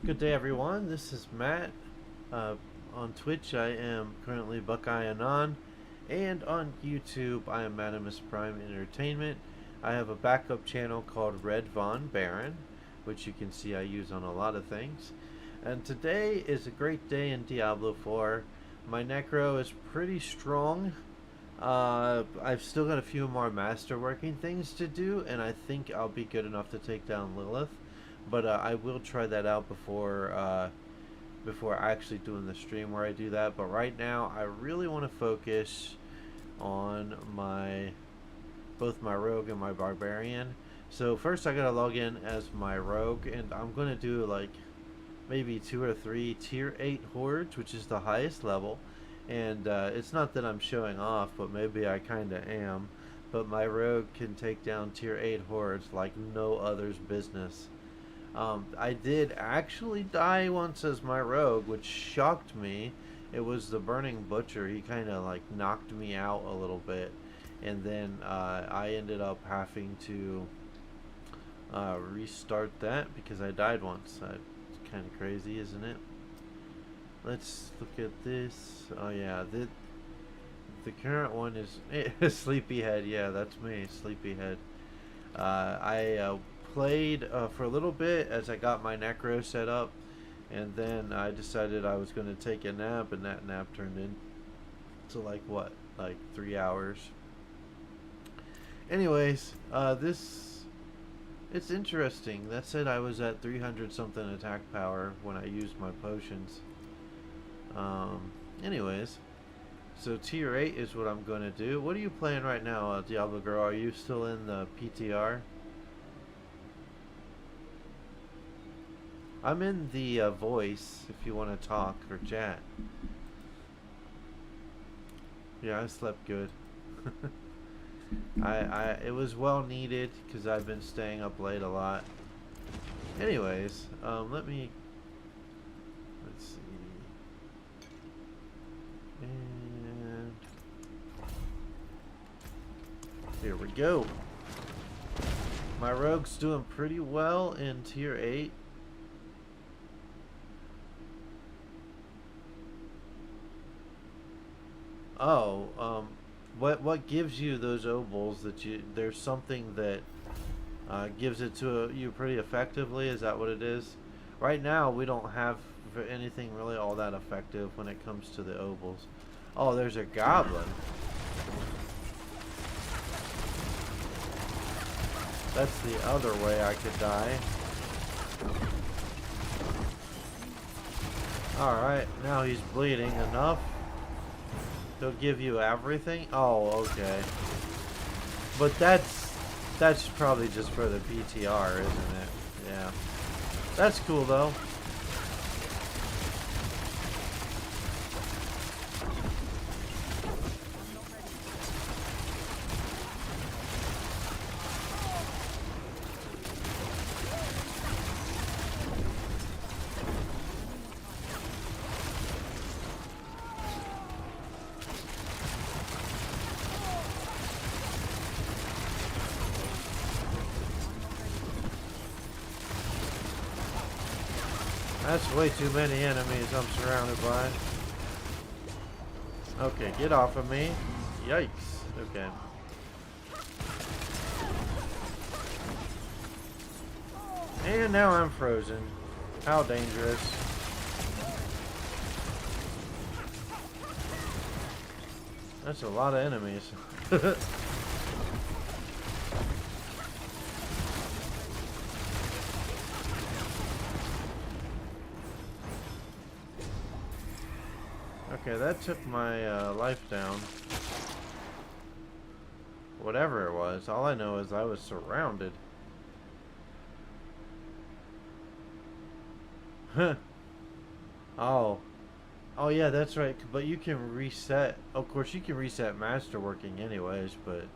Good day, everyone. This is Matt. On Twitch, I am currently Buckeye Anon, and on YouTube, I am Madamus Prime Entertainment. I have a backup channel called Red Von Baron, which you can see I use on a lot of things. And today is a great day in Diablo 4. My Necro is pretty strong. I've still got a few more masterworking things to do, and I think I'll be good enough to take down Lillith. But I will try that out before actually doing the stream where I do that. But right now, I really want to focus on both my rogue and my barbarian. So first, I gotta log in as my rogue, and I'm gonna do like maybe 2 or 3 tier 8 hordes, which is the highest level. And it's not that I'm showing off, but maybe I kind of am. But my rogue can take down tier 8 hordes like no other's business. I did actually die once as my rogue, which shocked me. It was the Burning Butcher. He kind of like knocked me out a little bit. And then I ended up having to restart that because I died once. It's kind of crazy, isn't it? Let's look at this. Oh yeah, the current one is Sleepyhead. Yeah, that's me, Sleepyhead. I played for a little bit as I got my Necro set up, and then I decided I was going to take a nap, and that nap turned into like 3 hours. Anyways, it's interesting. That said, I was at 300 something attack power when I used my potions. Anyways, so tier 8 is what I'm going to do. What are you playing right now, Diablo Girl? Are you still in the PTR? I'm in the voice if you want to talk or chat. Yeah, I slept good. It was well needed because I've been staying up late a lot. Anyways, let's see. And here we go. My rogue's doing pretty well in tier 8. Oh, what gives you those obols that there's something that gives it to you pretty effectively? Is that what it is? Right now, we don't have anything really all that effective when it comes to the obols. Oh, there's a goblin. That's the other way I could die. Alright, now he's bleeding enough. They'll give you everything? Oh, okay. But that's probably just for the PTR, isn't it? Yeah. That's cool though. That's way too many enemies I'm surrounded by. Okay, get off of me. Yikes. Okay. And now I'm frozen. How dangerous. That's a lot of enemies. Okay, that took my life down. Whatever it was. All I know is I was surrounded. Huh. Oh. Oh yeah, that's right. But you can reset. Of course, you can reset masterworking anyways, but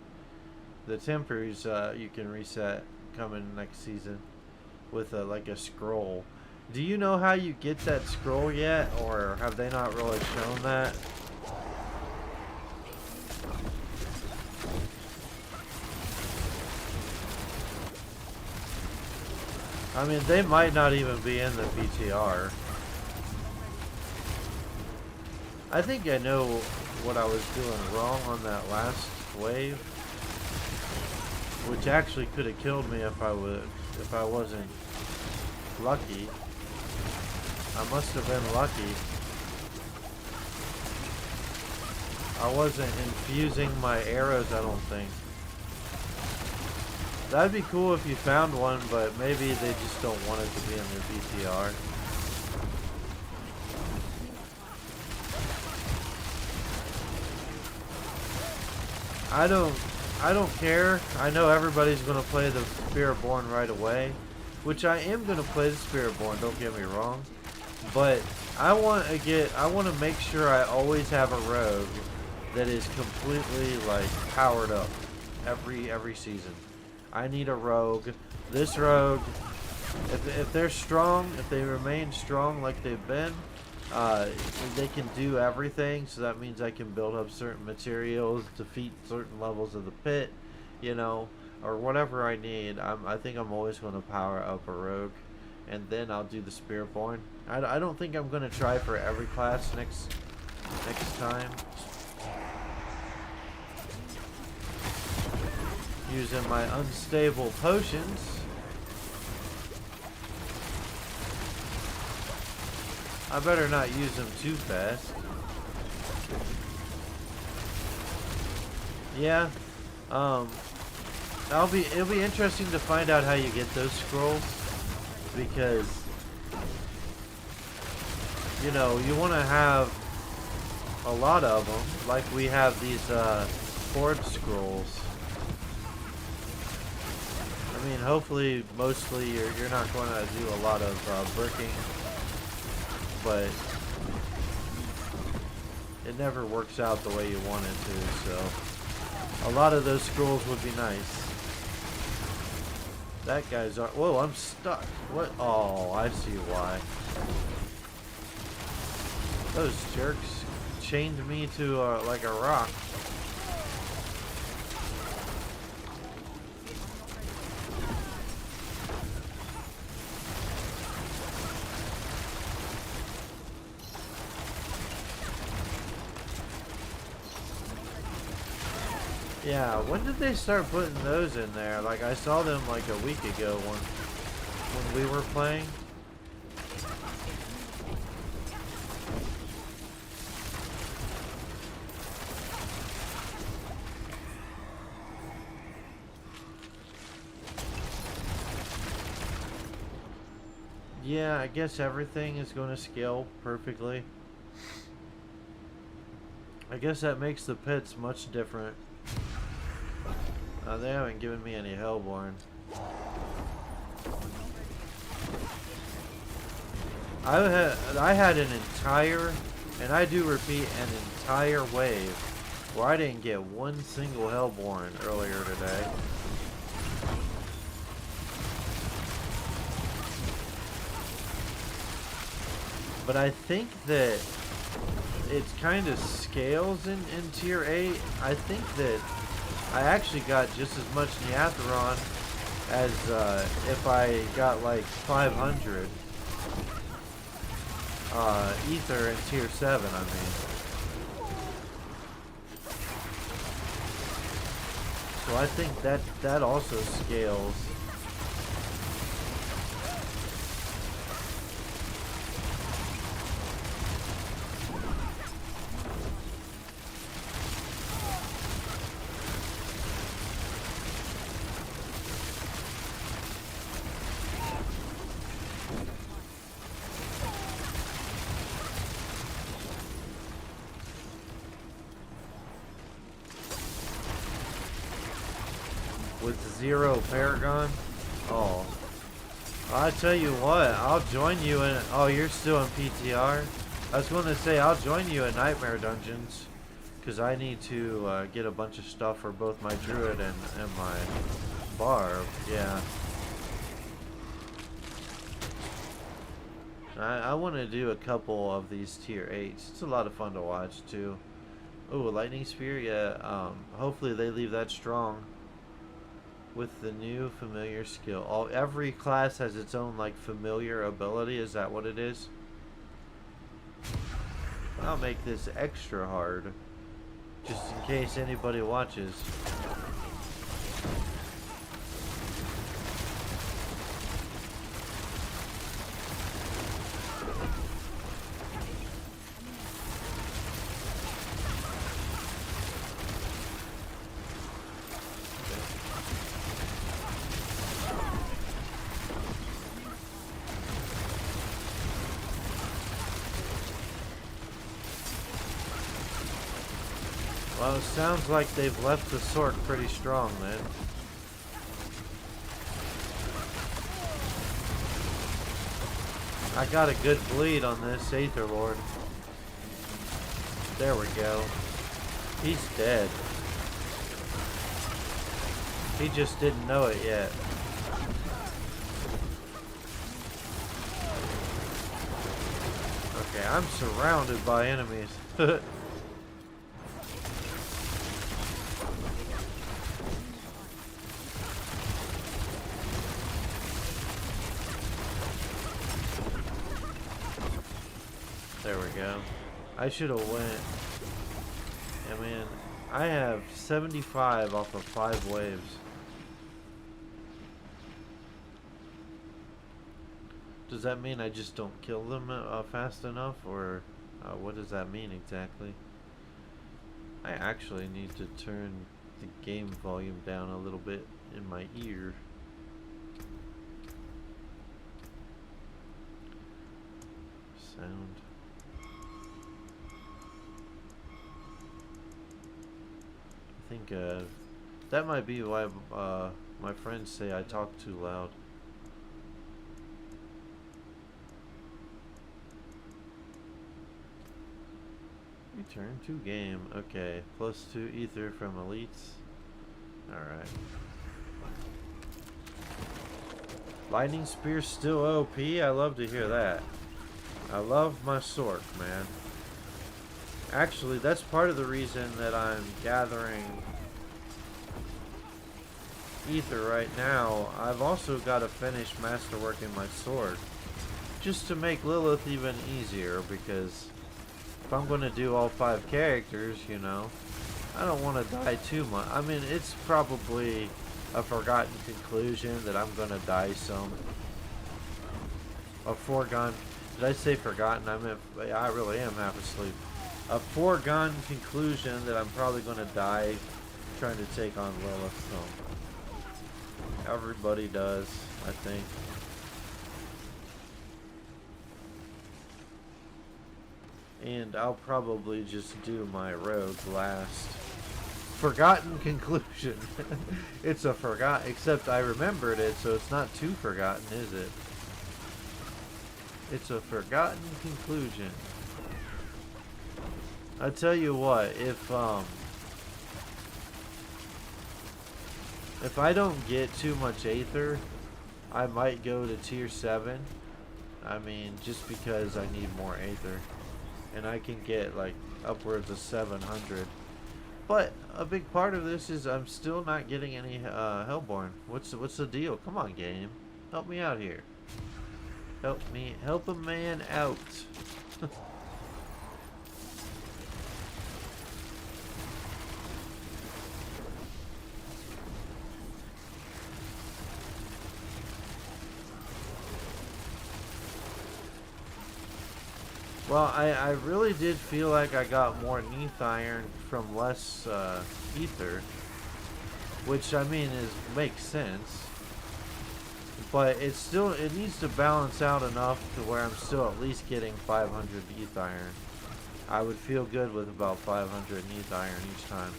the temporaries you can reset coming next season with like a scroll. Do you know how you get that scroll yet, or have they not really shown that? I mean, they might not even be in the PTR. I think I know what I was doing wrong on that last wave, which actually could have killed me if I wasn't lucky. I must have been lucky. I wasn't infusing my arrows, I don't think. That'd be cool if you found one, but maybe they just don't want it to be in their VTR. I don't care. I know everybody's gonna play the Spiritborn right away, which I am gonna play the Spiritborn, don't get me wrong. But I want to make sure I always have a rogue that is completely like powered up every season. I need a rogue. This rogue, if they're strong, if they remain strong like they've been, they can do everything. So that means I can build up certain materials, defeat certain levels of the pit, you know, or whatever I need. I think I'm always going to power up a rogue, and then I'll do the Spiritborn. I don't think I'm going to try for every class next time. Using my unstable potions. I better not use them too fast. Yeah. It'll be interesting to find out how you get those scrolls, because you know, you want to have a lot of them, like we have these Forge scrolls. I mean, hopefully, mostly you're not going to do a lot of bricking, but it never works out the way you want it to, so a lot of those scrolls would be nice. That guy's... Whoa, I'm stuck. What? Oh, I see why. Those jerks chained me to like a rock. Yeah, when did they start putting those in there? Like, I saw them like a week ago when we were playing. Yeah, I guess everything is going to scale perfectly. I guess that makes the pits much different. They haven't given me any Hellborn. I had an entire, and I do repeat, an entire wave where I didn't get one single Hellborn earlier today. But I think that it kind of scales in tier 8. I think that I actually got just as much Neatheron as if I got like 500 Ether in tier 7, I mean. So I think that also scales. With 0 Paragon? Oh. I tell you what, I'll join you in... Oh, you're still in PTR? I was going to say, I'll join you in Nightmare Dungeons, because I need to get a bunch of stuff for both my Druid and my Barb. Yeah. I want to do a couple of these tier 8s. It's a lot of fun to watch, too. Oh, a Lightning Spear? Yeah, hopefully they leave that strong. with the new familiar skill. Every class has its own like familiar ability. Is that what it is? I'll make this extra hard, just in case anybody watches. Well, it sounds like they've left the sword pretty strong, then. I got a good bleed on this Aether Lord. There we go. He's dead. He just didn't know it yet. Okay, I'm surrounded by enemies. There we go. I should have went. I mean, I have 75 off of 5 waves. Does that mean I just don't kill them fast enough, or what does that mean exactly? I actually need to turn the game volume down a little bit in my ear. Sound. I think that might be why my friends say I talk too loud. Return to game. Okay, +2 ether from elites. Alright. Lightning Spear still OP? I love to hear that. I love my sword, man. Actually, that's part of the reason that I'm gathering ether right now. I've also got to finish masterworking my sword, just to make Lillith even easier, because if I'm going to do all 5 characters, you know, I don't want to die too much. I mean, it's probably a forgotten conclusion that I'm going to die some. A foregone... Did I say forgotten? I meant, I really am half asleep. A foregone conclusion that I'm probably going to die trying to take on Lillith. So everybody does, I think. And I'll probably just do my rogue last. Forgotten conclusion. It's a forgot, except I remembered it, so it's not too forgotten, is it? It's a forgotten conclusion. I tell you what, if I don't get too much Aether, I might go to tier 7. I mean, just because I need more Aether. And I can get like upwards of 700. But a big part of this is I'm still not getting any Hellborn. What's the deal? Come on, game. Help me out here. Help a man out. Well, I really did feel like I got more Neath Iron from less ether, which I mean makes sense. But it needs to balance out enough to where I'm still at least getting 500 Neath Iron. I would feel good with about 500 Neath Iron each time.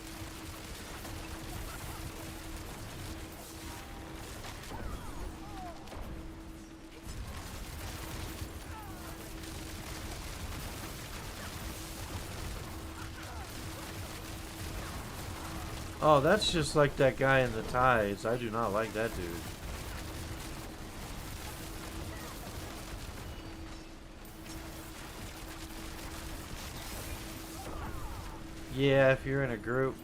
Oh, that's just like that guy in the tides. I do not like that dude. Yeah, if you're in a group.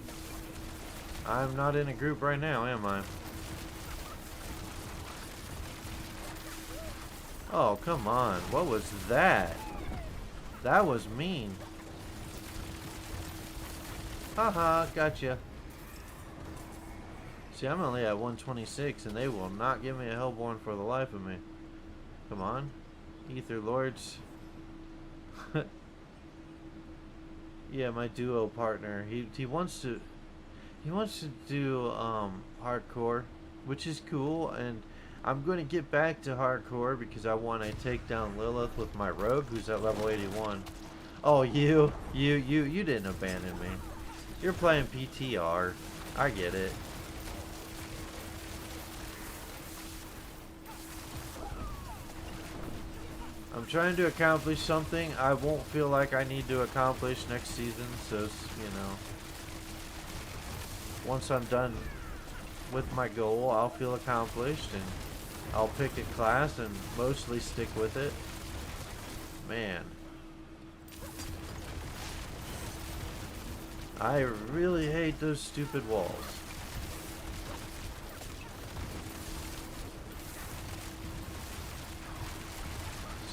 I'm not in a group right now, am I? Oh, come on. What was that? That was mean. Haha, gotcha. See, I'm only at 126, and they will not give me a Hellborn for the life of me. Come on. Ether Lords. Yeah, my duo partner. He wants to do hardcore, which is cool, and I'm going to get back to hardcore because I want to take down Lillith with my rogue who's at level 81. Oh, you didn't abandon me. You're playing PTR. I get it. I'm trying to accomplish something I won't feel like I need to accomplish next season, so, you know, once I'm done with my goal, I'll feel accomplished, and I'll pick a class and mostly stick with it. Man. I really hate those stupid walls.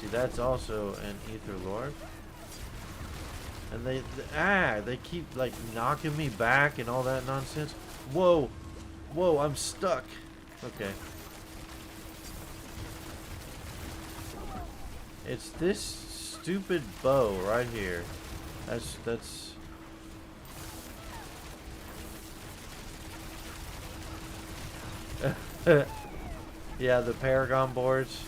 See, that's also an Ether Lord. And they keep like knocking me back and all that nonsense. Whoa. Whoa, I'm stuck. Okay. It's this stupid bow right here. That's yeah, the Paragon boards.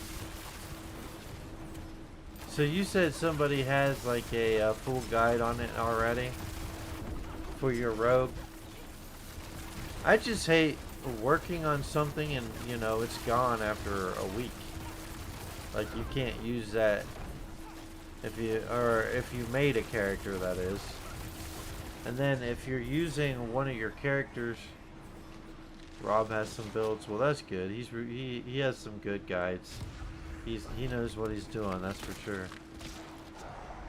So you said somebody has like a full guide on it already for your rogue. I just hate working on something and, you know, it's gone after a week. Like, you can't use that if you made a character, that is. And then if you're using one of your characters, Rob has some builds. Well, that's good. He has some good guides. He knows what he's doing, that's for sure.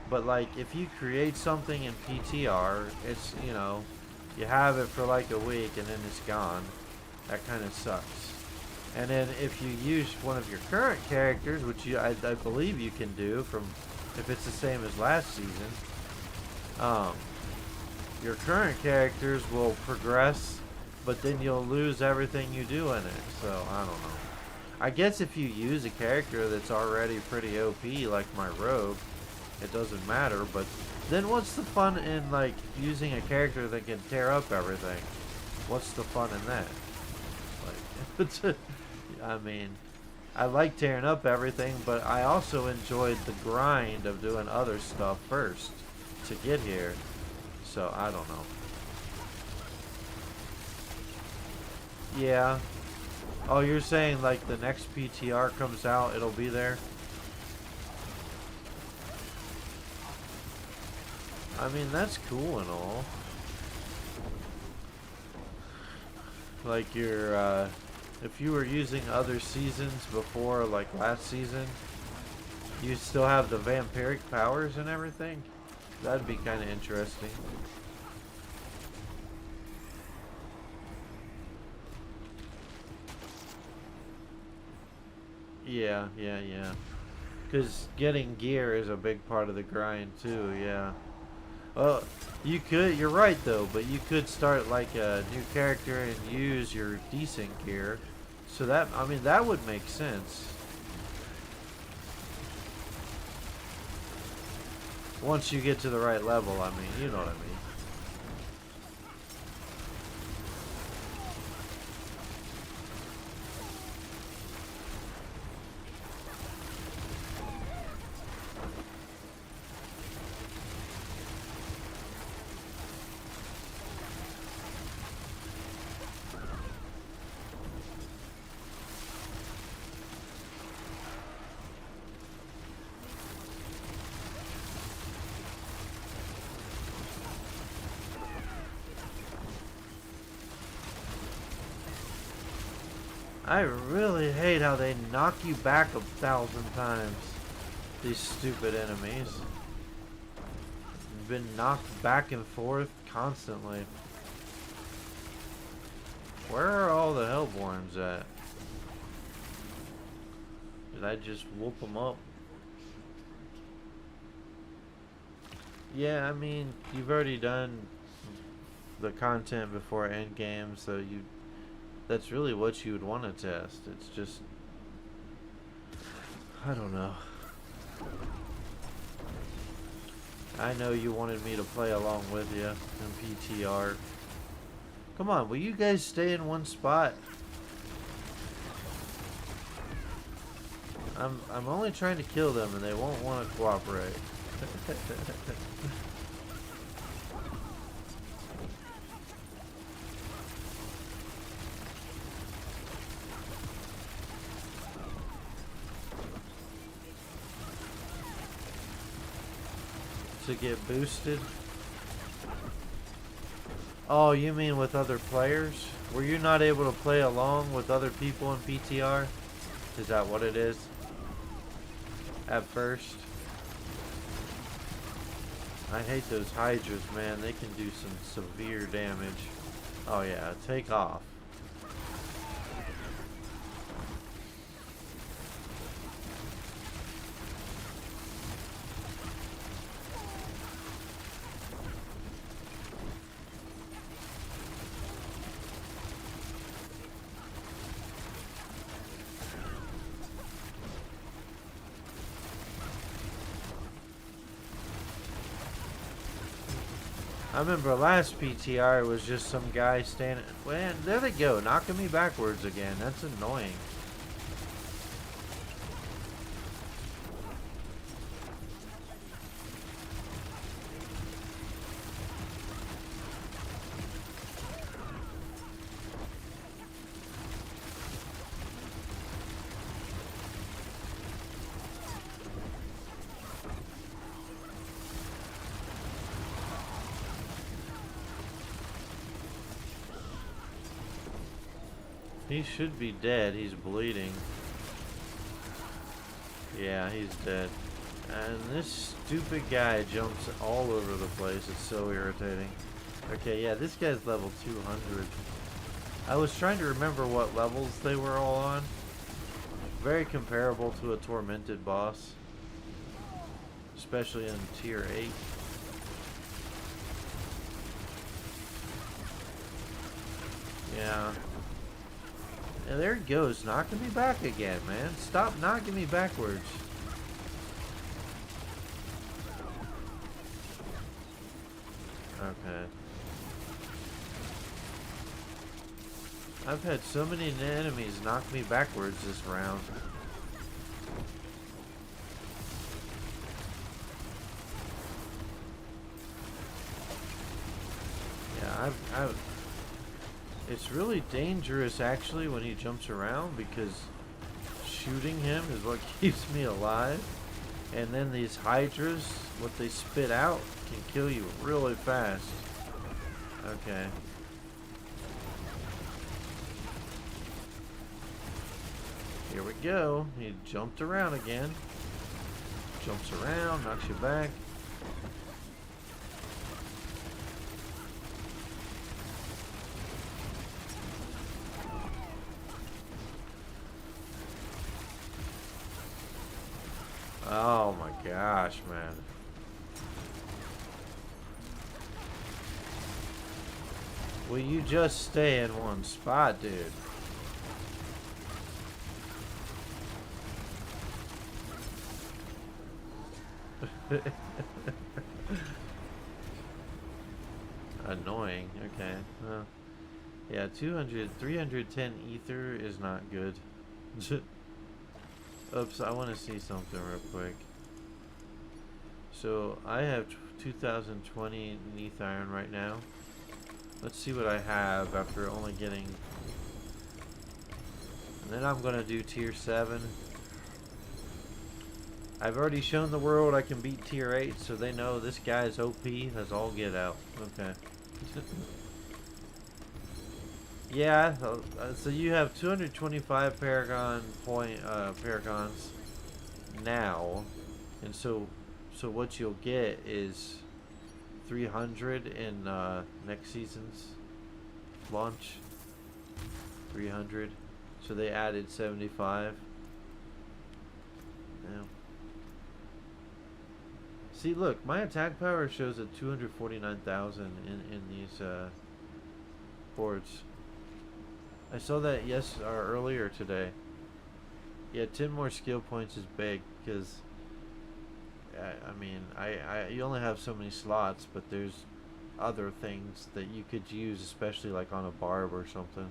But like, if you create something in PTR, it's, you know, you have it for like a week and then it's gone. That kind of sucks. And then if you use one of your current characters, which I believe you can do from, if it's the same as last season, your current characters will progress, but then you'll lose everything you do in it. So I don't know. I guess if you use a character that's already pretty OP, like my rogue, it doesn't matter. But then what's the fun in like using a character that can tear up everything? What's the fun in that? Like, I mean, I like tearing up everything, but I also enjoyed the grind of doing other stuff first to get here. So I don't know. Yeah. Oh, you're saying like the next PTR comes out, it'll be there? I mean, that's cool and all. Like your, if you were using other seasons before, like last season, you still have the vampiric powers and everything? That'd be kind of interesting. Yeah. Because getting gear is a big part of the grind too, yeah. Well, you're right though, but you could start like a new character and use your decent gear. So that, I mean, that would make sense. Once you get to the right level, I mean, you know what I mean. I really hate how they knock you back 1,000 times. These stupid enemies. You've been knocked back and forth constantly. Where are all the Hellborns at? Did I just whoop them up? Yeah, I mean, you've already done the content before Endgame, so that's really what you would want to test. It's just, I don't know. I know you wanted me to play along with you in PTR. Come on, will you guys stay in one spot? I'm only trying to kill them and they won't want to cooperate. To get boosted? Oh, you mean with other players? Were you not able to play along with other people in PTR? Is that what it is? At first? I hate those Hydras, man. They can do some severe damage. Oh yeah, take off. I remember last PTR was just some guy standing. Man, there they go, knocking me backwards again. That's annoying. He should be dead. He's bleeding. Yeah, he's dead. And this stupid guy jumps all over the place. It's so irritating. Okay, yeah, this guy's level 200. I was trying to remember what levels they were all on. Very comparable to a tormented boss. Especially in tier 8. Yeah. And there he goes, knocking me back again, man. Stop knocking me backwards. Okay. I've had so many enemies knock me backwards this round. Yeah, I've it's really dangerous actually when he jumps around because shooting him is what keeps me alive. And then these Hydras, what they spit out can kill you really fast. Okay. Here we go. He jumped around again. Jumps around, knocks you back. Oh my gosh, man. Will you just stay in one spot, dude? Annoying. Okay. Well, yeah, 310 ether is not good. Oops, I want to see something real quick. So, I have 2020 Neath Iron right now. Let's see what I have after only getting... And then I'm going to do tier 7. I've already shown the world I can beat tier 8, so they know this guy is OP. That's all get out. Okay. Yeah, so you have 225 Paragons now, and so what you'll get is 300 in next season's launch. 300. So they added 75. See, look, my attack power shows at 249,000 in these boards. I saw that or earlier today. Yeah, 10 more skill points is big because I mean, you only have so many slots, but there's other things that you could use, especially like on a barb or something.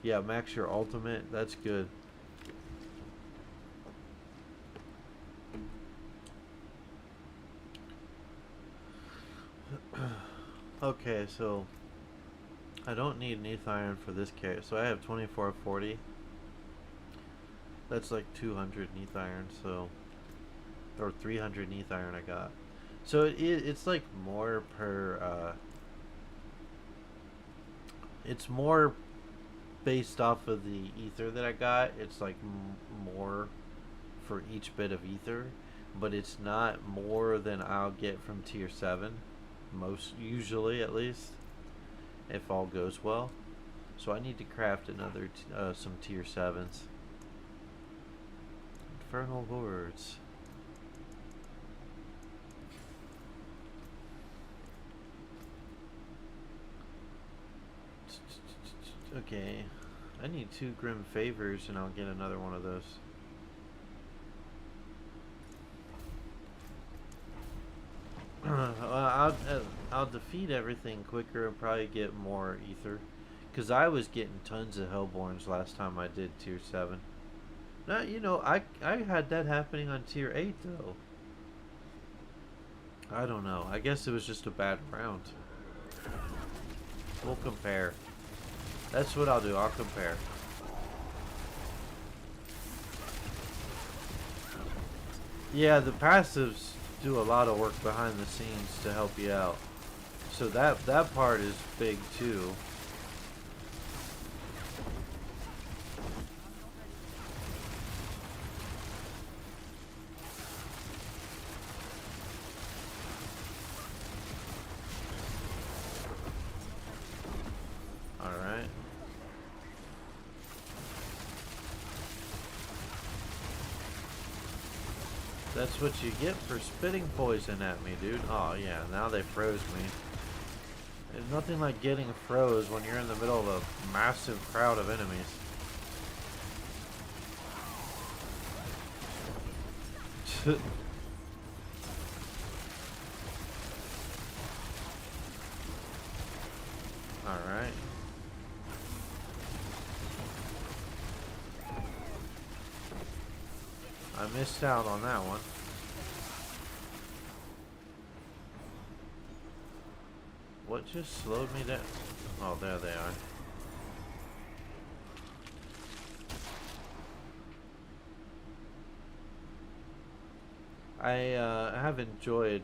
Yeah, max your ultimate. That's good. Okay, so I don't need Neath Iron for this case. So I have 2440. That's like 200 Neath Iron, so or 300 Neath Iron I got. So it's like more per it's more based off of the ether that I got. It's like more for each bit of ether, but it's not more than I'll get from tier 7, most usually at least, if all goes well. So I need to craft another some tier 7s. Infernal Hordes. Okay, I need 2 Grim Favors and I'll get another one of those. I'll defeat everything quicker and probably get more ether, because I was getting tons of Hellborns last time I did tier 7. Now, you know, I had that happening on tier 8 though. I don't know. I guess it was just a bad round. We'll compare. That's what I'll do. I'll compare. Yeah, the passives do a lot of work behind the scenes to help you out. So that part is big too. Alright. That's what you get for spitting poison at me, dude. Oh yeah, now they froze me. There's nothing like getting froze when you're in the middle of a massive crowd of enemies. Alright. I missed out on that one. What just slowed me down? Oh, there they are. I have enjoyed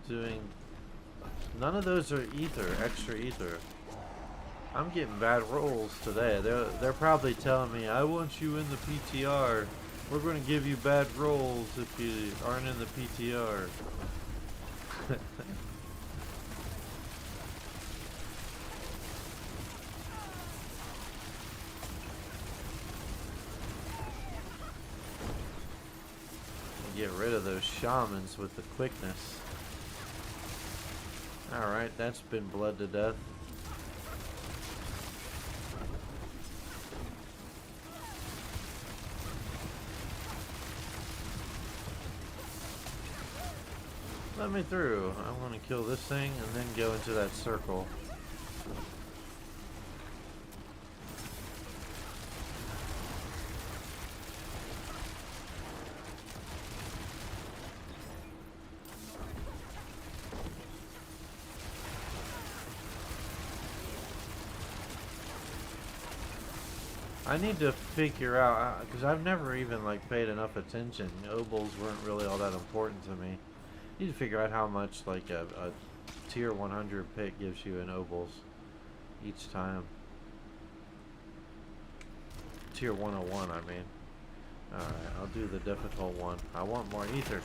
doing... None of those are ether, extra ether. I'm getting bad rolls today. They're probably telling me, I want you in the PTR. We're going to give you bad rolls if you aren't in the PTR. Get rid of those shamans with the quickness. Alright, that's been bled to death. Let me through. I want to kill this thing and then go into that circle. I need to figure out, because I've never even like paid enough attention. Obols weren't really all that important to me. I need to figure out how much like a tier 100 pick gives you in obols each time. Tier 101, I mean. Alright, I'll do the difficult one. I want more ether.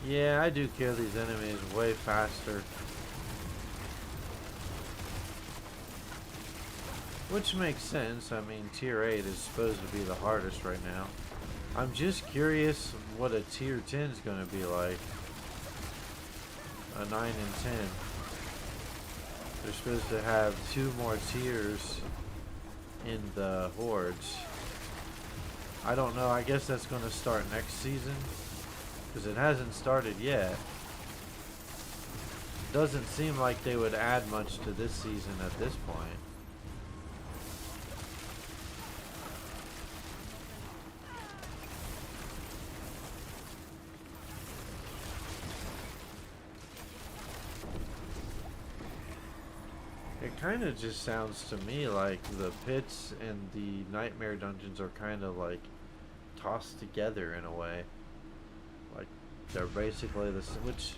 Yeah, I do kill these enemies way faster. Which makes sense. I mean, tier 8 is supposed to be the hardest right now. I'm just curious what a tier 10 is going to be like. A 9 and 10. They're supposed to have 2 more tiers in the hordes. I don't know. I guess that's going to start next season. Because it hasn't started yet. Doesn't seem like they would add much to this season at this point. It kind of just sounds to me like the pits and the nightmare dungeons are kind of like tossed together in a way. Like they're basically the same, which,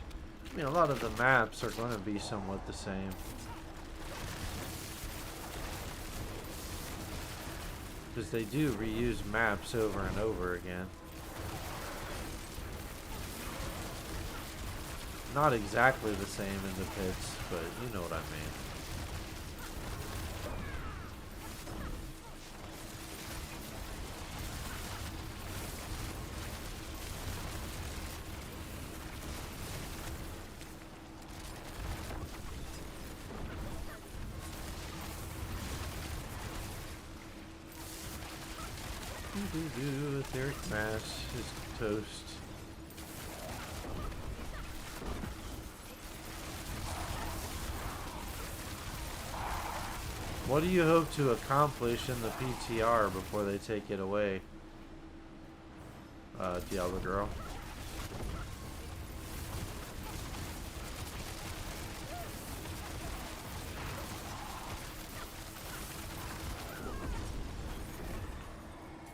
I mean, a lot of the maps are going to be somewhat the same. Because they do reuse maps over and over again. Not exactly the same in the pits, but you know what I mean. Etheric mass is toast. What do you hope to accomplish in the PTR before they take it away, Diablo girl?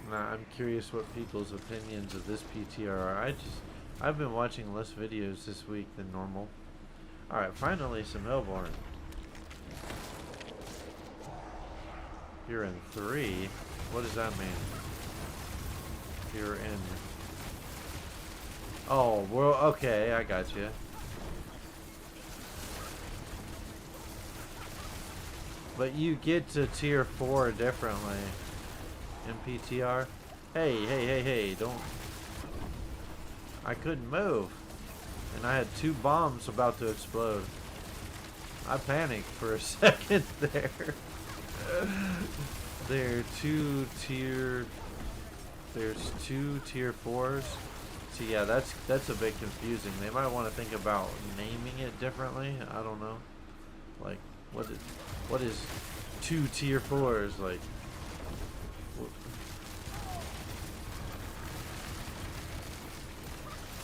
Nah, I'm curious what people's opinions of this PTR are. I've been watching less videos this week than normal. Alright, finally some Hellborn. You're in 3. What does that mean? You're in... Oh, well, okay, I got you. But you get to tier 4 differently in PTR. Hey, don't... I couldn't move. And I had 2 bombs about to explode. I panicked for a second there. There's 2 tier 4s. So yeah, that's a bit confusing. They might want to think about naming it differently. I don't know. Like, what is 2 tier 4s? Like,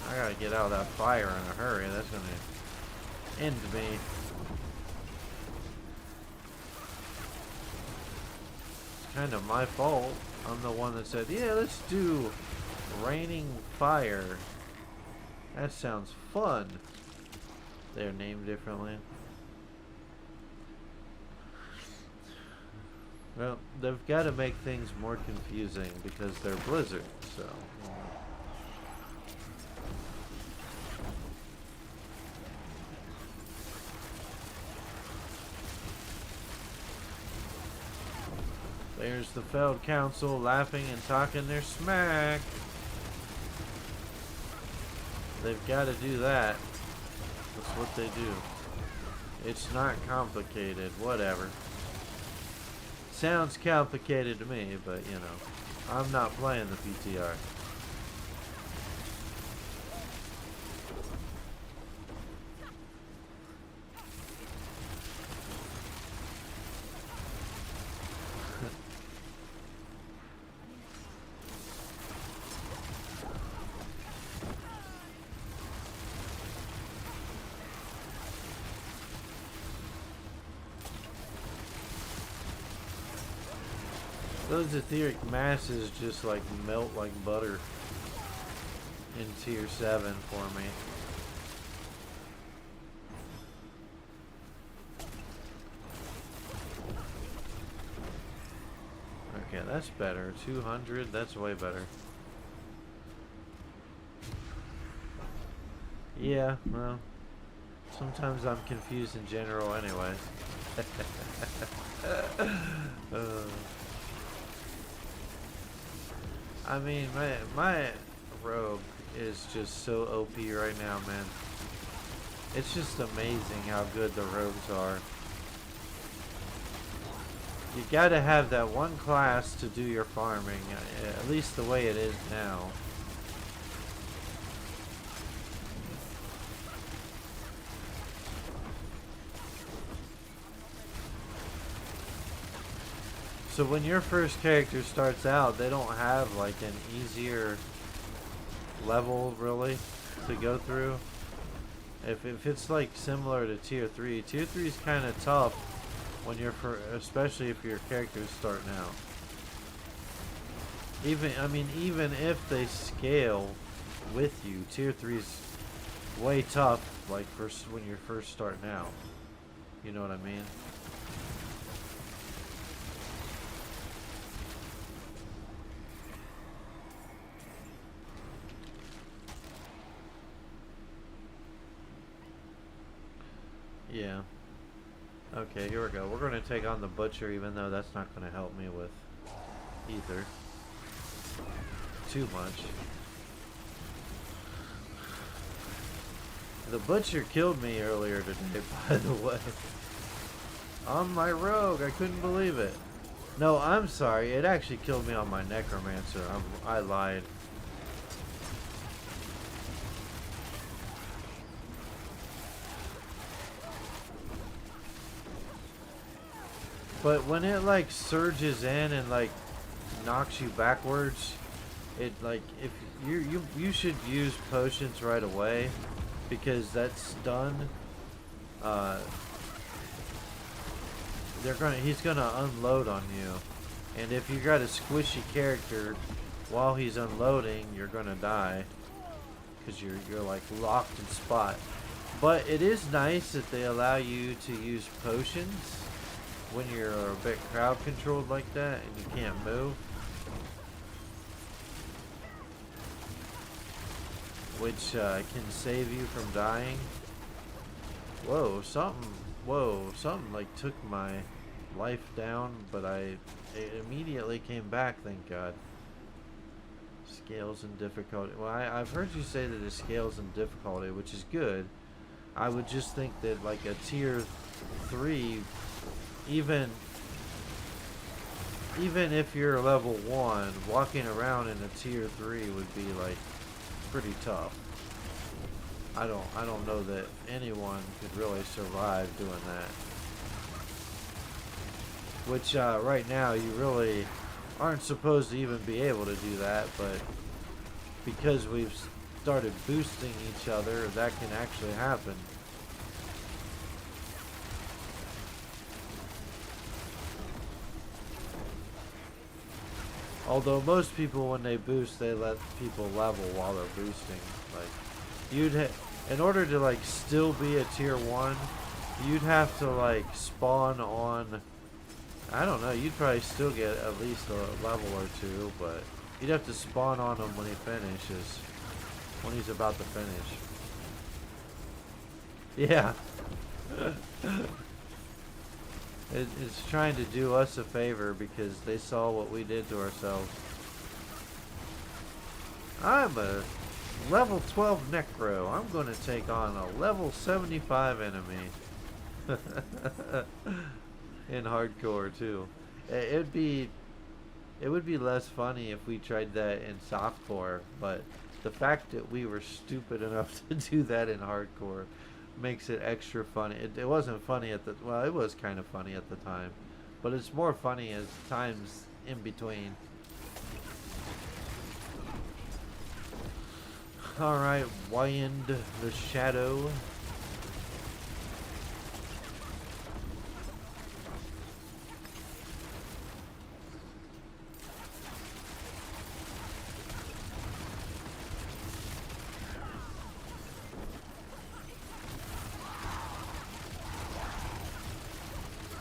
I gotta get out of that fire in a hurry. That's gonna end me. It's kind of my fault. I'm the one that said, yeah, let's do raining fire. That sounds fun. They're named differently. Well, they've got to make things more confusing because they're Blizzard, so... There's the Feld Council laughing and talking their smack. They've got to do that. That's what they do. It's not complicated, whatever. Sounds complicated to me, but you know, I'm not playing the PTR. Those etheric masses just like melt like butter in tier 7 for me. Okay, that's better. 200, that's way better. Yeah, well, sometimes I'm confused in general anyways. uh, I mean, my rogue is just so OP right now, man. It's just amazing how good the rogues are. You gotta have that one class to do your farming, at least the way it is now. So when your first character starts out, they don't have like an easier level really to go through. If it's like similar to tier 3 is kind of tough when you're especially if your characters starting out. Even if they scale with you, tier 3's way tough like first when you're first starting out. You know what I mean? Yeah. Okay, here we go. We're going to take on the Butcher, even though that's not going to help me with either. Too much. The Butcher killed me earlier today, by the way. On my rogue, I couldn't believe it. No, I'm sorry. It actually killed me on my Necromancer. I lied. But when it like surges in and like knocks you backwards, it like if you should use potions right away because that stun he's gonna unload on you, and if you got a squishy character while he's unloading, you're gonna die because you're like locked in spot. But it is nice that they allow you to use potions when you're a bit crowd controlled like that and you can't move, which can save you from dying. Whoa, something like took my life down, but it immediately came back, thank God. Scales in difficulty. Well, I've heard you say that it scales in difficulty, which is good. I would just think that like a tier 3, even if you're level 1, walking around in a tier 3 would be like pretty tough. I don't know that anyone could really survive doing that. Which right now you really aren't supposed to even be able to do that, but because we've started boosting each other, that can actually happen. Although most people, when they boost, they let people level while they're boosting. Like, in order to like still be a tier 1, you'd have to like spawn on. I don't know. You'd probably still get at least a level or 2, but you'd have to spawn on him when he finishes. When he's about to finish. Yeah. It's trying to do us a favor because they saw what we did to ourselves. I'm a level 12 Necro. I'm going to take on a level 75 enemy. In hardcore too. It would be less funny if we tried that in softcore, but the fact that we were stupid enough to do that in hardcore makes it extra funny. It wasn't funny well, it was kind of funny at the time, but it's more funny as times in between. Alright, Wind the Shadow.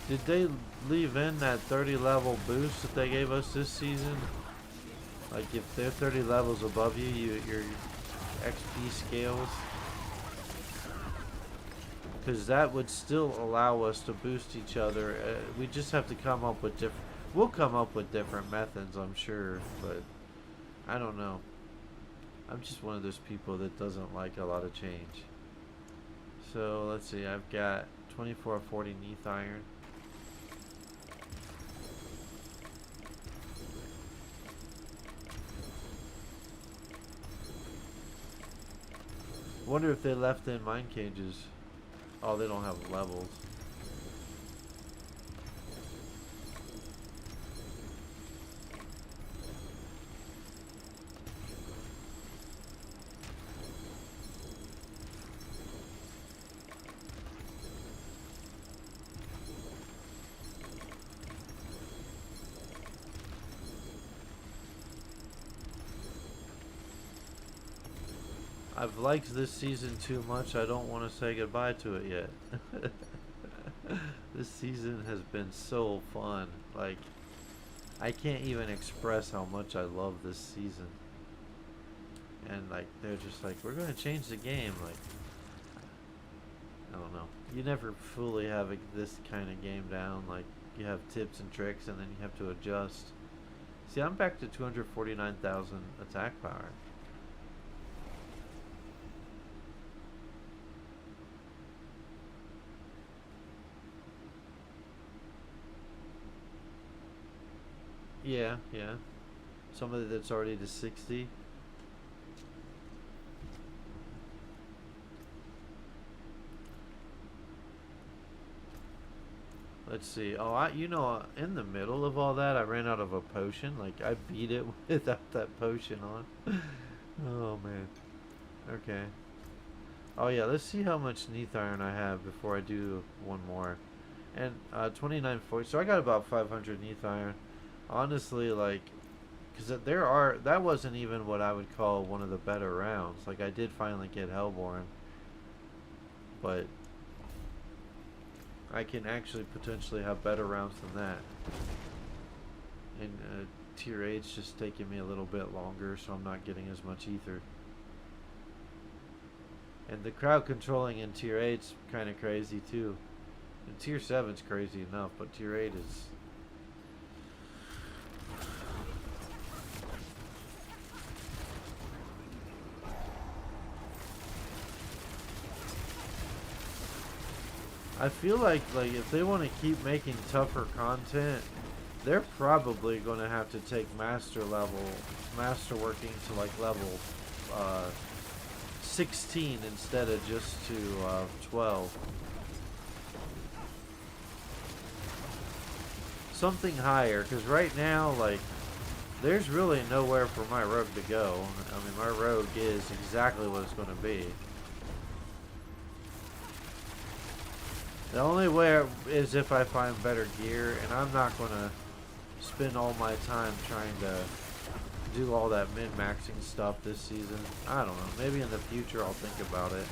Did they leave in that 30 level boost that they gave us this season? Like if they're 30 levels above you, your XP scales. because that would still allow us to boost each other. We just have to come up with different. We'll come up with different methods, I'm sure, but I don't know. I'm just one of those people that doesn't like a lot of change. So let's see. I've got 2440 Neath Iron. Wonder if they left in mine cages. Oh, they don't have levels. I've liked this season too much. I don't want to say goodbye to it yet. This season has been so fun. Like, I can't even express how much I love this season. And like, they're just like, we're going to change the game. Like, I don't know. You never fully have this kind of game down. Like, you have tips and tricks, and then you have to adjust. See, I'm back to 249,000 attack power. Yeah, yeah. Somebody that's already to 60. Let's see. Oh, in the middle of all that, I ran out of a potion. Like, I beat it without that potion on. Oh, man. Okay. Oh, yeah, let's see how much Neath Iron I have before I do one more. And 2940. So I got about 500 Neath Iron. Honestly, like, because that wasn't even what I would call one of the better rounds. Like, I did finally get Hellborn, but I can actually potentially have better rounds than that. And tier 8's just taking me a little bit longer, so I'm not getting as much ether. And the crowd controlling in tier 8's kind of crazy too. And tier 7's crazy enough, but tier 8 is... I feel like if they want to keep making tougher content, they're probably going to have to take masterworking to like level 16 instead of just to 12. Something higher, because right now, like, there's really nowhere for my rogue to go. I mean, my rogue is exactly what it's going to be. The only way is if I find better gear, and I'm not going to spend all my time trying to do all that min-maxing stuff this season. I don't know. Maybe in the future I'll think about it.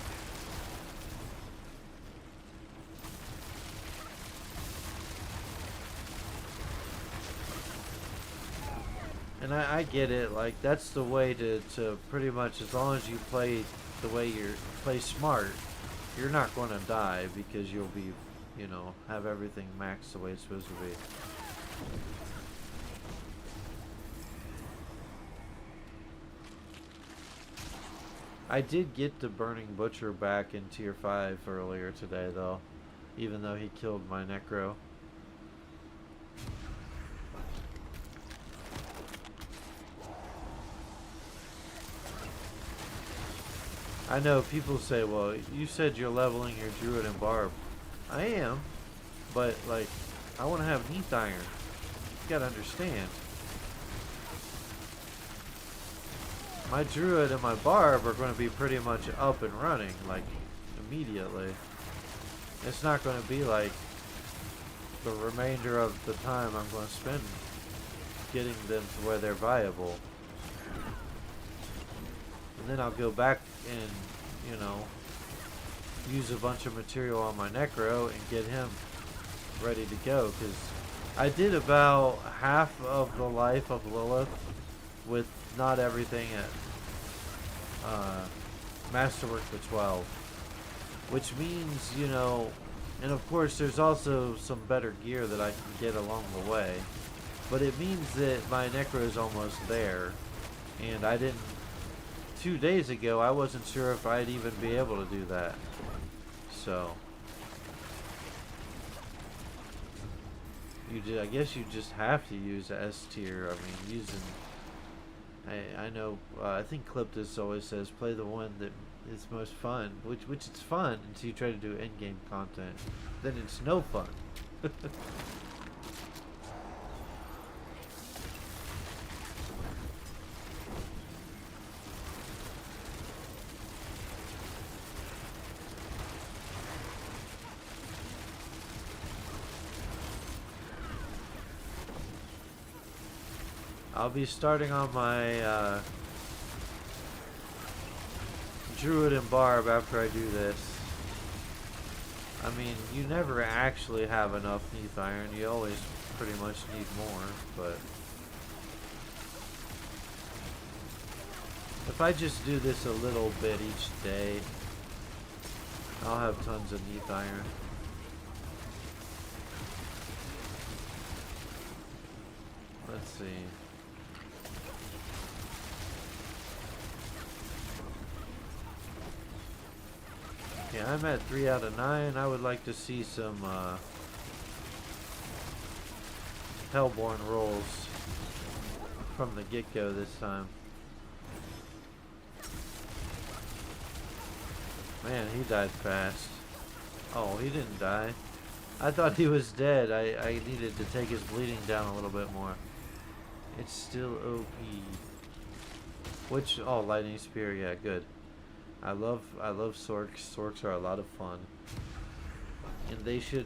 And I get it. Like, that's the way to pretty much, as long as you play the way play smart, you're not going to die because you'll be, have everything maxed the way it's supposed to be. I did get the Burning Butcher back in tier 5 earlier today, though, even though he killed my Necro. I know people say, well, you said you're leveling your Druid and Barb. I am, but, like, I want to have Neath Iron. You gotta understand. My Druid and my Barb are going to be pretty much up and running, like, immediately. It's not going to be like the remainder of the time I'm going to spend getting them to where they're viable. And then I'll go back and, use a bunch of material on my Necro and get him ready to go. Because I did about half of the life of Lillith with not everything at Masterwork to 12. which means, you know, and of course there's also some better gear that I can get along the way, but it means that my Necro is almost there, and I didn't, 2 days ago I wasn't sure if I'd even be able to do that, so I guess you just have to use S tier. I mean, using, I know, I think Cliptus always says play the one that is most fun, which it's fun until you try to do endgame content. Then it's no fun. I'll be starting on my Druid and Barb after I do this. I mean, you never actually have enough Neath Iron. You always pretty much need more, but if I just do this a little bit each day, I'll have tons of Neath Iron. Let's see. Yeah, I'm at 3 out of 9. I would like to see some Hellborn rolls from the get-go this time. Man, he died fast. Oh, he didn't die. I thought he was dead. I needed to take his bleeding down a little bit more. It's still OP. Which, oh, Lightning Spear, yeah, good. I love Sorks. Sorks are a lot of fun, and they should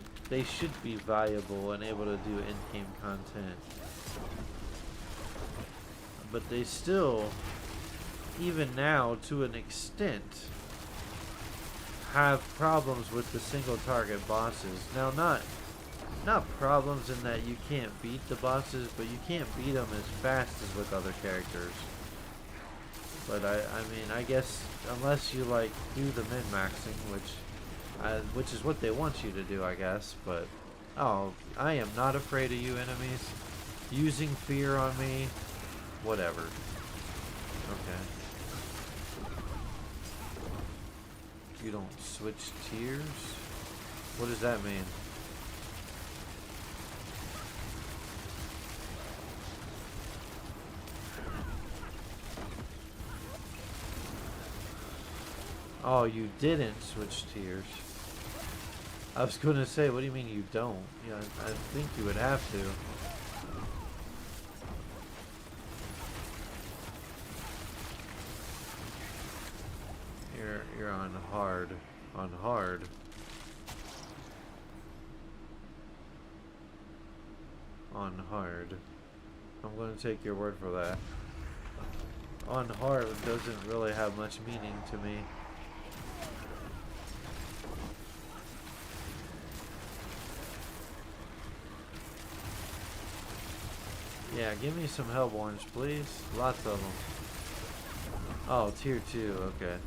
be valuable and able to do in-game content. But they still, even now to an extent, have problems with the single target bosses. Now, not problems in that you can't beat the bosses, but you can't beat them as fast as with other characters. But I mean, I guess unless you like do the min-maxing, which is what they want you to do, I guess. But oh, I am not afraid of you enemies. Using fear on me, whatever. Okay. You don't switch tiers? What does that mean? Oh, you didn't switch tiers. I was going to say, what do you mean you don't? Yeah, I think you would have to. You're on hard. On hard. On hard. I'm going to take your word for that. On hard doesn't really have much meaning to me. Yeah, give me some Hellborns, please. Lots of them. Oh, tier 2, okay.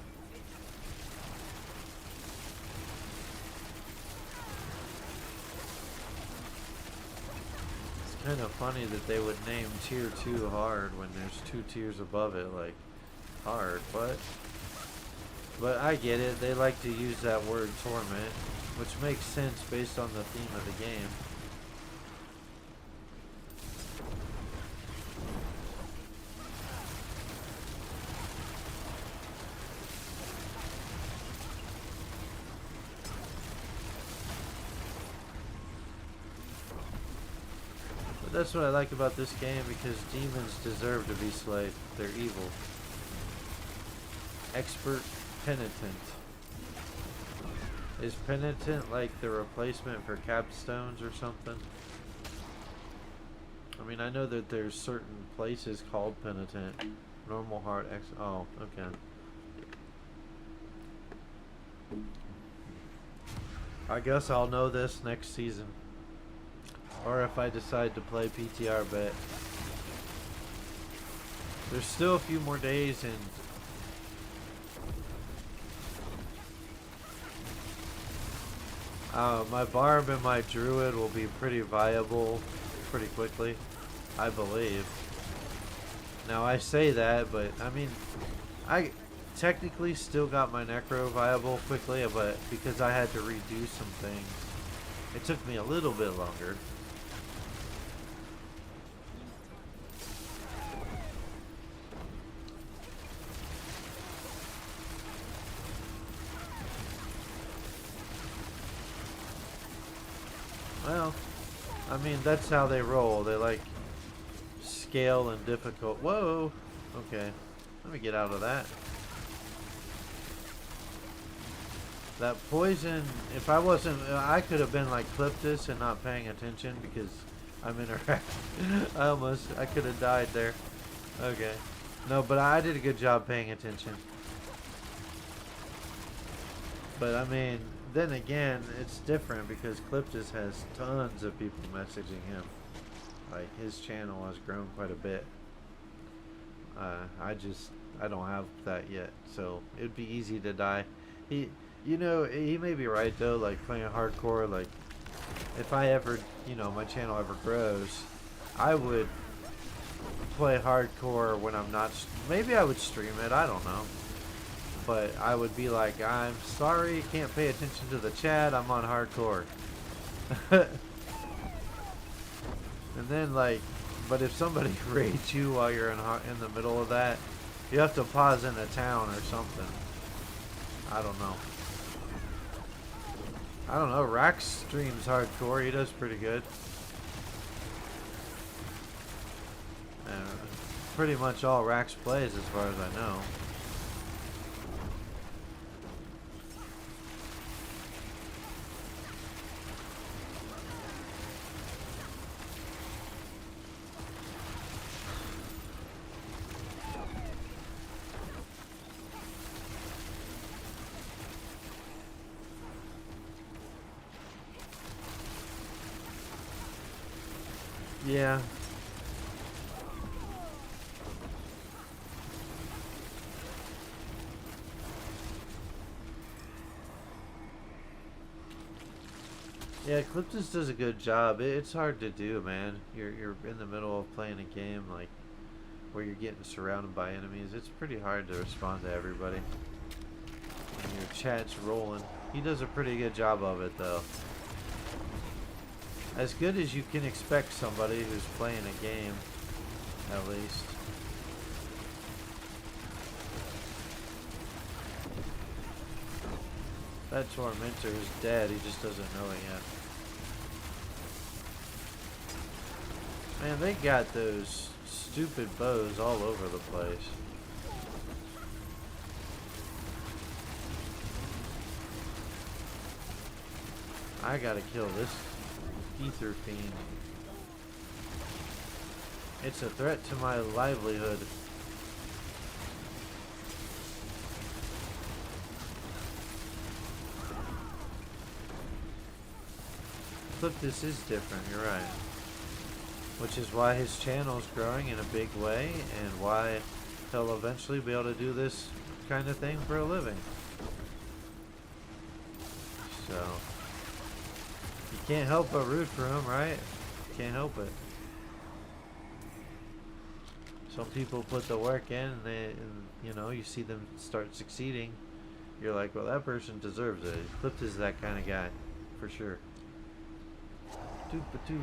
It's kind of funny that they would name tier 2 hard when there's 2 tiers above it, like, hard, but I get it. They like to use that word torment, which makes sense based on the theme of the game. That's what I like about this game, because demons deserve to be slayed. They're evil. Expert Penitent. Is Penitent like the replacement for capstones or something? I mean, I know that there's certain places called Penitent. Normal heart oh, okay. I guess I'll know this next season. Or if I decide to play PTR bet. There's still a few more days, and My Barb and my Druid will be pretty viable pretty quickly, I believe. Now I say that, but I mean, I technically still got my Necro viable quickly, but because I had to redo some things, it took me a little bit longer. Well, I mean, that's how they roll. They like scale and difficult. Whoa! Okay, let me get out of that. That poison, if I wasn't, I could have been like Cliptus and not paying attention because I'm interacting. I could have died there. Okay. No, but I did a good job paying attention. But I mean, then again, it's different because Cliptus has tons of people messaging him. Like, his channel has grown quite a bit. I don't have that yet, so it'd be easy to die. He may be right though, like playing hardcore, like, if I ever, my channel ever grows, I would play hardcore when I'm not, maybe I would stream it, I don't know. But I would be like, I'm sorry, can't pay attention to the chat, I'm on hardcore. And then, like, but if somebody raids you while you're in the middle of that, you have to pause in a town or something. I don't know. Rax streams hardcore, he does pretty good. Pretty much all Rax plays as far as I know. Yeah. Yeah, Cliptus does a good job. It's hard to do, man. You're in the middle of playing a game like where you're getting surrounded by enemies. It's pretty hard to respond to everybody. And your chat's rolling. He does a pretty good job of it, though. As good as you can expect somebody who's playing a game, at least. That Tormentor is dead, he just doesn't know it yet. Man, they got those stupid bows all over the place. I gotta kill this ether fiend. It's a threat to my livelihood. Cliptus is different, you're right. Which is why his channel is growing in a big way and why he'll eventually be able to do this kind of thing for a living. So, you can't help but root for him, right? Can't help it. Some people put the work in and you see them start succeeding. You're like, well, that person deserves it. Cliptus is that kind of guy, for sure. Doop-a-doo.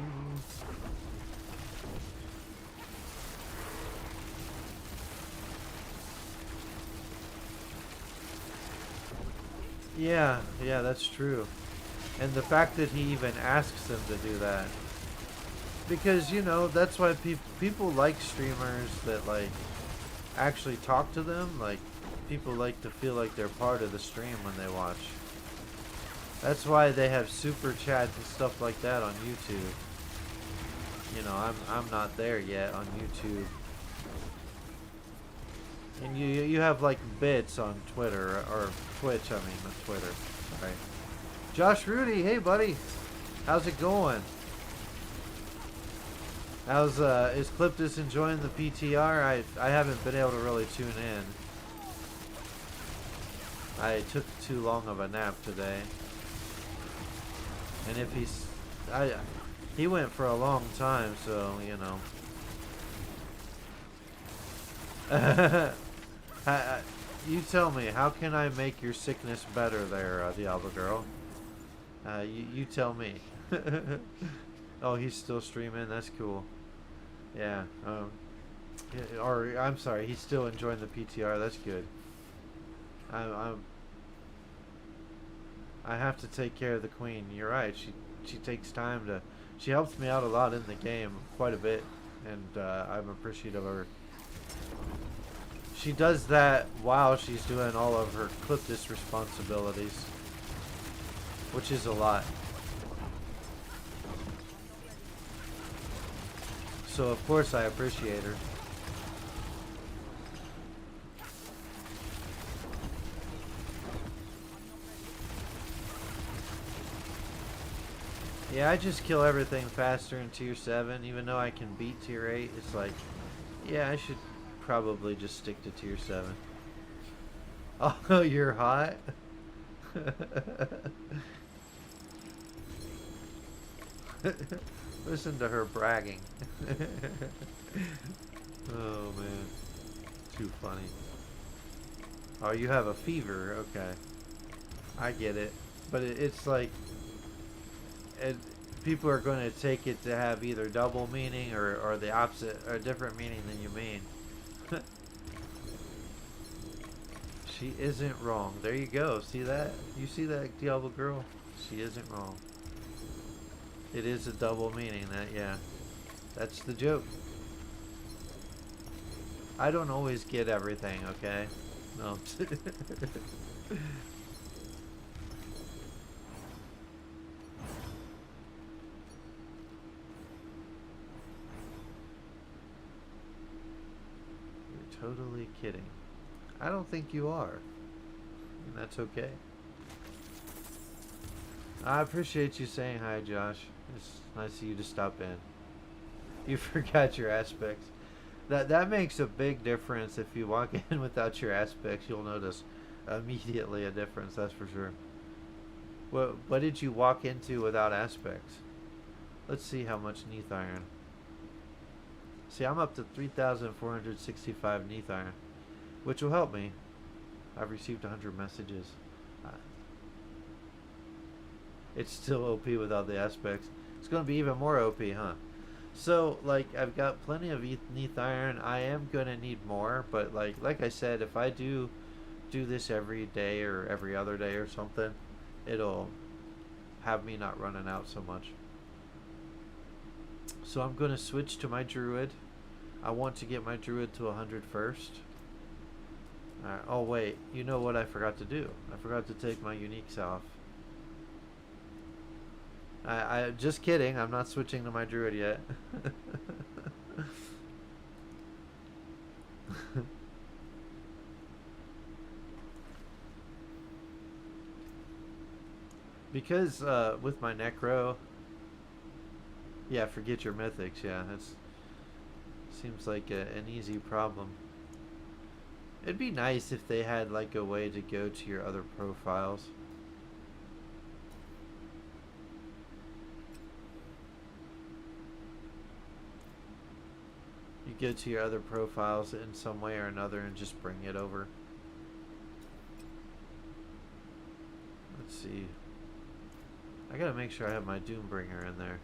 Yeah, that's true. And the fact that he even asks them to do that. Because, that's why people like streamers that, like, actually talk to them. Like, people like to feel like they're part of the stream when they watch. That's why they have super chats and stuff like that on YouTube. I'm not there yet on YouTube. And you have like bits on Twitter or Twitch. I mean, not Twitter. Sorry. Josh Rudy, hey buddy, how's it going? Is Cliptus enjoying the PTR? I haven't been able to really tune in. I took too long of a nap today. And if he went for a long time, so you know. You tell me, how can I make your sickness better there, Diablo girl? You tell me. Oh, he's still streaming. That's cool. Yeah. Or I'm sorry, he's still enjoying the PTR. That's good. I'm I have to take care of the queen. You're right. She takes time to. She helps me out a lot in the game, quite a bit, and I'm appreciative of her. She does that while she's doing all of her cliptis responsibilities, which is a lot. So of course I appreciate her. Yeah, I just kill everything faster in tier 7, even though I can beat tier 8. It's like, yeah, I should probably just stick to tier 7. Oh, you're hot? Listen to her bragging. Oh, man. Too funny. Oh, you have a fever. Okay. I get it. But it's like... people are going to take it to have either double meaning or the opposite, or a different meaning than you mean. She isn't wrong. There you go. See that? You see that, Diablo girl? She isn't wrong. It is a double meaning. That, yeah. That's the joke. I don't always get everything, okay? No. You're totally kidding. I don't think you are. And that's okay. I appreciate you saying hi, Josh. It's nice of you to stop in. You forgot your aspects. That makes a big difference. If you walk in without your aspects, you'll notice immediately a difference, that's for sure. What did you walk into without aspects? Let's see how much Neath Iron. See, I'm up to 3,465 Neath Iron, which will help me. I've received 100 messages. It's still OP without the aspects. It's going to be even more OP, huh? So, like, I've got plenty of Neath Iron. I am going to need more, but like I said, if I do this every day or every other day or something, it'll have me not running out so much. So I'm going to switch to my Druid. I want to get my Druid to 100 first. Oh wait, you know what I forgot to do? I forgot to take my uniques off. I just kidding, I'm not switching to my Druid yet. Because with my Necro, yeah, forget your mythics. Yeah, that's seems like an easy problem. It'd be nice if they had like a way to go to your other profiles. You go to your other profiles in some way or another and just bring it over. Let's see. I gotta make sure I have my Doombringer in there.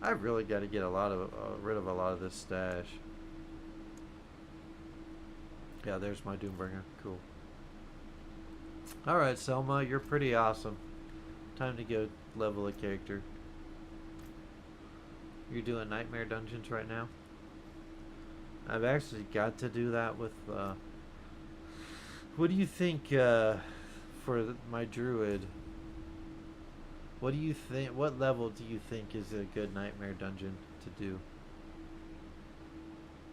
I really got to get rid of a lot of this stash. Yeah, there's my Doombringer. Cool. Alright, Selma, you're pretty awesome. Time to go level a character. You're doing Nightmare Dungeons right now? I've actually got to do that with... what do you think for my Druid? What do you think? What level do you think is a good Nightmare Dungeon to do?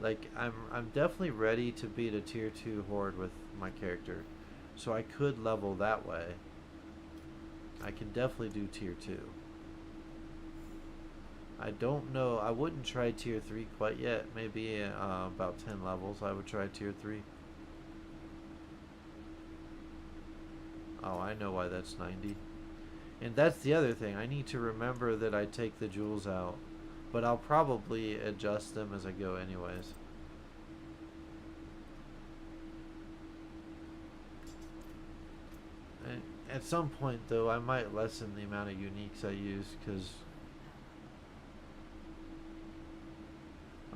Like, I'm definitely ready to beat a tier 2 horde with my character, so I could level that way. I can definitely do tier 2. I don't know. I wouldn't try tier 3 quite yet. Maybe about 10 levels I would try tier 3. Oh, I know why that's 90. And that's the other thing. I need to remember that I take the jewels out. But I'll probably adjust them as I go anyways. And at some point, though, I might lessen the amount of uniques I use, because...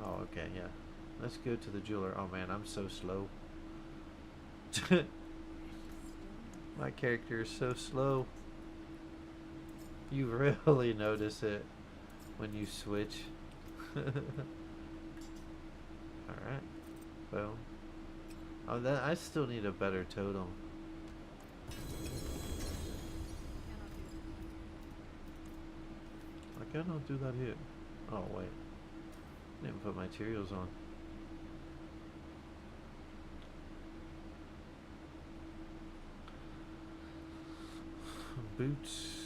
Oh, okay, yeah. Let's go to the jeweler. Oh, man, I'm so slow. My character is so slow. You really notice it when you switch. Alright. Well. Oh, that I still need a better totem. I cannot do that here. Oh, wait. Didn't put my materials on. Boots.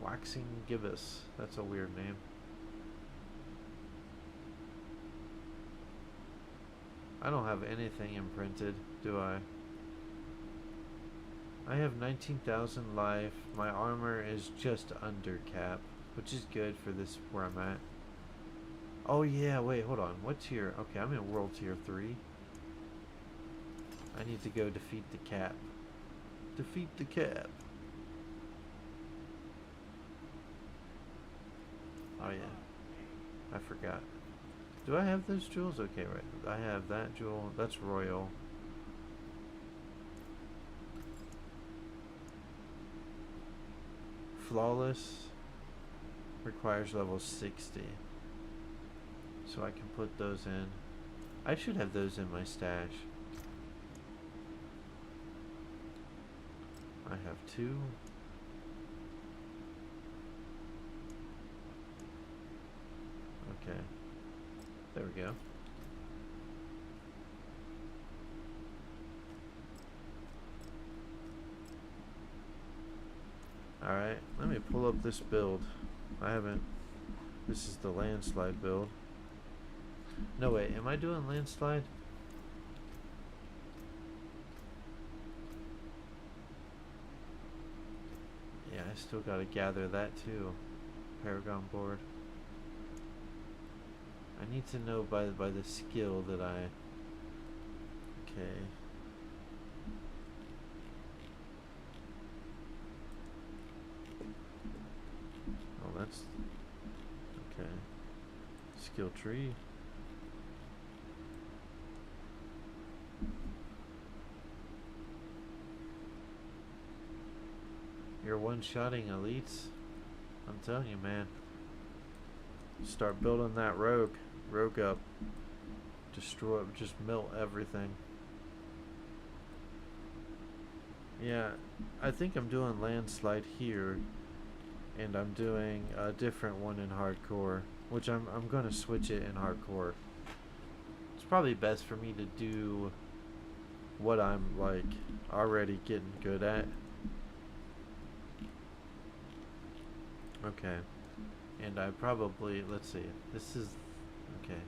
Waxing gibbous. That's a weird name. I don't have anything imprinted, do I? I have 19,000 life. My armor is just under cap, which is good for this where I'm at. Oh yeah, wait, hold on. What tier? Okay, I'm in world tier 3. I need to go defeat the cap. Defeat the cap. Oh yeah, I forgot. Do I have those jewels? Okay, right. I have that jewel. That's royal. Flawless requires level 60. So I can put those in. I should have those in my stash. I have 2. Okay. There we go. Alright, let me pull up this build. I haven't... This is the landslide build. No, wait, am I doing landslide? Yeah, I still gotta gather that too. Paragon board. I need to know by the skill that I... Okay. Oh, that's... Okay. Skill tree. You're one-shotting elites. I'm telling you, man. Start building that rogue up. Destroy, just melt everything. Yeah, I think I'm doing landslide here, and I'm doing a different one in hardcore, which I'm gonna switch it in hardcore. It's probably best for me to do what I'm like already getting good at. Okay. And I probably, let's see, this is, okay.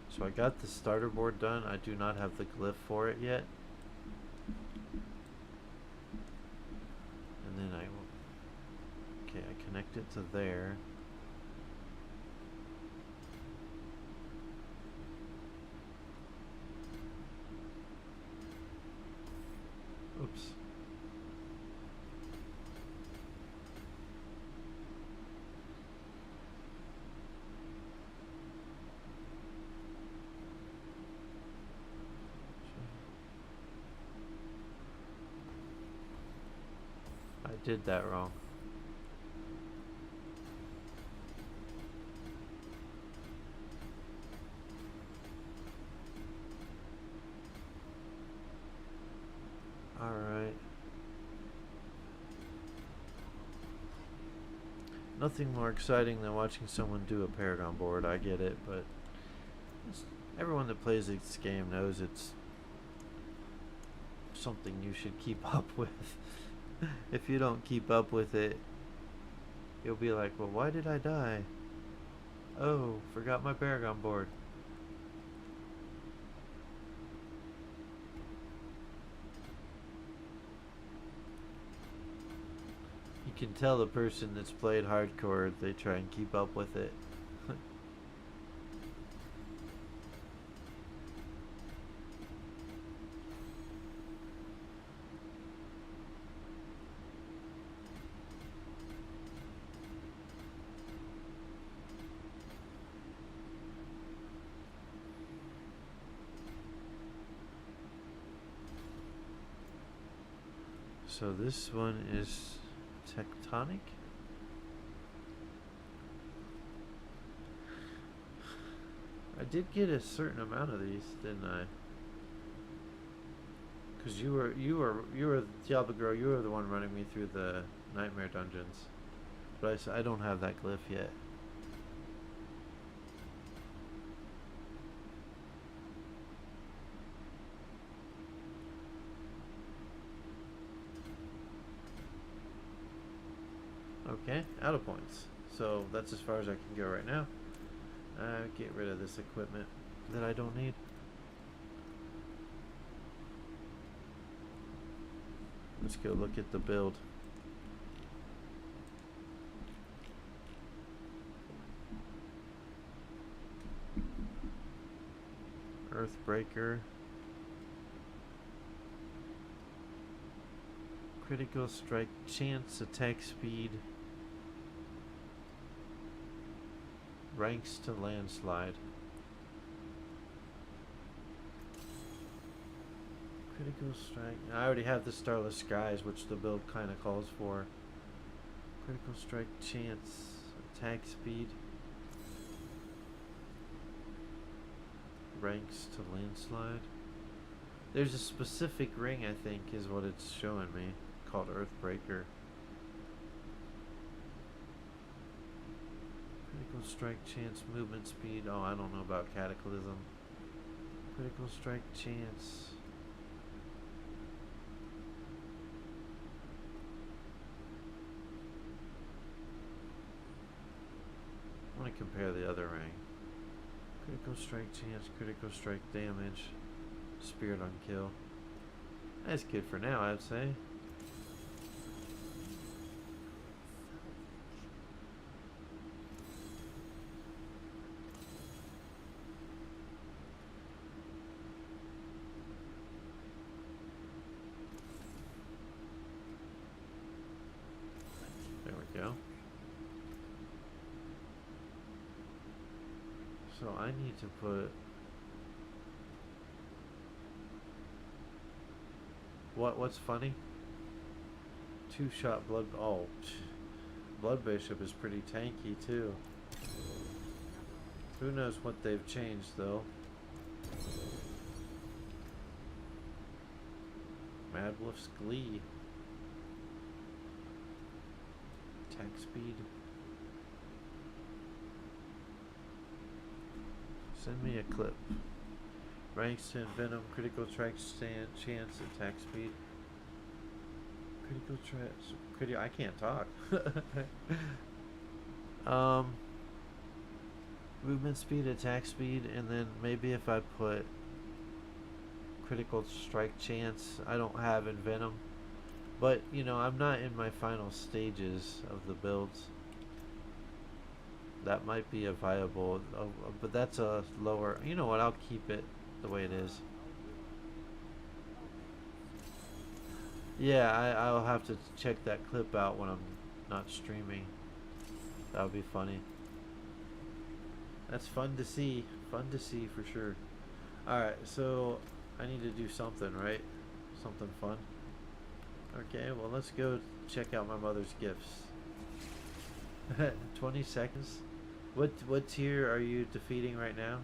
So I got the starter board done. I do not have the glyph for it yet. And then I will, okay, I connect it to there. Oops. I did that wrong. Alright. Nothing more exciting than watching someone do a Paragon board. I get it, but everyone that plays this game knows it's something you should keep up with. If you don't keep up with it, you'll be like, well, why did I die? Oh, forgot my Paragon board. can tell the person that's played hardcore, they try and keep up with it. So this one is tectonic. I did get a certain amount of these, didn't I? Because you were Diablo girl. You were the one running me through the nightmare dungeons, but I don't have that glyph yet. Okay, out of points. So that's as far as I can go right now. Get rid of this equipment that I don't need. Let's go look at the build. Earthbreaker. Critical strike chance, attack speed. Ranks to landslide. Critical strike. I already have the Starless Skies, which the build kind of calls for. Critical strike chance, attack speed. Ranks to landslide. There's a specific ring, I think, is what it's showing me, called Earthbreaker. Critical strike chance, movement speed. Oh, I don't know about Cataclysm. Critical strike chance. I want to compare the other ring. Critical strike chance, critical strike damage, spirit on kill. That's good for now, I'd say. There we go. So I need to put what's funny? 2-shot blood. Oh, Blood Bishop is pretty tanky too. Who knows what they've changed though? Mad Wolf's Glee. Attack speed. Send me a clip. Ranks to Venom, critical strike chance, attack speed. Critical strike. I can't talk. Movement speed, attack speed, and then maybe if I put critical strike chance, I don't have in Venom. But, you know, I'm not in my final stages of the builds. That might be a viable, but that's a lower, you know what, I'll keep it the way it is. Yeah, I'll have to check that clip out when I'm not streaming. That would be funny. That's fun to see for sure. Alright, so I need to do something, right? Something fun. Okay, well let's go check out my mother's gifts. 20 seconds. What tier are you defeating right now?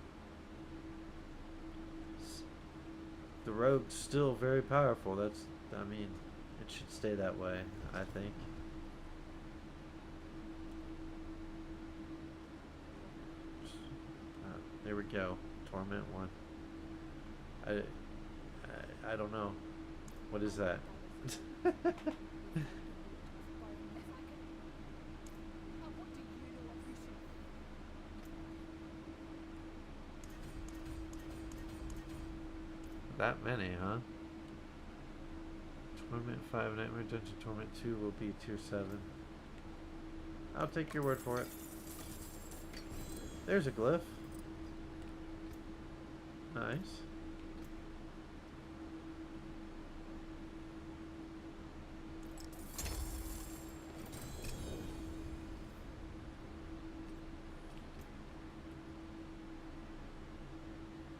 The rogue's still very powerful. I mean, it should stay that way, I think. There we go. Torment 1. I don't know. What is that? That many, huh? Torment 5, Nightmare Dungeon Torment 2 will be tier 7. I'll take your word for it. There's a glyph. Nice.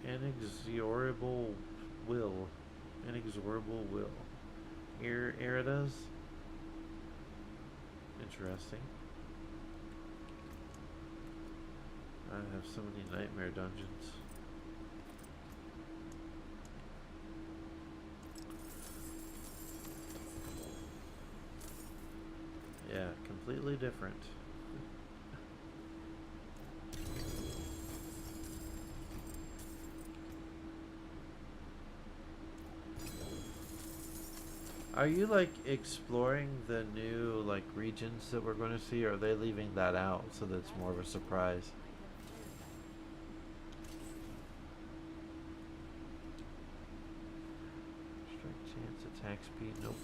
Inexorable will. Inexorable will. Eridas. Interesting. I have so many nightmare dungeons. Yeah, completely different. Are you like exploring the new like regions that we're going to see, or are they leaving that out so that it's more of a surprise? Strike chance, attack speed, nope.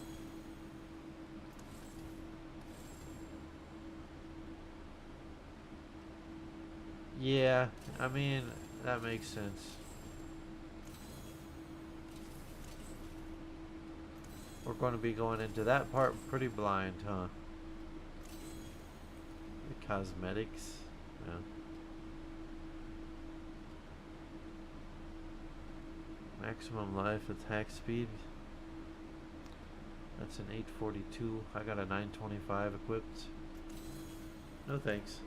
Yeah, I mean, that makes sense. We're going to be going into that part pretty blind, huh? The cosmetics, yeah. Maximum life, attack speed. That's an 842. I got a 925 equipped. No thanks.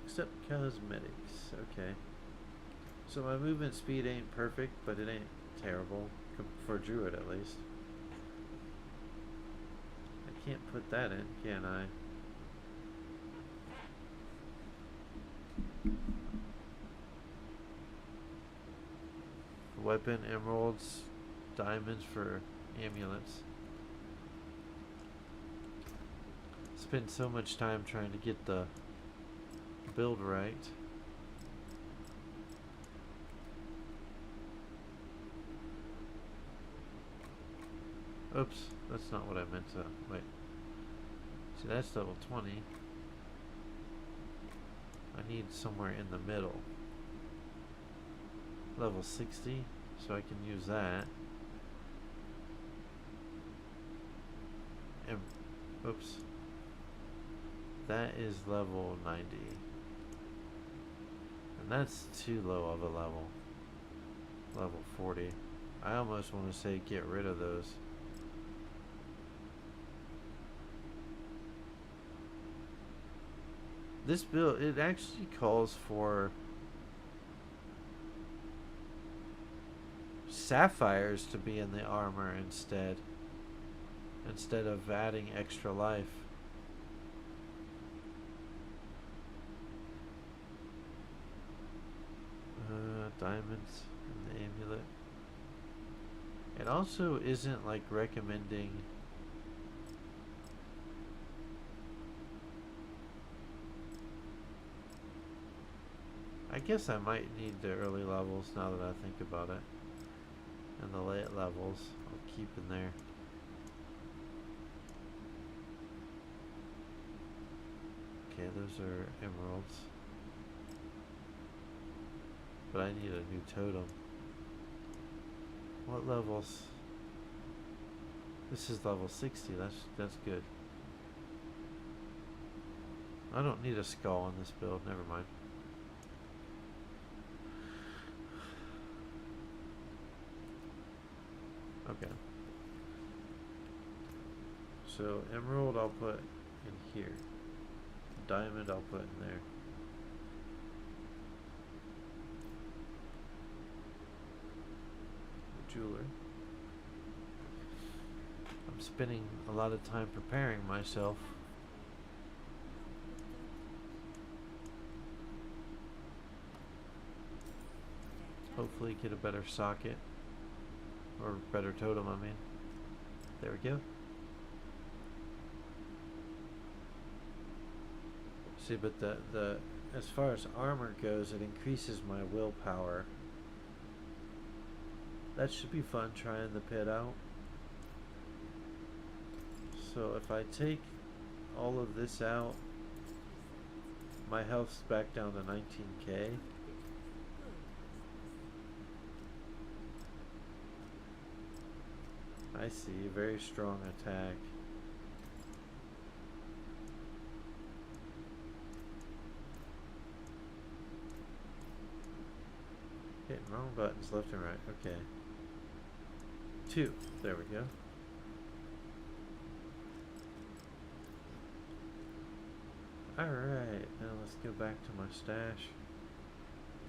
Except cosmetics, okay. So my movement speed ain't perfect, but it ain't terrible. For Druid, at least. I can't put that in, can I? Weapon, emeralds, diamonds for amulets. Spend so much time trying to get the build right. Oops, that's not what I meant to. Wait. See, that's level 20. I need somewhere in the middle. Level 60, so I can use that. And, oops. That is level 90. And that's too low of a level. Level 40. I almost want to say get rid of those. This build, it actually calls for sapphires to be in the armor instead of adding extra life. Diamonds in the amulet. It also isn't like recommending I guess I might need the early levels now that I think about it. And the late levels I'll keep in there. Okay, those are emeralds. But I need a new totem. What levels? This is level 60. That's good. I don't need a skull in this build. Never mind. Okay. So emerald I'll put in here. Diamond I'll put in there. Jeweler. I'm spending a lot of time preparing myself. Hopefully get a better socket. Or better totem, I mean. There we go. See, but the as far as armor goes, it increases my willpower. That should be fun trying the pit out. So if I take all of this out, my health's back down to 19k. I see, very strong attack. Hitting wrong buttons left and right, okay. 2, there we go. Alright, now let's go back to my stash.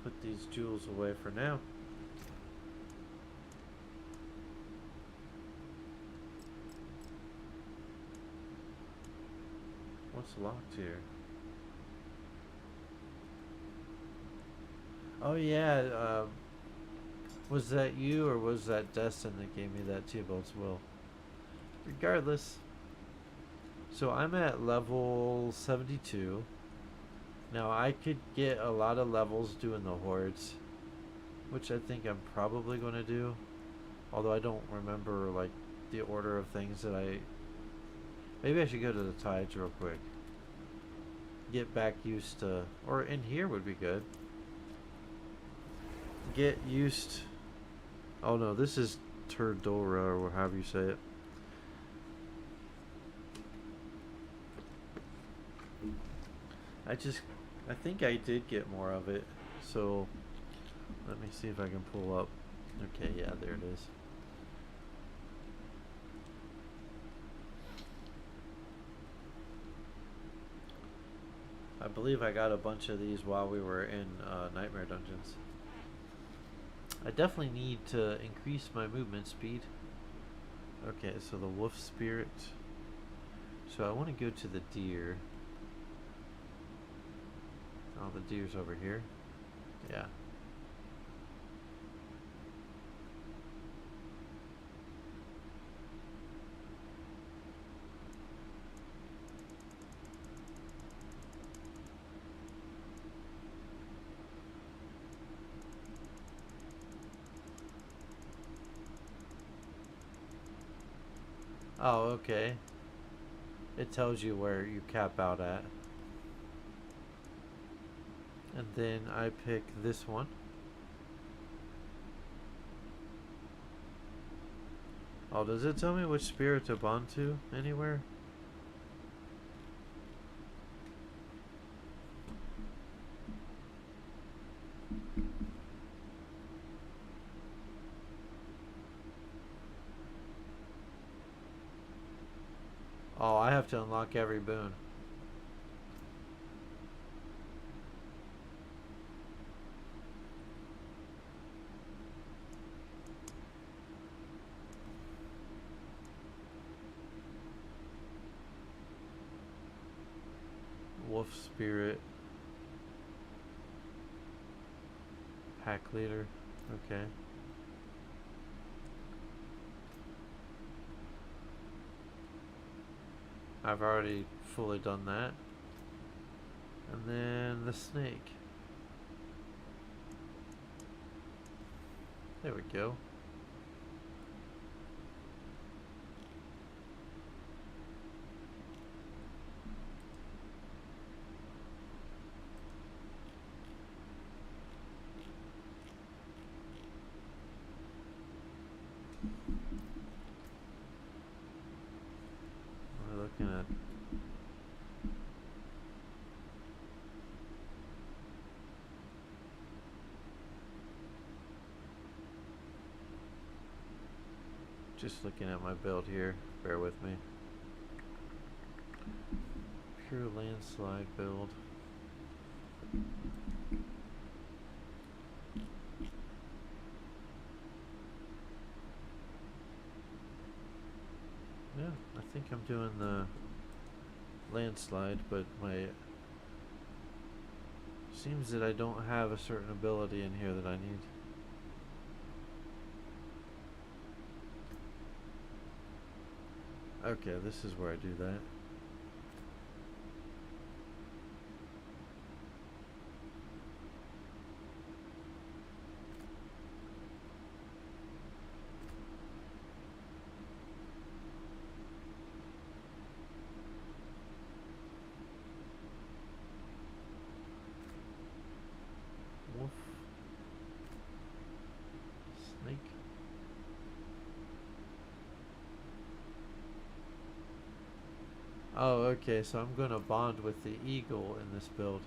Put these jewels away for now. What's locked here? Oh yeah, was that you or was that Destin that gave me that Theobald's Will? Regardless. So I'm at level 72. Now I could get a lot of levels doing the hordes, which I think I'm probably going to do. Although I don't remember like the order of things that I... Maybe I should go to the tides real quick. Get back used to... Or in here would be good. Get used... Oh no, this is Turdora or however you say it. I think I did get more of it. So let me see if I can pull up. Okay, yeah, there it is. I believe I got a bunch of these while we were in Nightmare Dungeons. I definitely need to increase my movement speed. Okay, so the wolf spirit. So I want to go to the deer. Oh, the deer's over here. Yeah. Oh, okay. It tells you where you cap out at. And then I pick this one. Oh, does it tell me which spirit to bond to anywhere? Oh, I have to unlock every boon. Wolf spirit. Pack leader. Okay. I've already fully done that. And then the snake. There we go. We're looking at just looking at my build here. Bear with me. Pure landslide build. Yeah, I think I'm doing the landslide, but my... Seems that I don't have a certain ability in here that I need. Okay, this is where I do that. Oh, okay, so I'm gonna bond with the eagle in this build.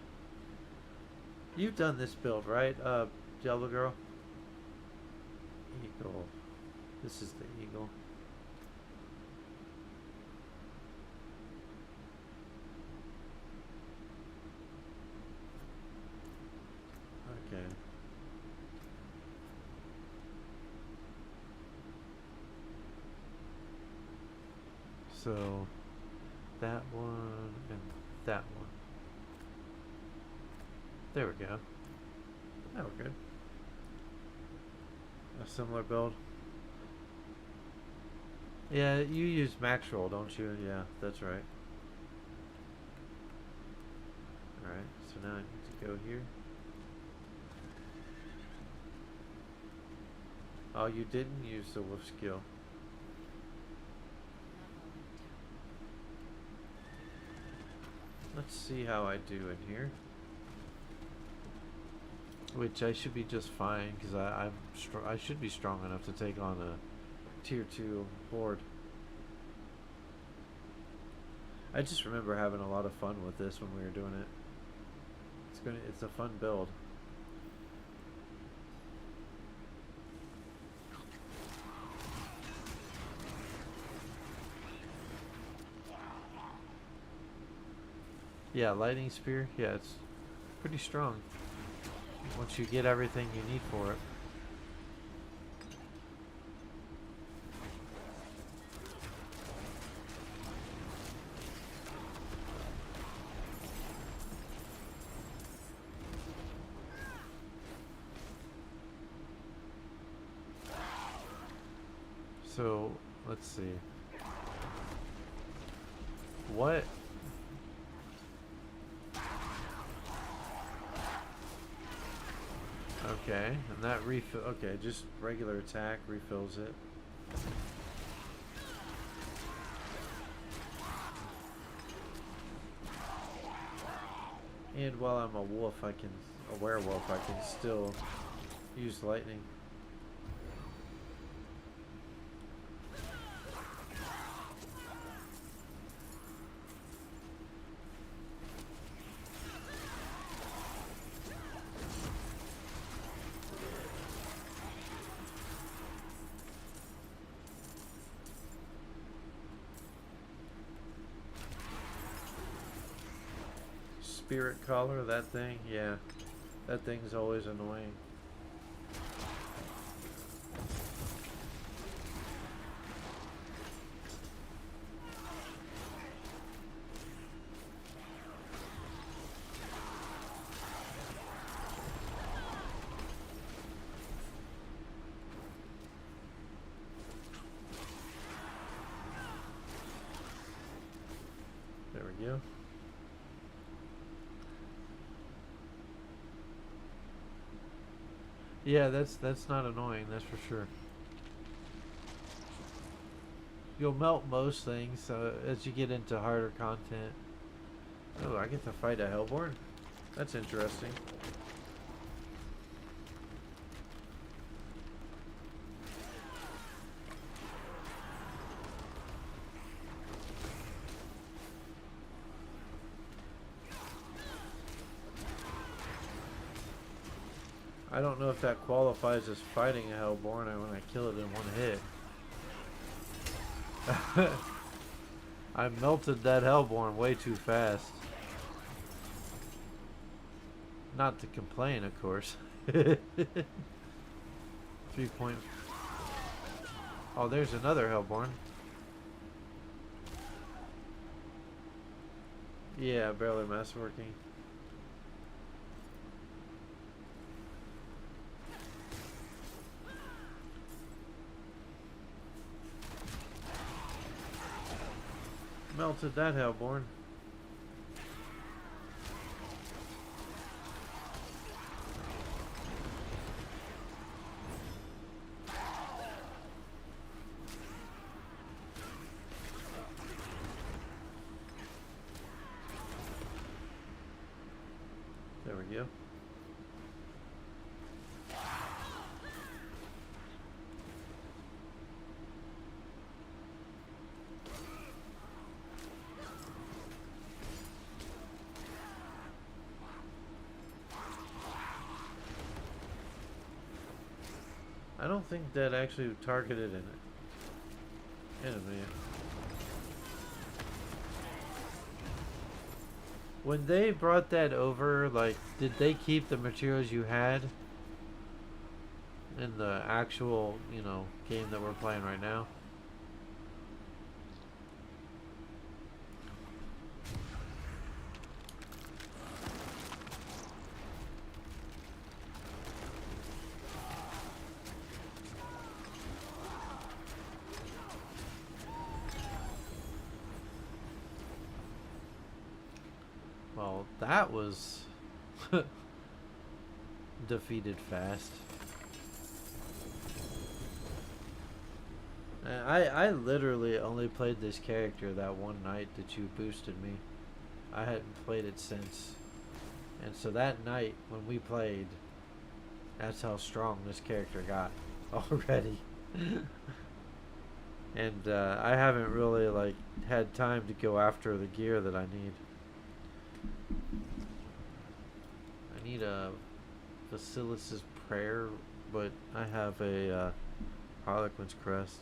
You've done this build, right, Diablo girl? Eagle. This is the eagle. Okay. So that one and that one. There we go. Now we're good. A similar build. Yeah, you use max roll, don't you? Yeah, that's right. Alright, so now I need to go here. Oh, you didn't use the wolf skill. Let's see how I do in here. Which I should be just fine, because I should be strong enough to take on a tier 2 horde. I just remember having a lot of fun with this when we were doing it. It's a fun build. Yeah, lightning spear. Yeah, it's pretty strong once you get everything you need for it. So, let's see. What? Okay, and that refill. Okay, just regular attack refills it. And while I'm a werewolf, I can still use lightning. Spirit collar, that thing, yeah. That thing's always annoying. There we go. Yeah, that's not annoying, that's for sure. You'll melt most things as you get into harder content. Oh, I get to fight a Hellborn? That's interesting. I don't know if that qualifies as fighting a Hellborn when I kill it in one hit. I melted that Hellborn way too fast. Not to complain, of course. 3 point. Oh, there's another Hellborn. Yeah, barely masterworking. Melted that Hellborn. There we go. nothing that actually targeted an enemy. When they brought that over, like, did they keep the materials you had in the actual, you know, game that we're playing right now? Well, that was defeated fast. I literally only played this character that one night that you boosted me. I hadn't played it since. And so that night when we played, that's how strong this character got already. And I haven't really like had time to go after the gear that I need. I need a Basilis's Prayer, but I have a Harlequin's Crest.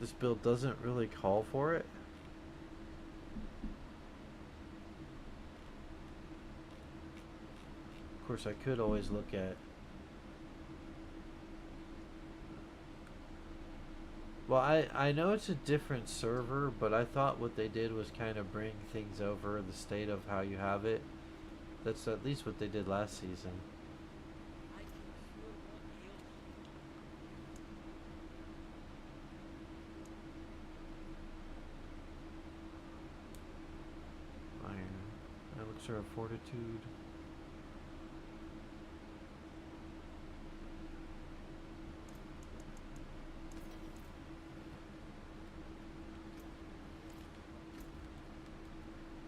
This build doesn't really call for it. Of course, I could always look at... Well, I know it's a different server, but I thought what they did was kind of bring things over the state of how you have it. That's at least what they did last season. Iron. Elixir of Fortitude.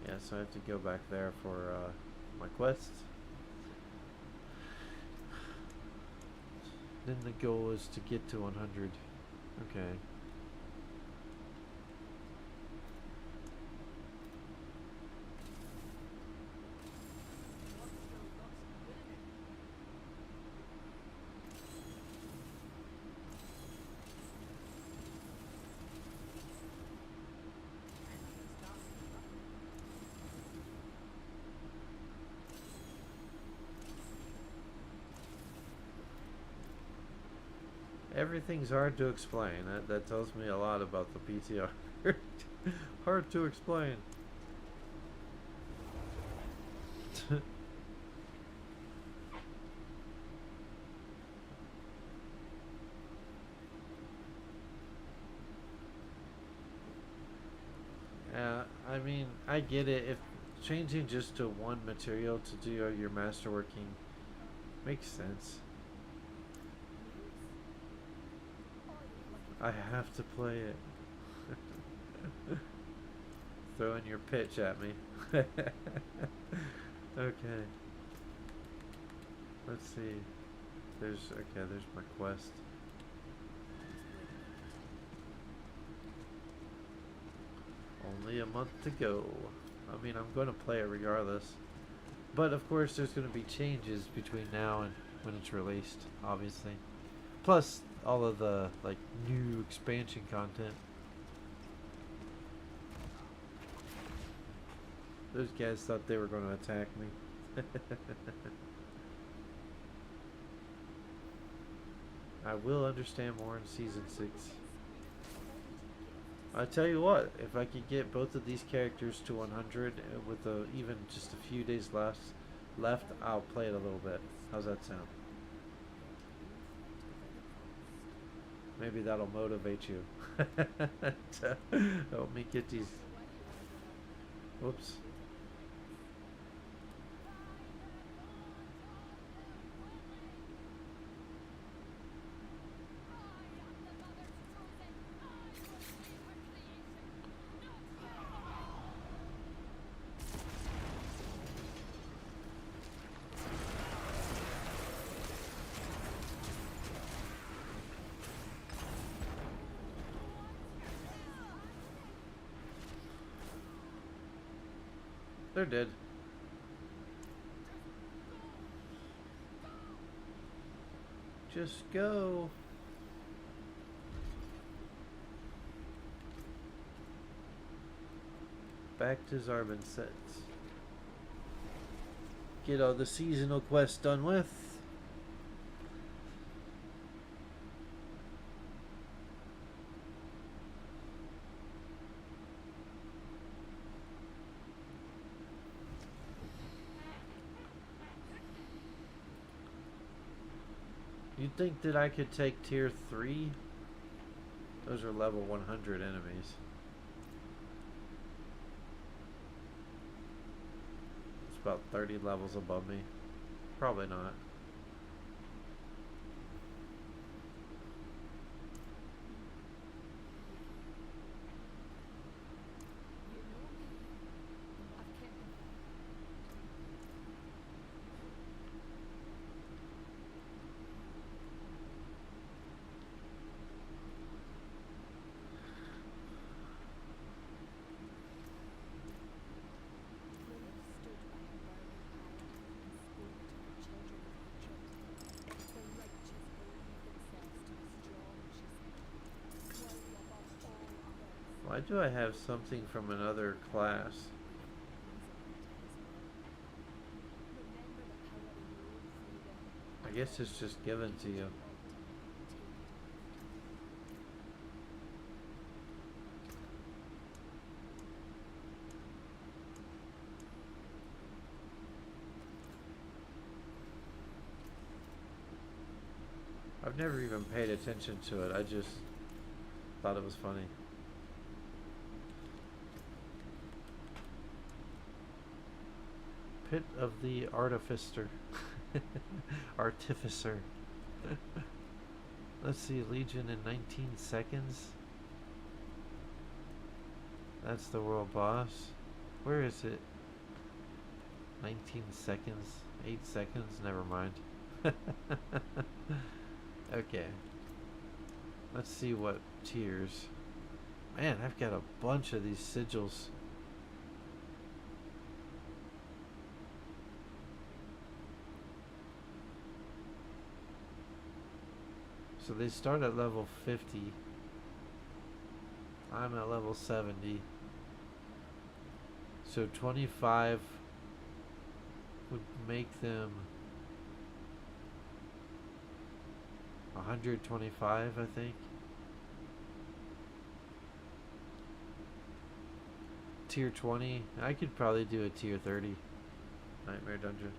Yeah, so I have to go back there for my quest. Then the goal is to get to 100. Okay. Everything's hard to explain. That tells me a lot about the PTR. Hard to explain. Yeah, I mean, I get it. If changing just to one material to do your masterworking makes sense. I have to play it. Throwing your pitch at me. Okay. Let's see. There's my quest. Only a month to go. I mean, I'm going to play it regardless. But of course, there's going to be changes between now and when it's released, obviously. Plus, all of the, like, new expansion content. Those guys thought they were going to attack me. I will understand more in Season 6. I tell you what, if I could get both of these characters to 100 with even just a few days left, I'll play it a little bit. How's that sound? Maybe that'll motivate you to help me get these. Whoops. They're dead. Just go. Back to Zarban sets. Get all the seasonal quests done with. You'd think that I could take tier 3? Those are level 100 enemies. It's about 30 levels above me. Probably not. Why do I have something from another class? I guess it's just given to you. I've never even paid attention to it. I just thought it was funny. Pit of the Artificer. Artificer. Let's see, Legion in 19 seconds. That's the world boss. Where is it? 19 seconds? 8 seconds? Never mind. Okay. Let's see what tiers. Man, I've got a bunch of these sigils. So they start at level 50. I'm at level 70. So 25 would make them 125, I think. Tier 20. I could probably do a tier 30 Nightmare Dungeon.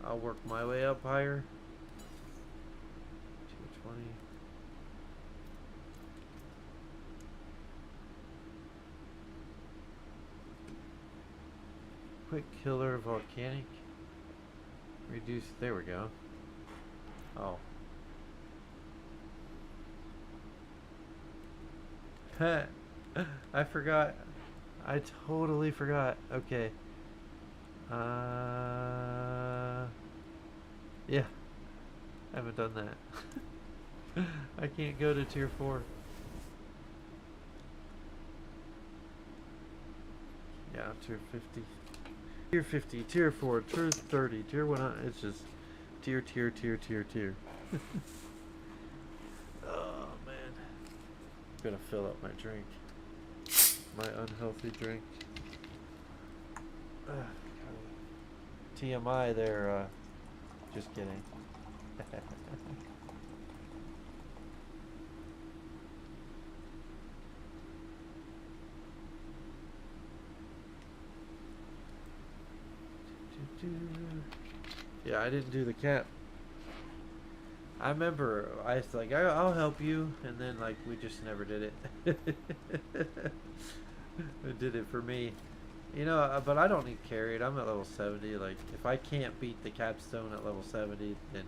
I'll work my way up higher. 220. Quick killer volcanic. Reduce. There we go. Oh. I forgot. I totally forgot. Okay. Yeah. I haven't done that. I can't go to tier 4. Yeah, tier 50. Tier 50, tier 4, tier 30, tier 100. It's just tier. Oh, man. I'm gonna fill up my drink. My unhealthy drink. TMI there, just kidding. Yeah, I didn't do the cap. I remember I was like, I'll help you, and then like we just never did it. It did it for me. You know, but I don't need carried. I'm at level 70. Like, if I can't beat the capstone at level 70, then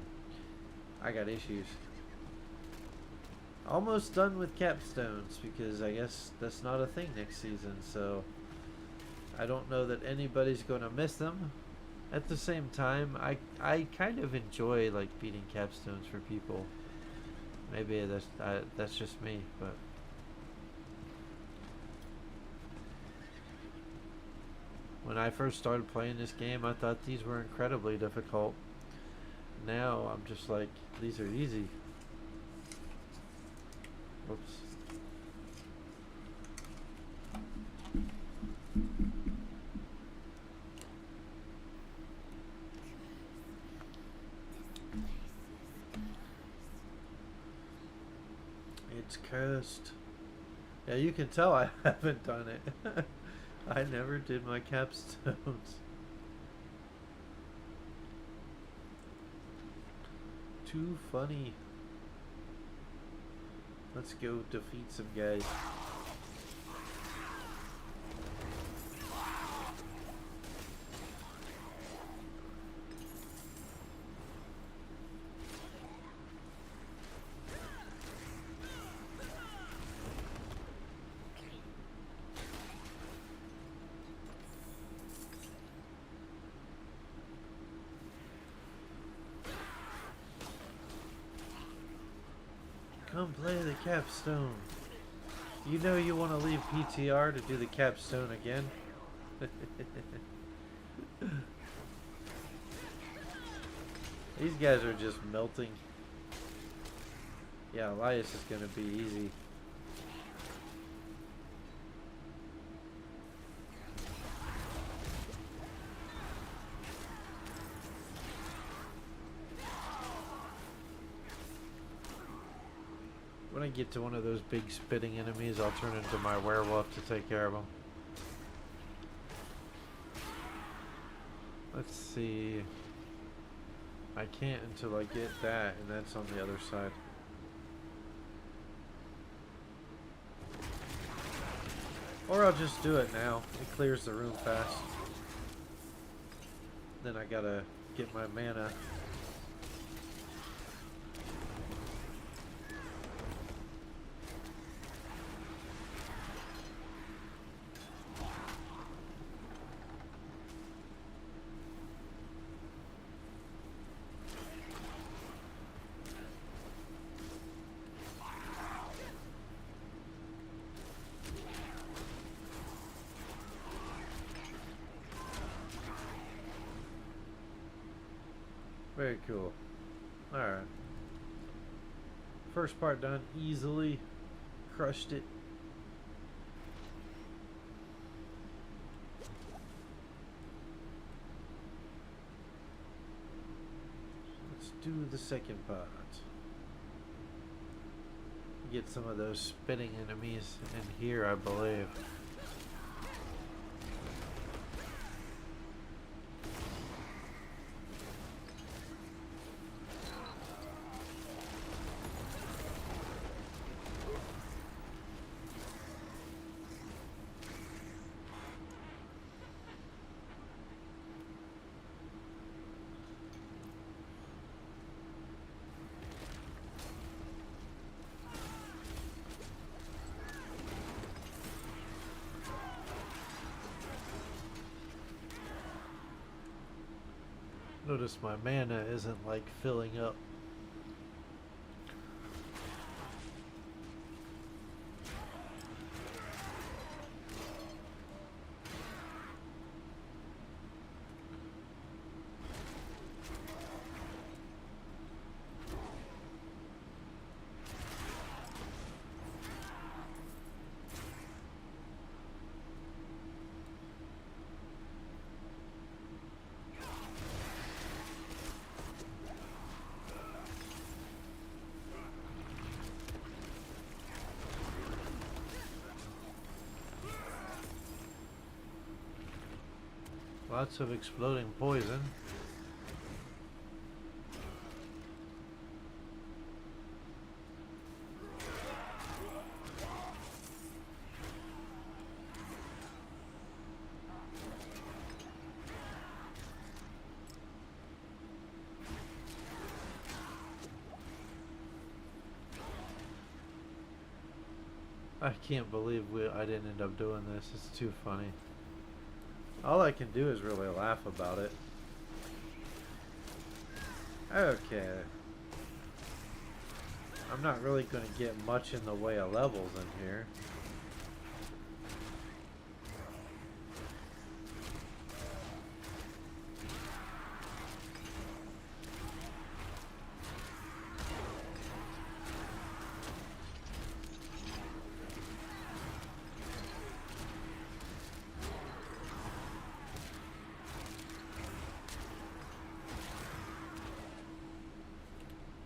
I got issues. Almost done with capstones, because I guess that's not a thing next season, so I don't know that anybody's going to miss them. At the same time, I kind of enjoy like beating capstones for people. Maybe that's just me, but when I first started playing this game, I thought these were incredibly difficult. Now I'm just like, these are easy. Whoops. It's cursed. Yeah, you can tell I haven't done it. I never did my capstones. Too funny. Let's go defeat some guys. Come play the capstone. You know you want to leave PTR to do the capstone again? These guys are just melting. Yeah, Elias is going to be easy. When I get to one of those big spitting enemies, I'll turn into my werewolf to take care of them. Let's see. I can't until I get that, and that's on the other side. Or I'll just do it now. It clears the room fast. Then I gotta get my mana. Very cool. Alright. First part done easily. Crushed it. Let's do the second part. Get some of those spinning enemies in here, I believe. Notice my mana isn't like filling up. Lots of exploding poison. I can't believe I didn't end up doing this. It's too funny. All I can do is really laugh about it. Okay. I'm not really going to get much in the way of levels in here.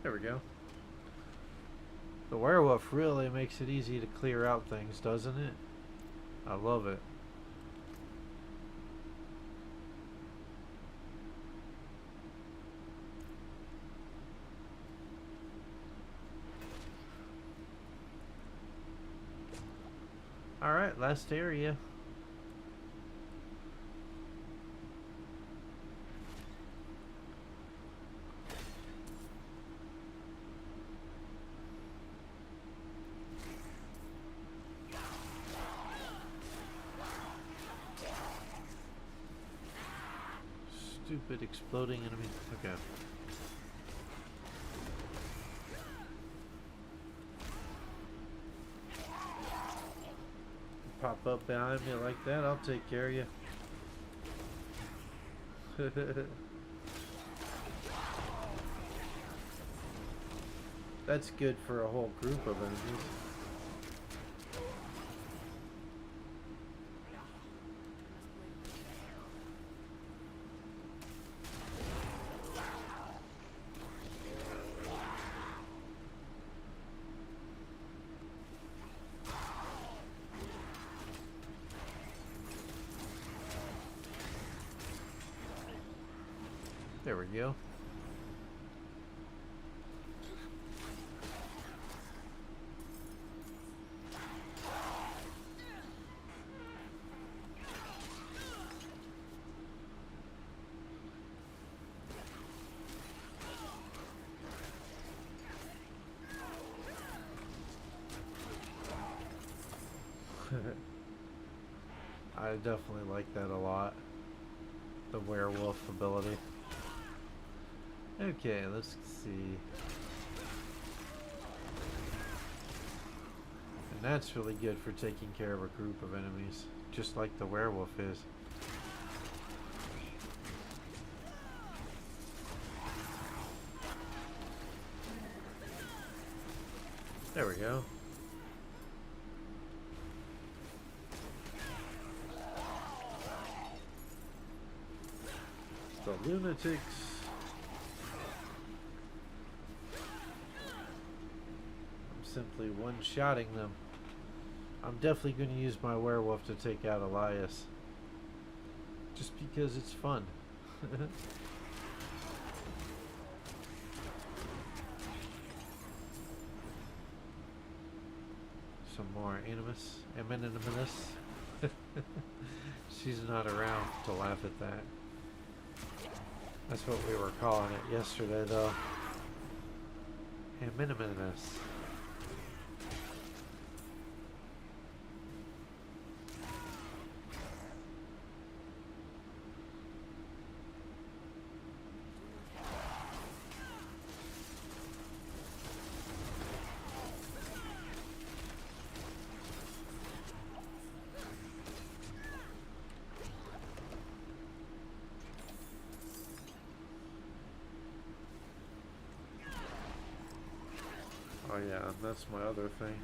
There we go. The werewolf really makes it easy to clear out things, doesn't it? I love it. Alright, last area. Stupid exploding enemy. Okay. Pop up behind me like that, I'll take care of you. That's good for a whole group of enemies. There we go. I definitely like that a lot. The werewolf ability. Okay, let's see. And that's really good for taking care of a group of enemies, just like the werewolf is. There we go. The lunatics. Simply one-shotting them. I'm definitely going to use my werewolf to take out Elias. Just because it's fun. Some more animus. She's not around to laugh at that. That's what we were calling it yesterday, though. Aminiminus. Oh yeah, that's my other thing.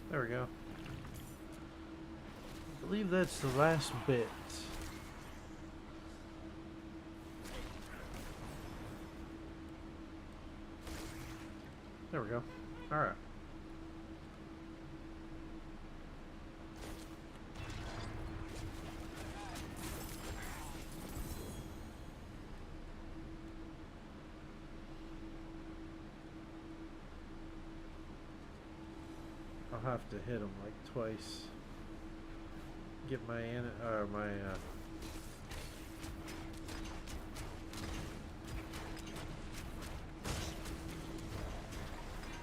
There we go. I believe that's the last bit. There we go. Alright. have to hit him like twice. Get my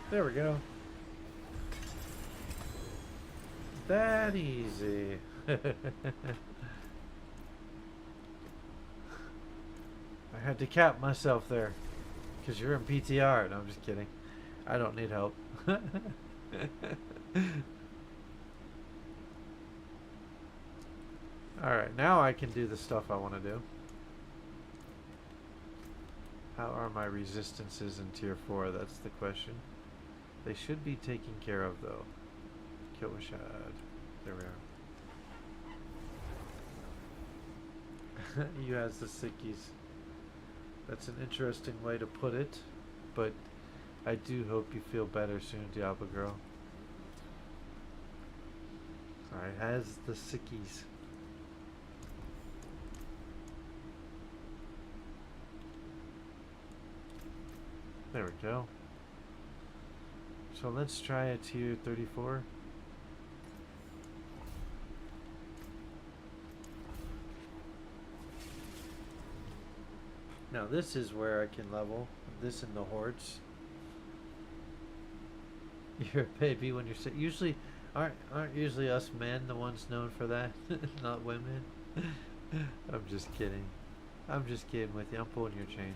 there we go. That easy. I had to cap myself there. Because you're in PTR. No, I'm just kidding. I don't need help. Alright, now I can do the stuff I want to do. How are my resistances in tier 4? That's the question. They should be taken care of, though. Killshad. There we are. You has the sickies. That's an interesting way to put it, but I do hope you feel better soon, Diablo girl. Alright, has the sickies. There we go. So let's try a tier 34. Now this is where I can level. This in the hordes. You're a baby when you're sick. Usually, aren't usually us men the ones known for that, not women? I'm just kidding. I'm just kidding with you. I'm pulling your chain.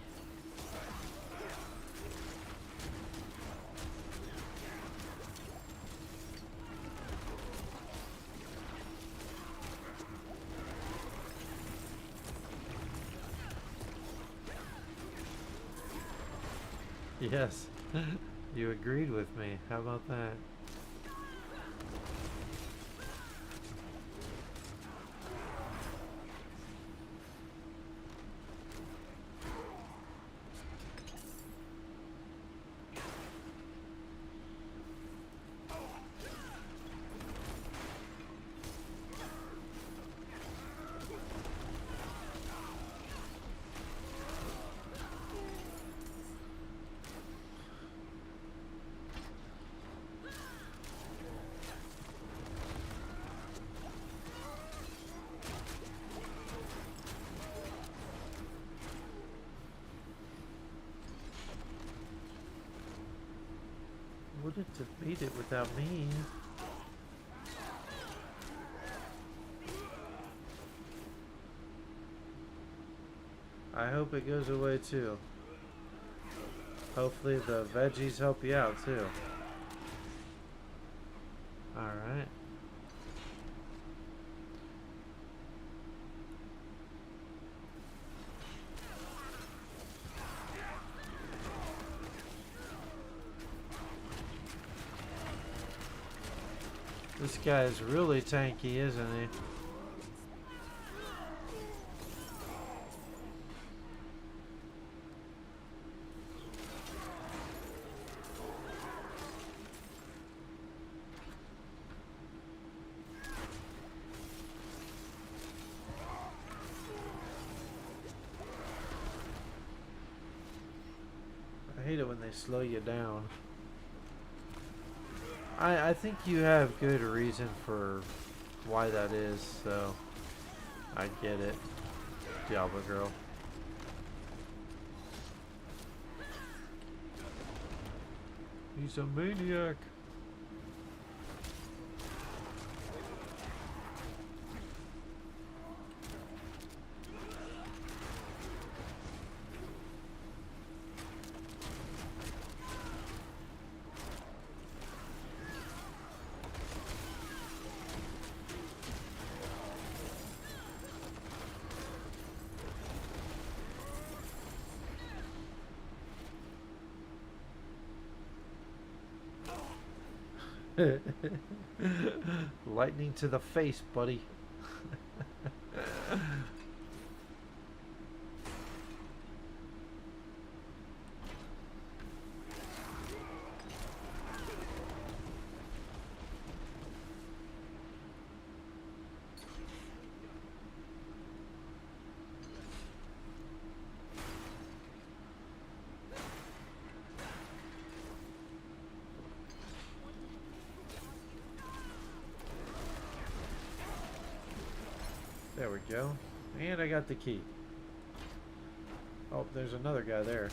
Yes, you agreed with me. How about that? Would it defeat it without me? I hope it goes away too. Hopefully the veggies help you out too. Alright. This guy is really tanky, isn't he? I hate it when they slow you down. I think you have good reason for why that is, so I get it, Diablo girl. He's a maniac. Lightning to the face, buddy. we go. And I got the key. Oh, there's another guy there.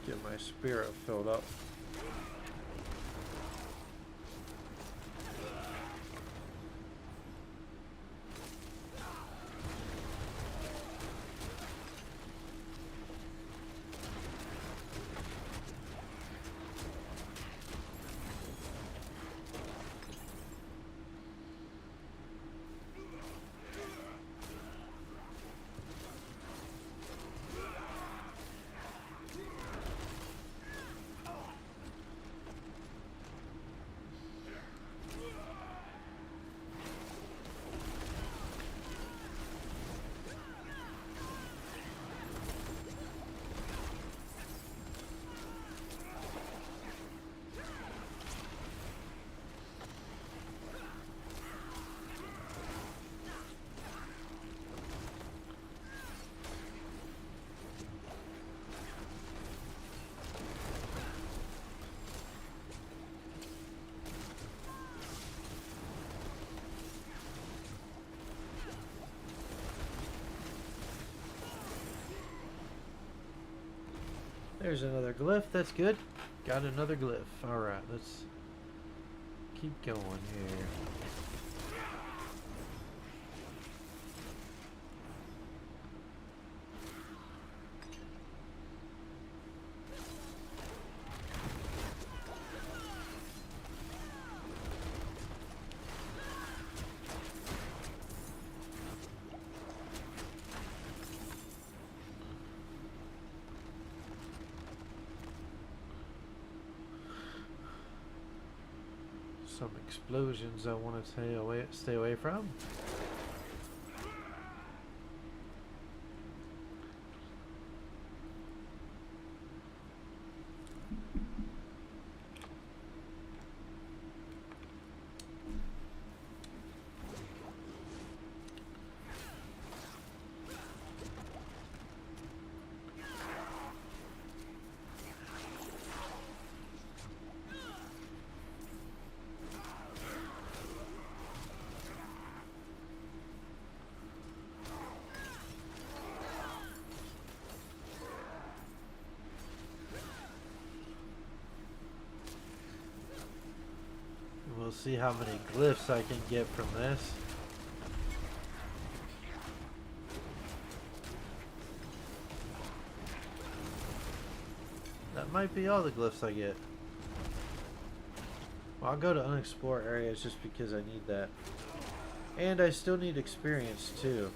Get my spirit filled up. There's another glyph. That's good. Got another glyph. Alright, let's keep going here. Some explosions I want to stay away from. We'll see how many glyphs I can get from this. That might be all the glyphs I get. Well, I'll go to unexplored areas just because I need that. And I still need experience too.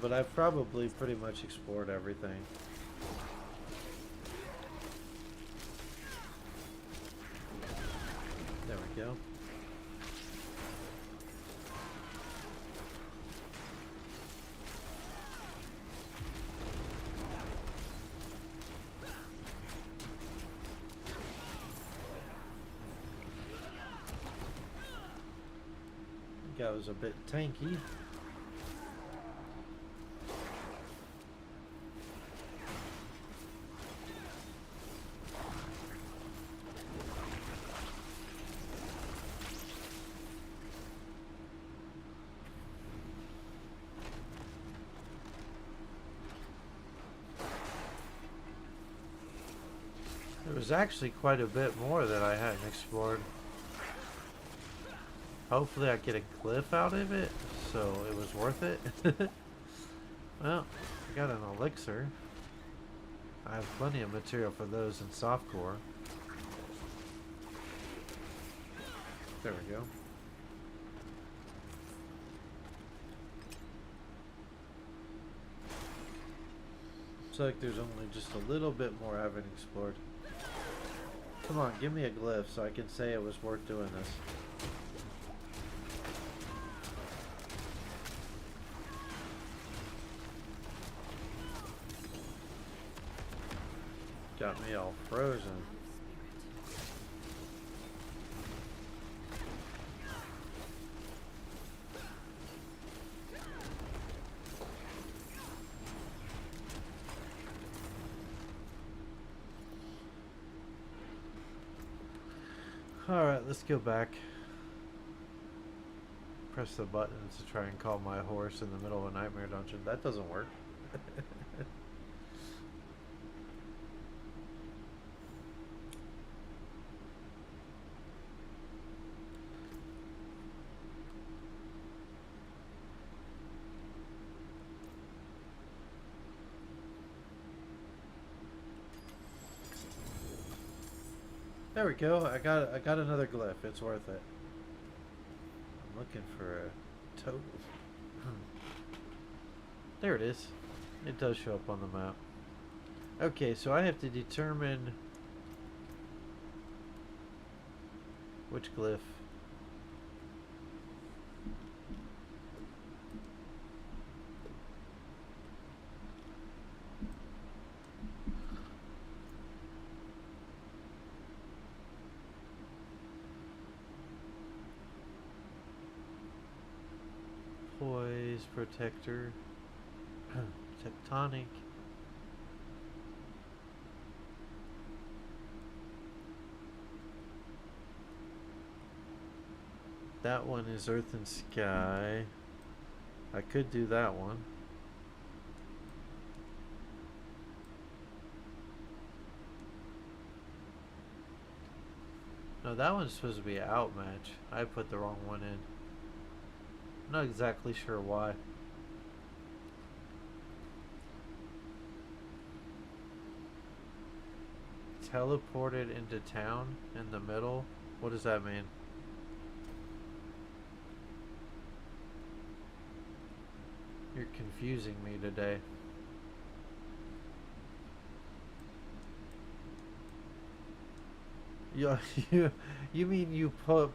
But I've probably pretty much explored everything. There we go. That was a bit tanky. There was actually quite a bit more that I hadn't explored. Hopefully I get a glyph out of it, so it was worth it. Well, I got an elixir. I have plenty of material for those in softcore. There we go. Looks like there's only just a little bit more I haven't explored. Come on, give me a glyph so I can say it was worth doing this. Got me all frozen. Alright, let's go back. Press the button to try and call my horse in the middle of a nightmare dungeon. That doesn't work. There we go. I got another glyph. It's worth it. I'm looking for a total. There it is. It does show up on the map. Okay, so I have to determine which glyph. Poise, protector, tectonic. That one is earth and sky. I could do that one. No, that one's supposed to be an outmatch. I put the wrong one in. Not exactly sure why. Teleported into town in the middle? What does that mean? You're confusing me today. You mean you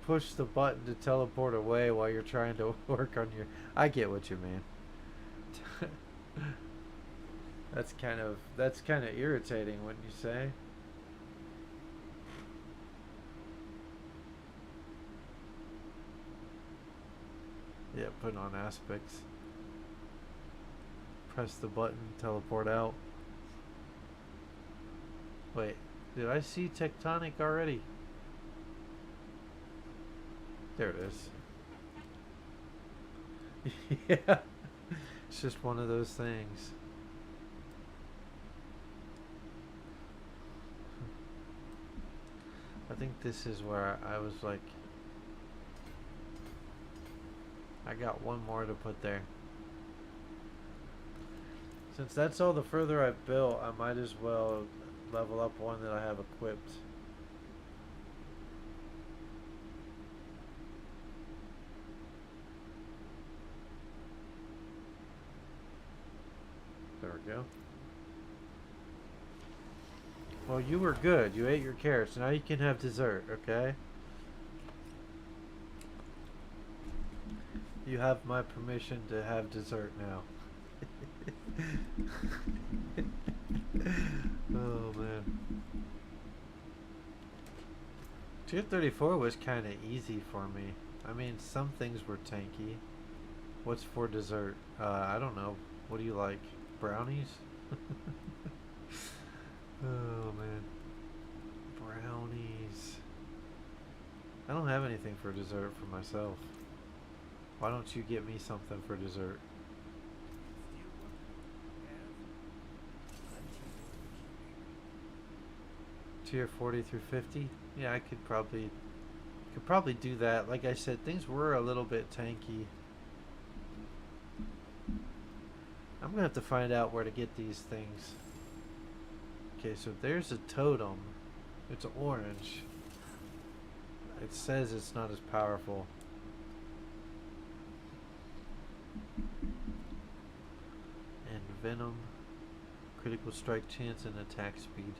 push the button to teleport away while you're trying to work on your... I get what you mean. That's kind of irritating, wouldn't you say? Yeah, put on aspects. Press the button, teleport out. Wait, did I see tectonic already? There it is. Yeah, it's just one of those things. I think this is where I was like, I got one more to put there. Since that's all the further I've built, I might as well level up one that I have equipped. There we go. Well, you were good. You ate your carrots. Now you can have dessert, okay? You have my permission to have dessert now. Oh, man. Tier 34 was kind of easy for me. I mean, some things were tanky. What's for dessert? I don't know. What do you like? Brownies? Oh, man. Brownies. I don't have anything for dessert for myself. Why don't you get me something for dessert? Tier 40 through 50? Yeah, I could probably do that. Like I said, things were a little bit tanky. I'm gonna have to find out where to get these things. Okay, so there's a totem. It's orange. It says it's not as powerful. And venom, critical strike chance, and attack speed.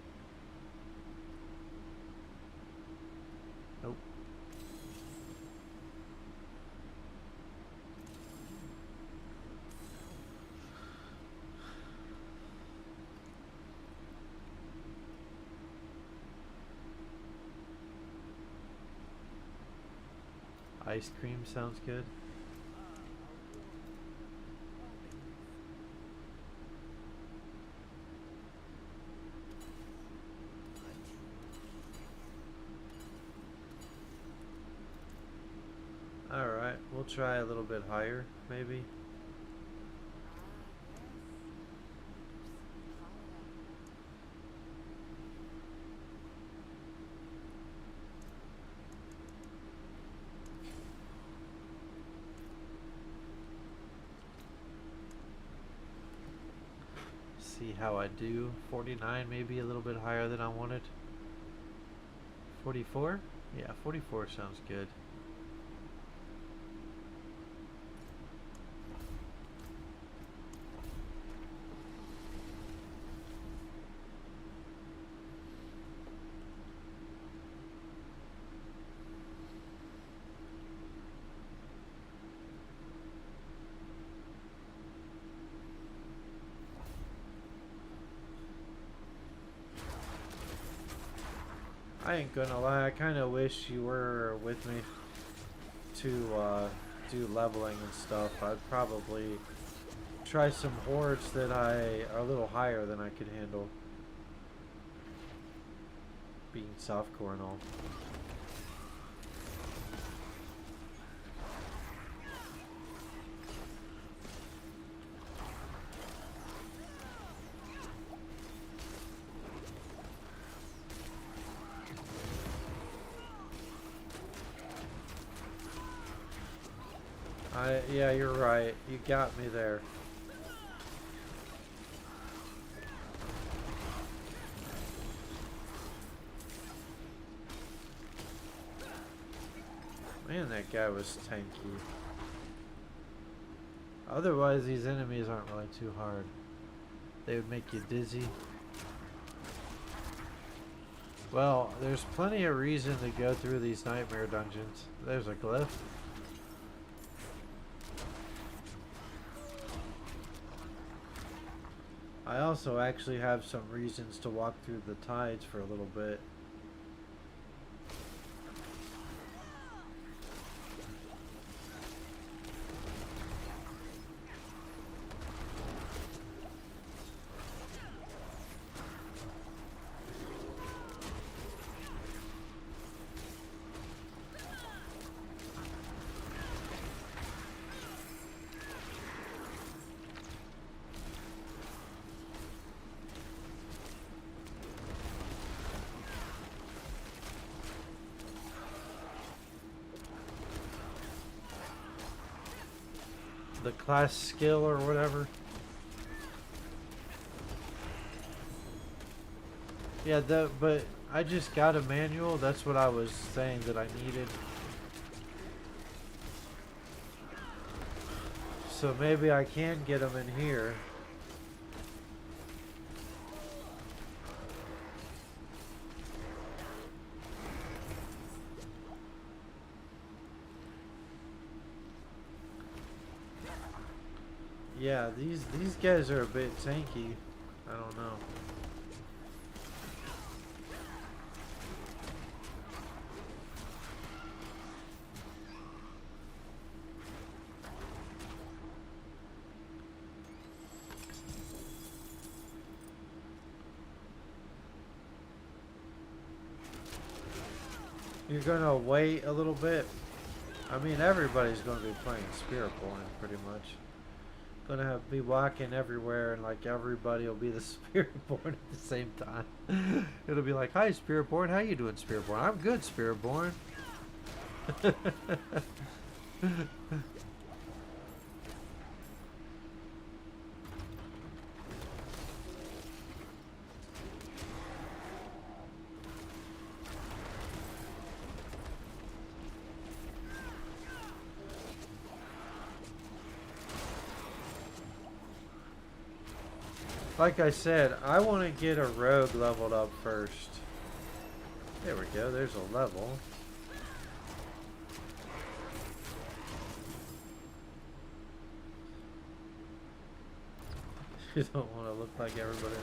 Ice cream sounds good. Alright, we'll try a little bit higher, maybe. See how I do. 49, maybe a little bit higher than I wanted. 44? Yeah, 44 sounds good. I ain't gonna lie, I kind of wish you were with me to do leveling and stuff. I'd probably try some hordes that are a little higher than I could handle. Being softcore and all. Yeah, you're right. You got me there. Man, that guy was tanky. Otherwise, these enemies aren't really too hard. They would make you dizzy. Well, there's plenty of reason to go through these nightmare dungeons. There's a glyph. I also actually have some reasons to walk through the tides for a little bit. The class skill or whatever. Yeah, but I just got a manual. That's what I was saying that I needed. So maybe I can get them in here. Yeah, these guys are a bit tanky. I don't know. You're gonna wait a little bit. I mean, everybody's gonna be playing Spiritborn pretty much. Gonna be walking everywhere, and like everybody will be the Spiritborn at the same time. It'll be like, "Hi, Spiritborn. How you doing, Spiritborn? I'm good, Spiritborn." Like I said, I want to get a rogue leveled up first. There we go, there's a level. You don't want to look like everybody.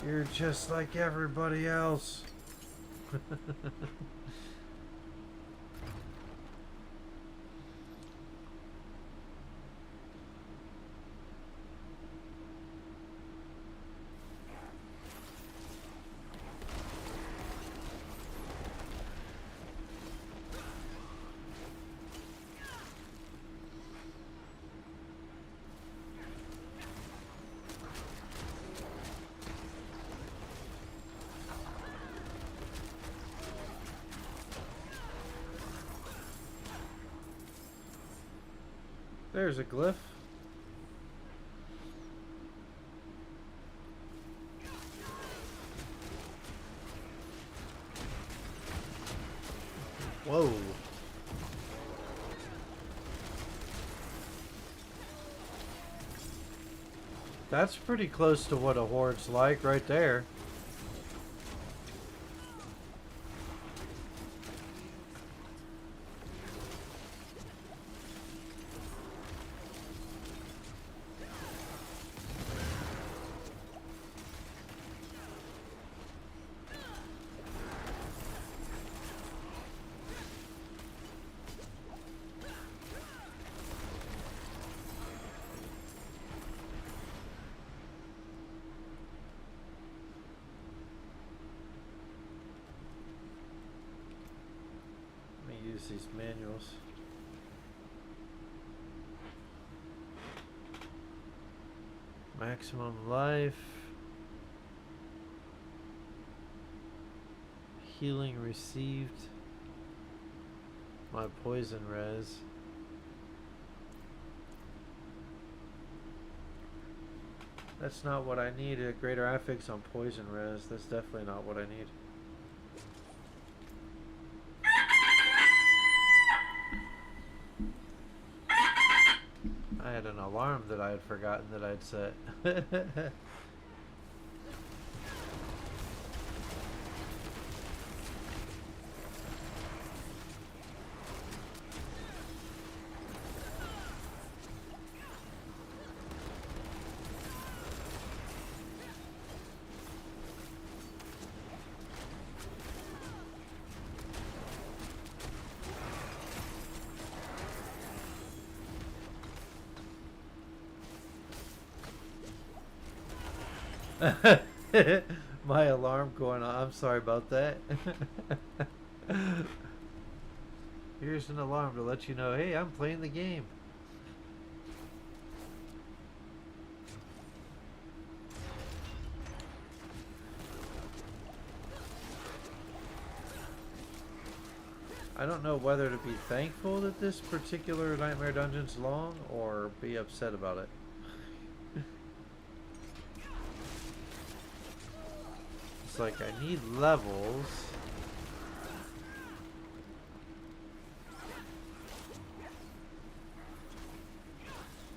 You're just like everybody else. There's a glyph. Whoa. That's pretty close to what a horde's like right there. Use these manuals. Maximum life. Healing received. My poison res. That's not what I need. A greater affix on poison res. That's definitely not what I need. I had an alarm that I had forgotten that I'd set. My alarm going on. I'm sorry about that. Here's an alarm to let you know, hey, I'm playing the game. I don't know whether to be thankful that this particular Nightmare Dungeon's long or be upset about it. It's like I need levels.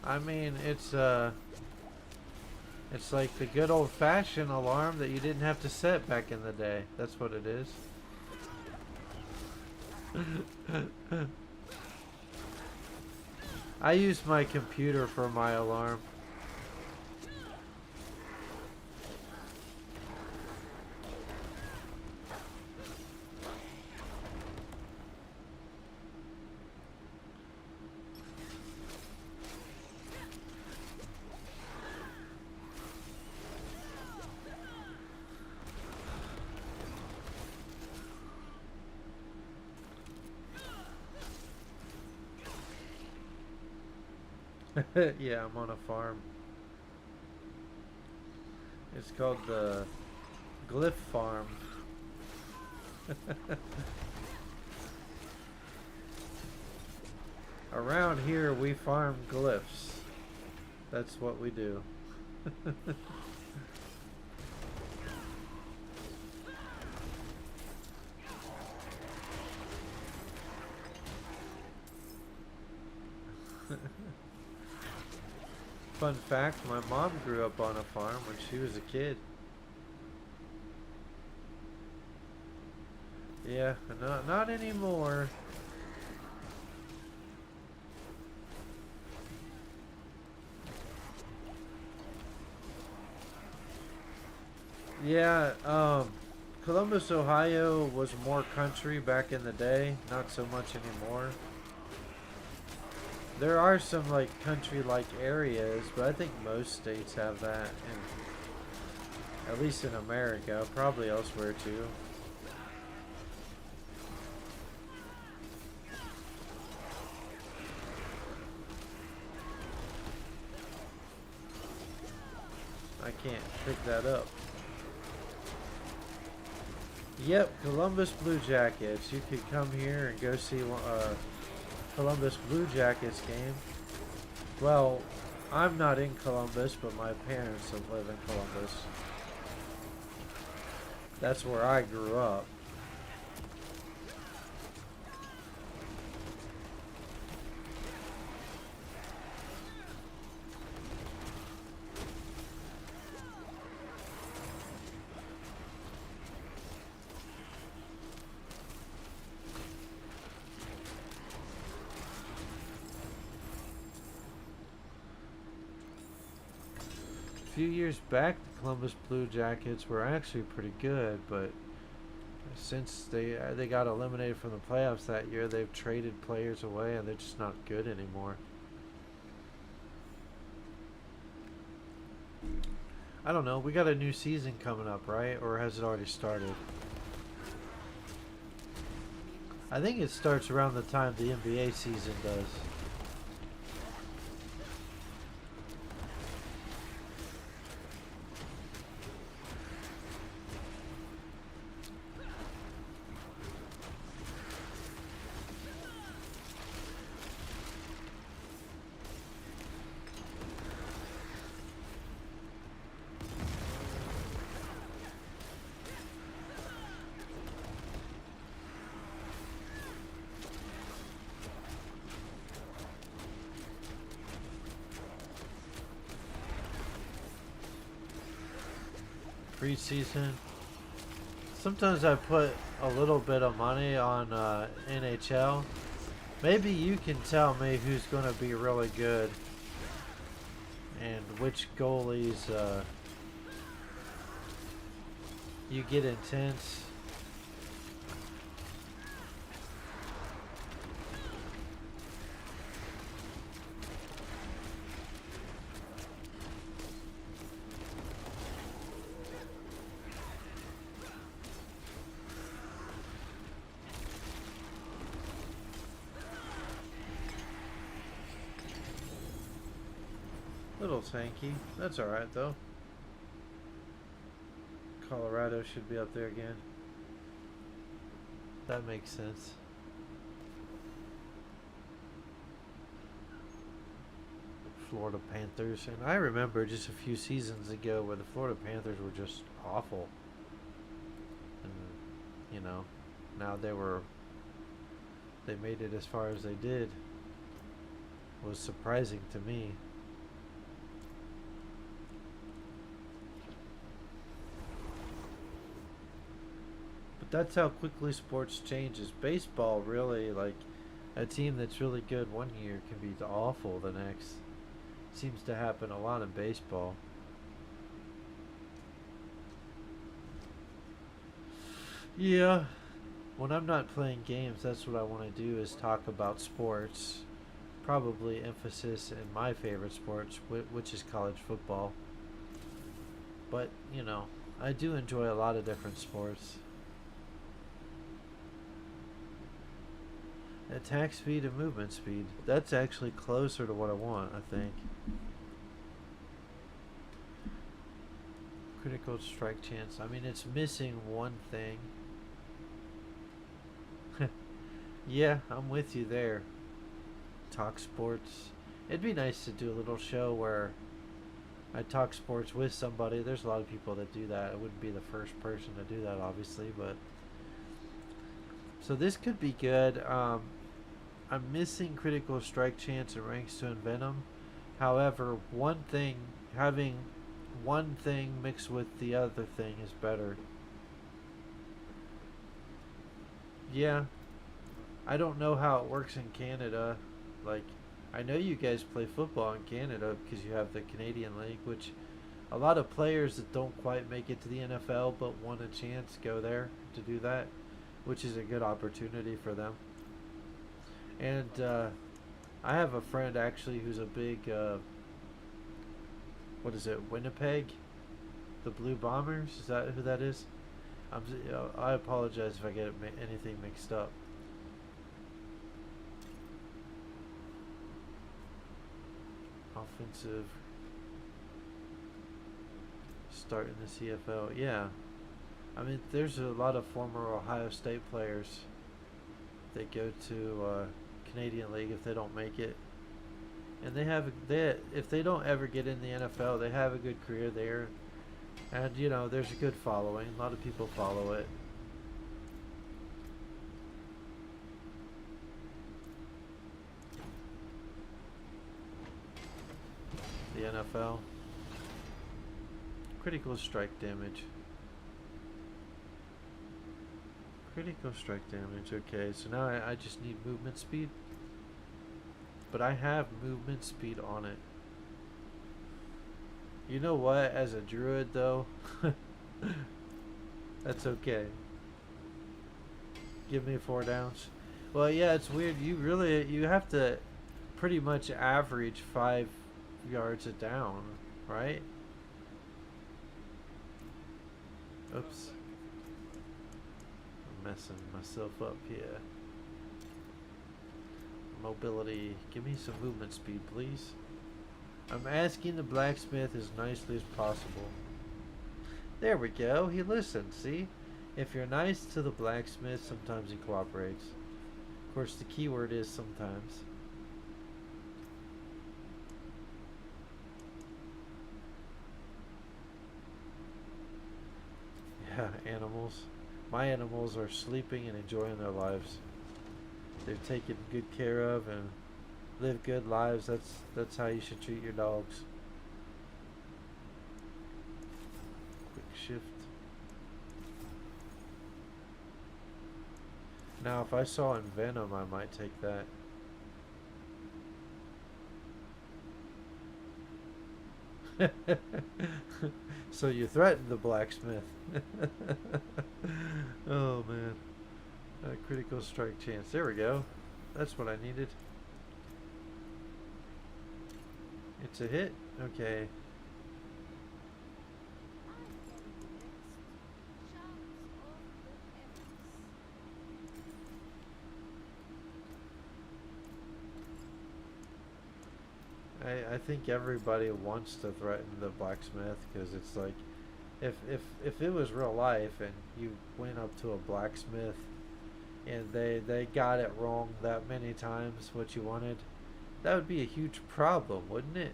I mean, it's like the good old-fashioned alarm that you didn't have to set back in the day. That's what it is. I use my computer for my alarm. Yeah, I'm on a farm. It's called the Glyph Farm. Around here we farm glyphs. That's what we do. Fun fact, my mom grew up on a farm when she was a kid. Yeah, not anymore. Yeah, Columbus, Ohio was more country back in the day, not so much anymore. There are some like country-like areas, but I think most states have that, and at least in America, probably elsewhere too. I can't pick that up. Yep, Columbus Blue Jackets. You could come here and go see Columbus Blue Jackets game. Well, I'm not in Columbus, but my parents live in Columbus. That's where I grew up. A few years back, the Columbus Blue Jackets were actually pretty good, but since they got eliminated from the playoffs that year, they've traded players away and they're just not good anymore. I don't know. We got a new season coming up, right? Or has it already started? I think it starts around the time the NBA season does. Preseason. Sometimes I put a little bit of money on NHL. Maybe you can tell me who's going to be really good and which goalies you get intense. Little tanky. That's alright though. Colorado should be up there again. That makes sense. Florida Panthers. And I remember just a few seasons ago where the Florida Panthers were just awful. And, you know, now they made it as far as they did. It was surprising to me. That's how quickly sports changes. Baseball really, like, a team that's really good one year can be awful the next. Seems to happen a lot in baseball. Yeah, when I'm not playing games, that's what I want to do is talk about sports. Probably emphasis in my favorite sports, which is college football. But, you know, I do enjoy a lot of different sports. Attack speed and movement speed. That's actually closer to what I want, I think. Critical strike chance. I mean, it's missing one thing. Yeah, I'm with you there. Talk sports. It'd be nice to do a little show where I talk sports with somebody. There's a lot of people that do that. I wouldn't be the first person to do that, obviously, but so this could be good. I'm missing critical strike chance and ranks to Envenom. However, having one thing mixed with the other thing is better. Yeah, I don't know how it works in Canada. Like, I know you guys play football in Canada because you have the Canadian League, which a lot of players that don't quite make it to the NFL but want a chance go there to do that, which is a good opportunity for them. And I have a friend actually who's a big, what is it, Winnipeg? The Blue Bombers? Is that who that is? I apologize if I get anything mixed up. Offensive start in the CFL. Yeah. I mean, there's a lot of former Ohio State players that go to Canadian League if they don't make it. and if they don't ever get in the NFL, they have a good career there, and you know there's a good following. A lot of people follow it. The NFL. Critical strike damage. Critical strike damage. Okay, so now I just need movement speed. But I have movement speed on it. You know what? As a druid, though, that's okay. Give me 4 downs. Well, yeah, it's weird. You have to pretty much average 5 yards a down, right? Oops. I'm messing myself up here. Mobility. Give me some movement speed, please. I'm asking the blacksmith as nicely as possible. There we go. He listened, see? If you're nice to the blacksmith, sometimes he cooperates. Of course, the key word is sometimes. Yeah, animals. My animals are sleeping and enjoying their lives. They're taken good care of and live good lives. That's how you should treat your dogs. Quick shift. Now, if I saw in Venom, I might take that. So you threatened the blacksmith. Oh man. A critical strike chance. There we go. That's what I needed. It's a hit? Okay. I think everybody wants to threaten the blacksmith because it's like if it was real life and you went up to a blacksmith and they got it wrong that many times what you wanted, that would be a huge problem, wouldn't it?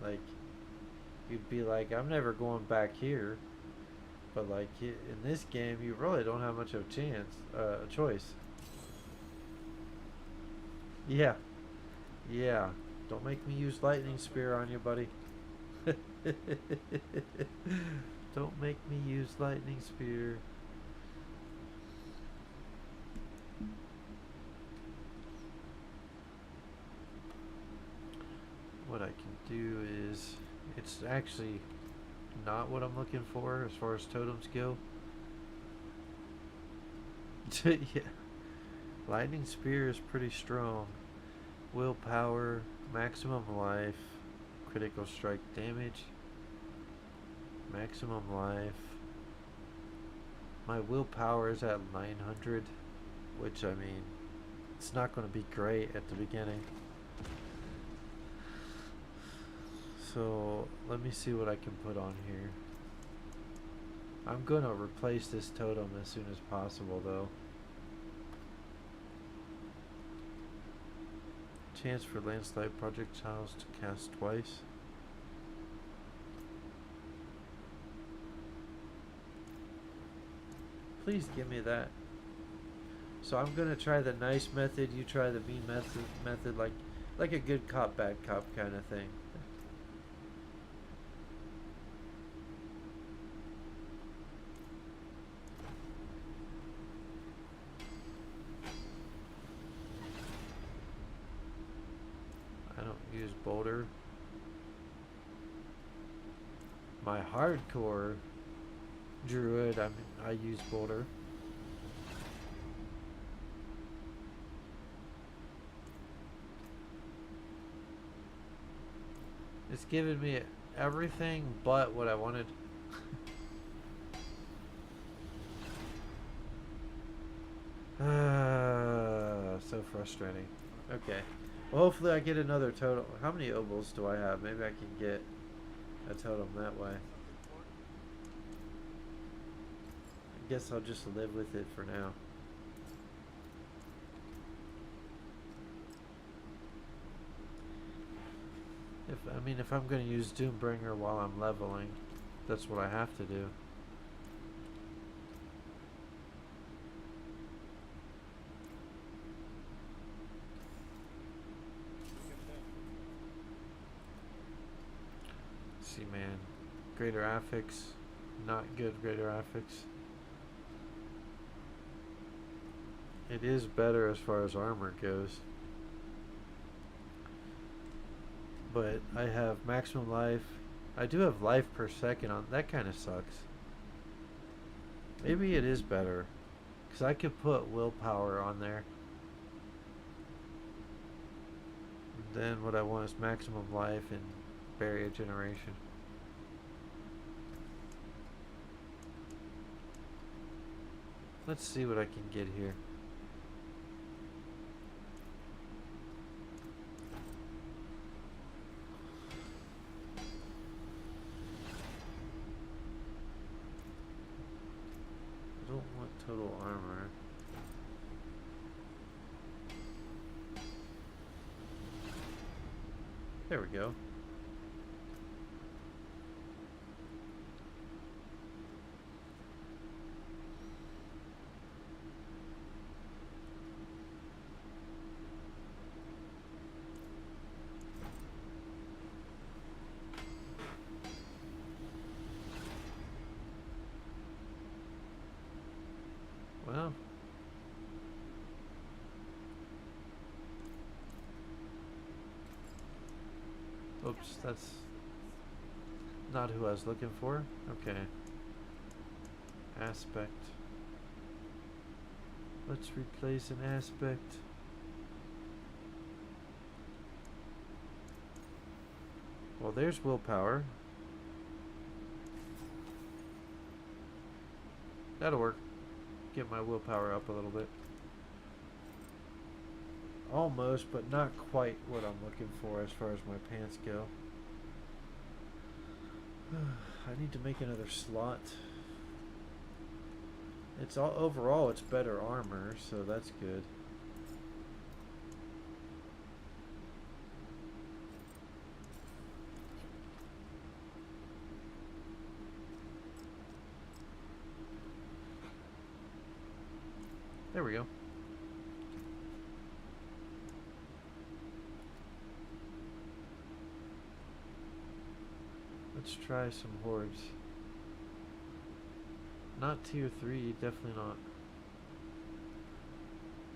Like you'd be like, I'm never going back here. But like in this game, you really don't have much of a choice. Yeah, yeah. Don't make me use lightning spear on you, buddy. Don't make me use lightning spear. What I can do is, it's actually not what I'm looking for as far as totems go. Yeah. Lightning spear is pretty strong. Willpower, maximum life, critical strike damage, maximum life. My willpower is at 900, which I mean, it's not going to be great at the beginning. So let me see what I can put on here. I'm going to replace this totem as soon as possible though. Chance for landslide projectiles to cast twice. Please give me that. So I'm gonna try the nice method. You try the mean method, like a good cop, bad cop kind of thing. Use boulder. My hardcore druid, I use boulder. It's giving me everything but what I wanted. So frustrating. Okay. Well, hopefully I get another totem. How many obols do I have? Maybe I can get a totem that way. I guess I'll just live with it for now. If I'm going to use Doombringer while I'm leveling, that's what I have to do. See, man, greater affix, not good greater affix. It is better as far as armor goes, but I have maximum life. I do have life per second on that. Kind of sucks. Maybe it is better, because I could put willpower on there. And then what I want is maximum life and barrier generation. Let's see what I can get here. I don't want total armor. There we go. Well, oops, that's not who I was looking for. Okay. Aspect. Let's replace an aspect. Well, there's willpower. That'll work. Get my willpower up a little bit. Almost, but not quite what I'm looking for as far as my pants go. I need to make another slot. It's all overall, it's better armor, so that's good. There we go. Let's try some hordes. Not tier 3, definitely not.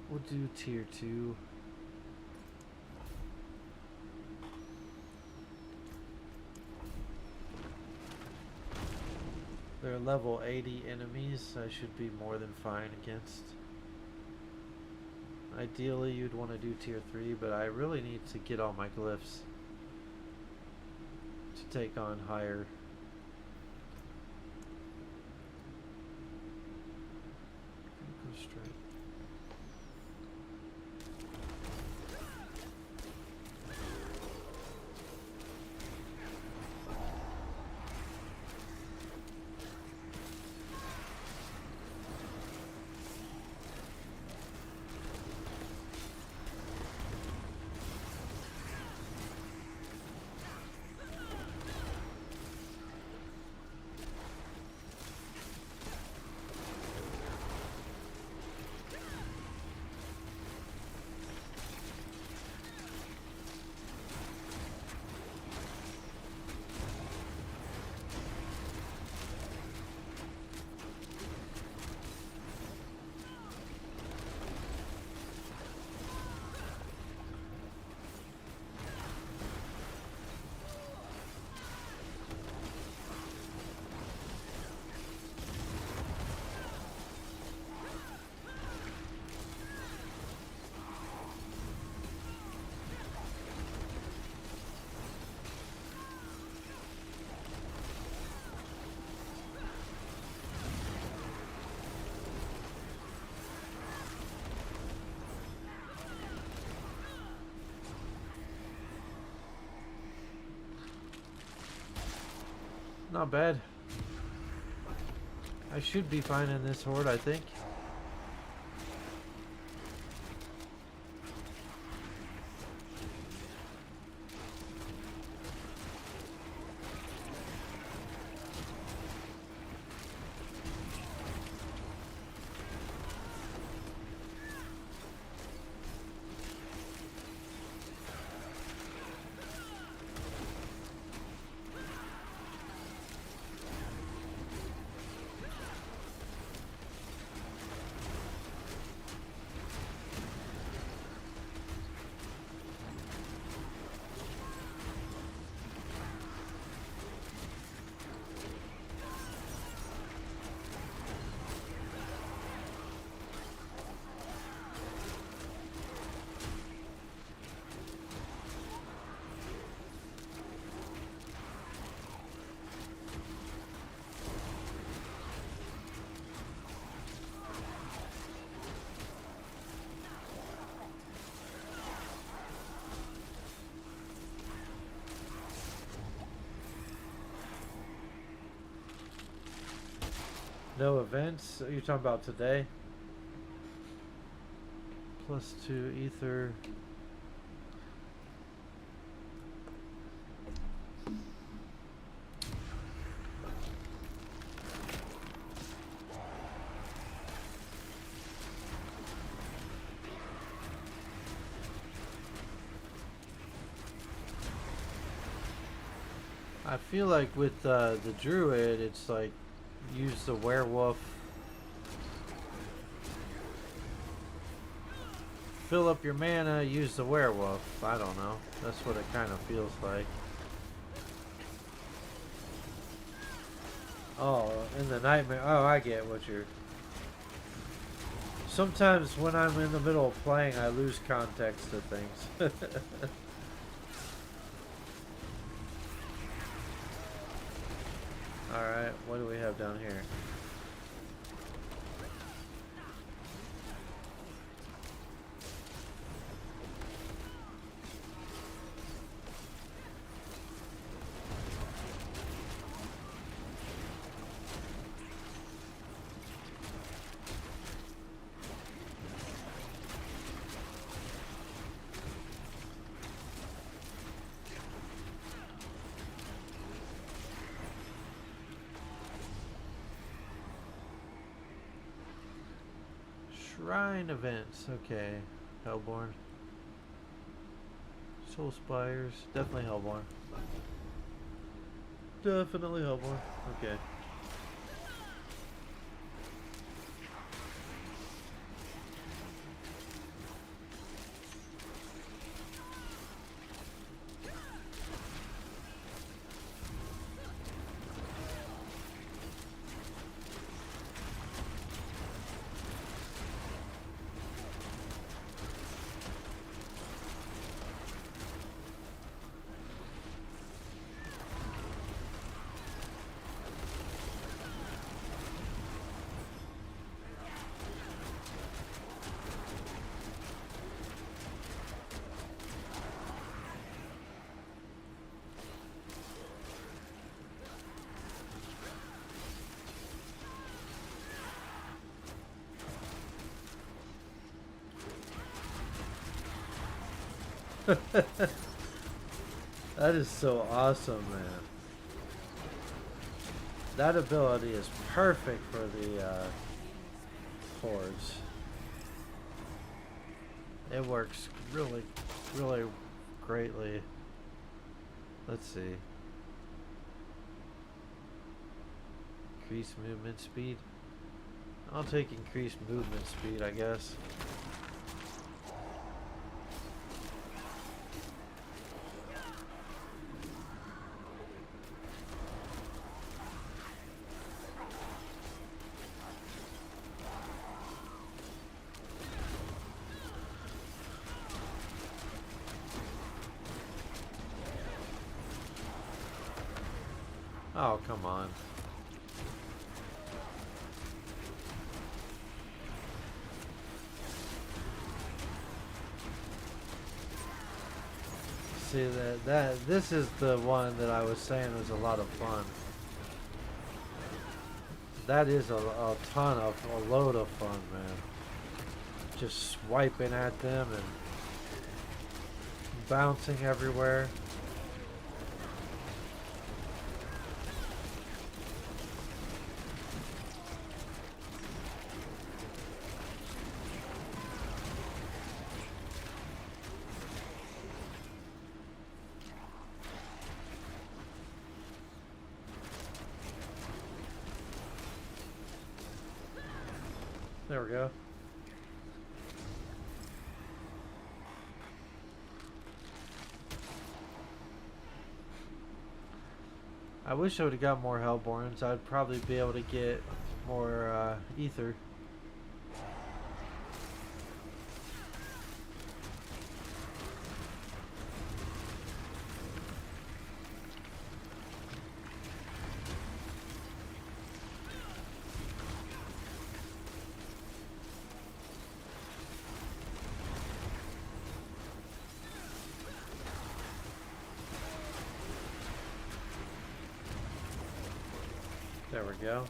We'll do tier 2. They're level 80 enemies, I should be more than fine against. Ideally you'd want to do tier 3, but I really need to get all my glyphs to take on higher. Go straight. Not bad. I should be fine in this horde, I think. No events? You're talking about today? +2 ether. I feel like with the Druid, it's like use the werewolf, fill up your mana, use the werewolf. I don't know. That's what it kind of feels like. Oh, in the nightmare. Oh, I get what you're... Sometimes when I'm in the middle of playing, I lose context to things. Alright, what do we have down here? Shrine events, okay. Hellborn. Soul Spires, definitely Hellborn. Definitely Hellborn, okay. That is so awesome, man. That ability is perfect for the hordes. It works really, really greatly. Let's see. Increased movement speed. I'll take increased movement speed, I guess. Oh, come on. See this is the one that I was saying was a lot of fun. That is a load of fun, man. Just swiping at them and bouncing everywhere. There we go. I wish I would have got more Hellborns. I'd probably be able to get more ether. There we go.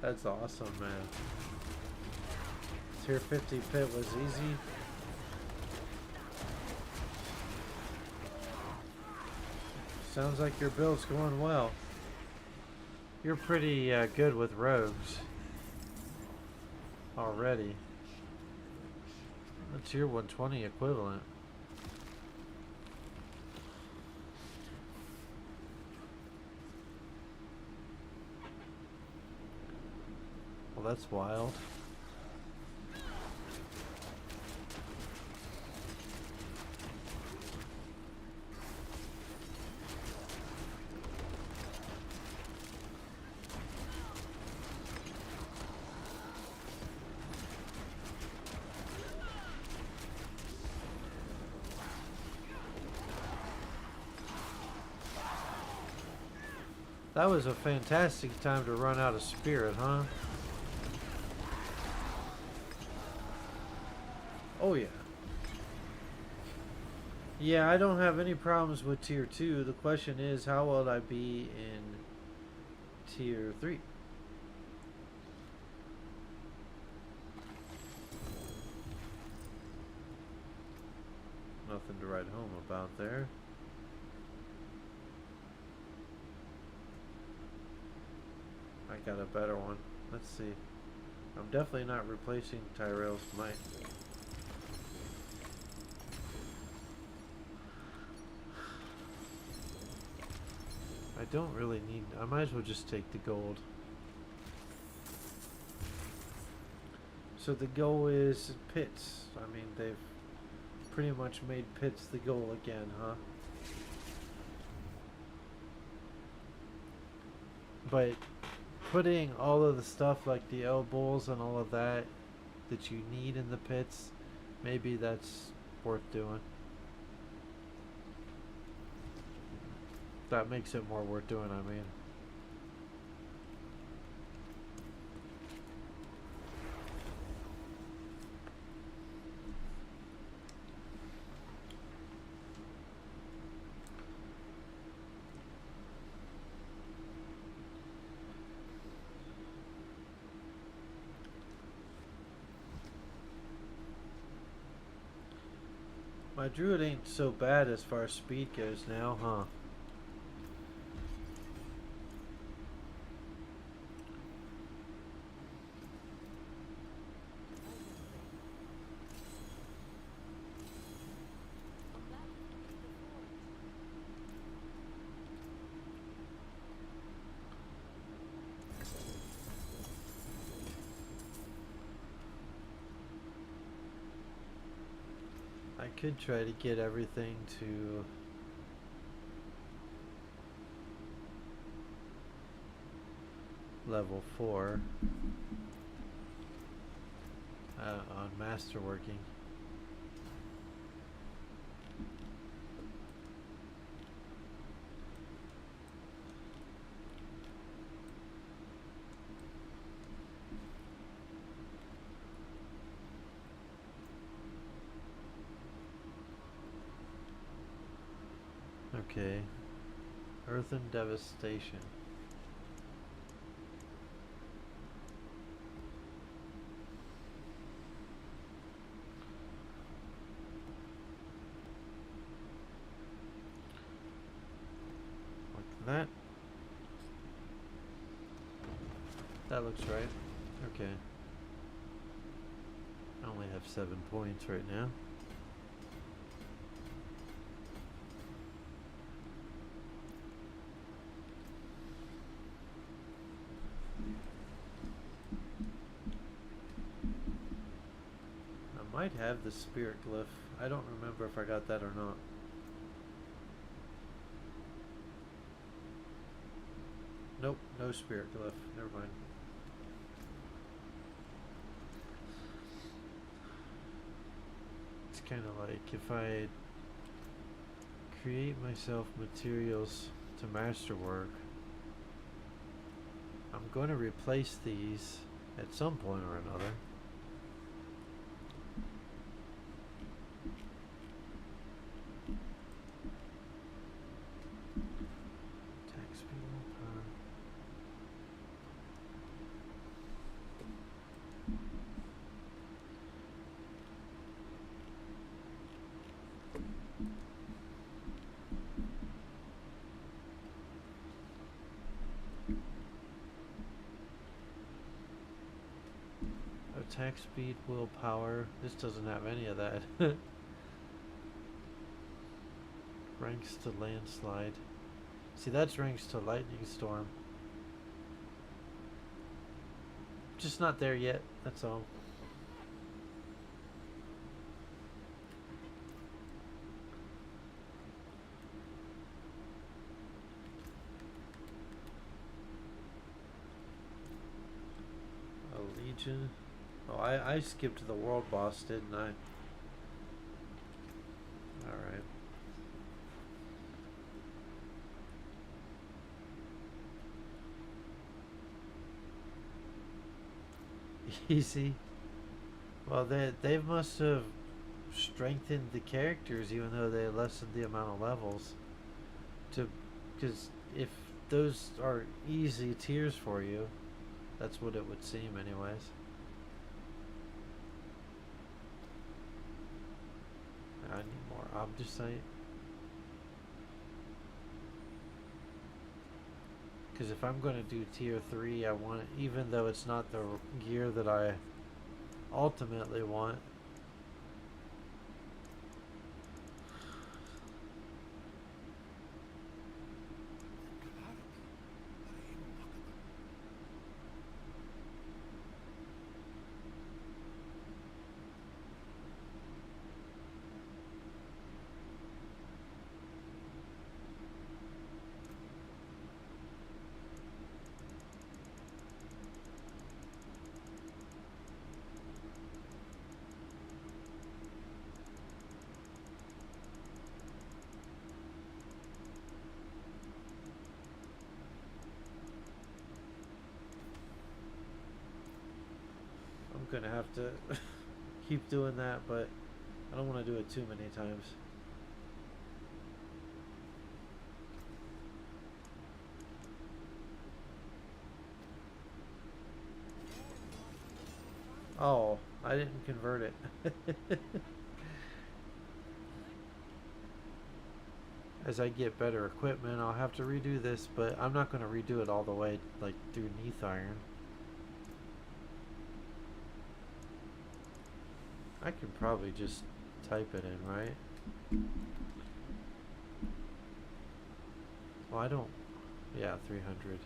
That's awesome, man. Tier 50 pit was easy. Sounds like your build's going well. You're pretty good with rogues already. A tier 120 equivalent. Well, that's wild. That was a fantastic time to run out of spirit, huh? Oh yeah. Yeah, I don't have any problems with tier 2. The question is, how will I be in tier 3? Nothing to write home about there. I got a better one. Let's see. I'm definitely not replacing Tyrell's might. I don't really need... I might as well just take the gold. So the goal is pits. I mean, they've pretty much made pits the goal again, huh? But putting all of the stuff like the elbows and all of that that you need in the pits, maybe that's worth doing. That makes it more worth doing, I mean. My druid ain't so bad as far as speed goes now, huh? I could try to get everything to level 4 on masterworking. Okay. Earthen Devastation. Like that. That looks right. Okay. I only have 7 points right now. I might have the spirit glyph. I don't remember if I got that or not. Nope, no spirit glyph. Never mind. It's kind of like if I create myself materials to masterwork, I'm going to replace these at some point or another. attack speed, willpower. This doesn't have any of that. Ranks to landslide. See, that's ranks to lightning storm. Just not there yet, that's all. A legion. Oh, I skipped the world boss, didn't I? Alright. Easy. Well, they must have strengthened the characters, even though they lessened the amount of levels. Because if those are easy tiers for you, that's what it would seem, anyways. I need more obdusite. Because if I'm going to do tier 3, I want, even though it's not the gear that I ultimately want. I'm gonna have to keep doing that, but I don't want to do it too many times. Oh, I didn't convert it. As I get better equipment, I'll have to redo this, but I'm not going to redo it all the way, like, through Neath Iron. I can probably just type it in, right? Well, I don't... Yeah, 300.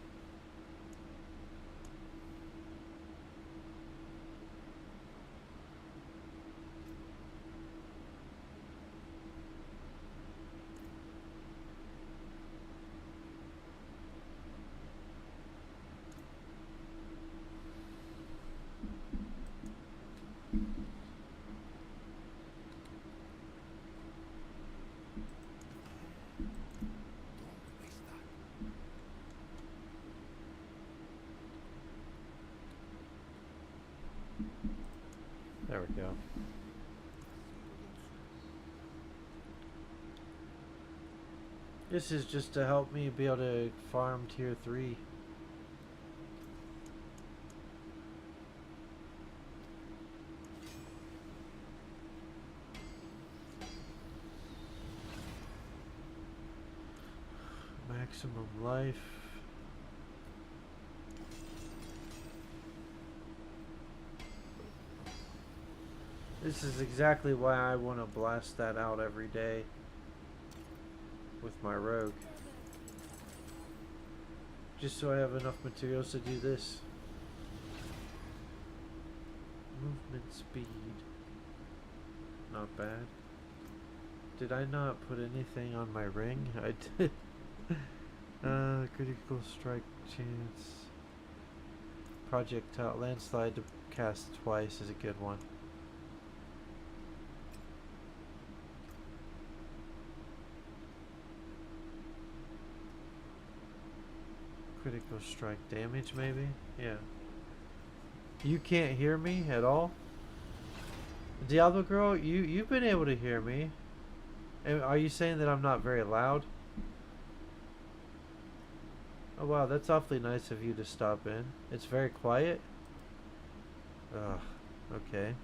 There we go. This is just to help me be able to farm tier 3. Maximum life. This is exactly why I want to blast that out every day with my rogue. Just so I have enough materials to do this. Movement speed. Not bad. Did I not put anything on my ring? I did. Critical strike chance. Projectile landslide to cast twice is a good one. Critical strike damage, maybe? Yeah. You can't hear me at all? Diablo girl, you've been able to hear me. Are you saying that I'm not very loud? Oh wow, that's awfully nice of you to stop in. It's very quiet? Ugh, okay.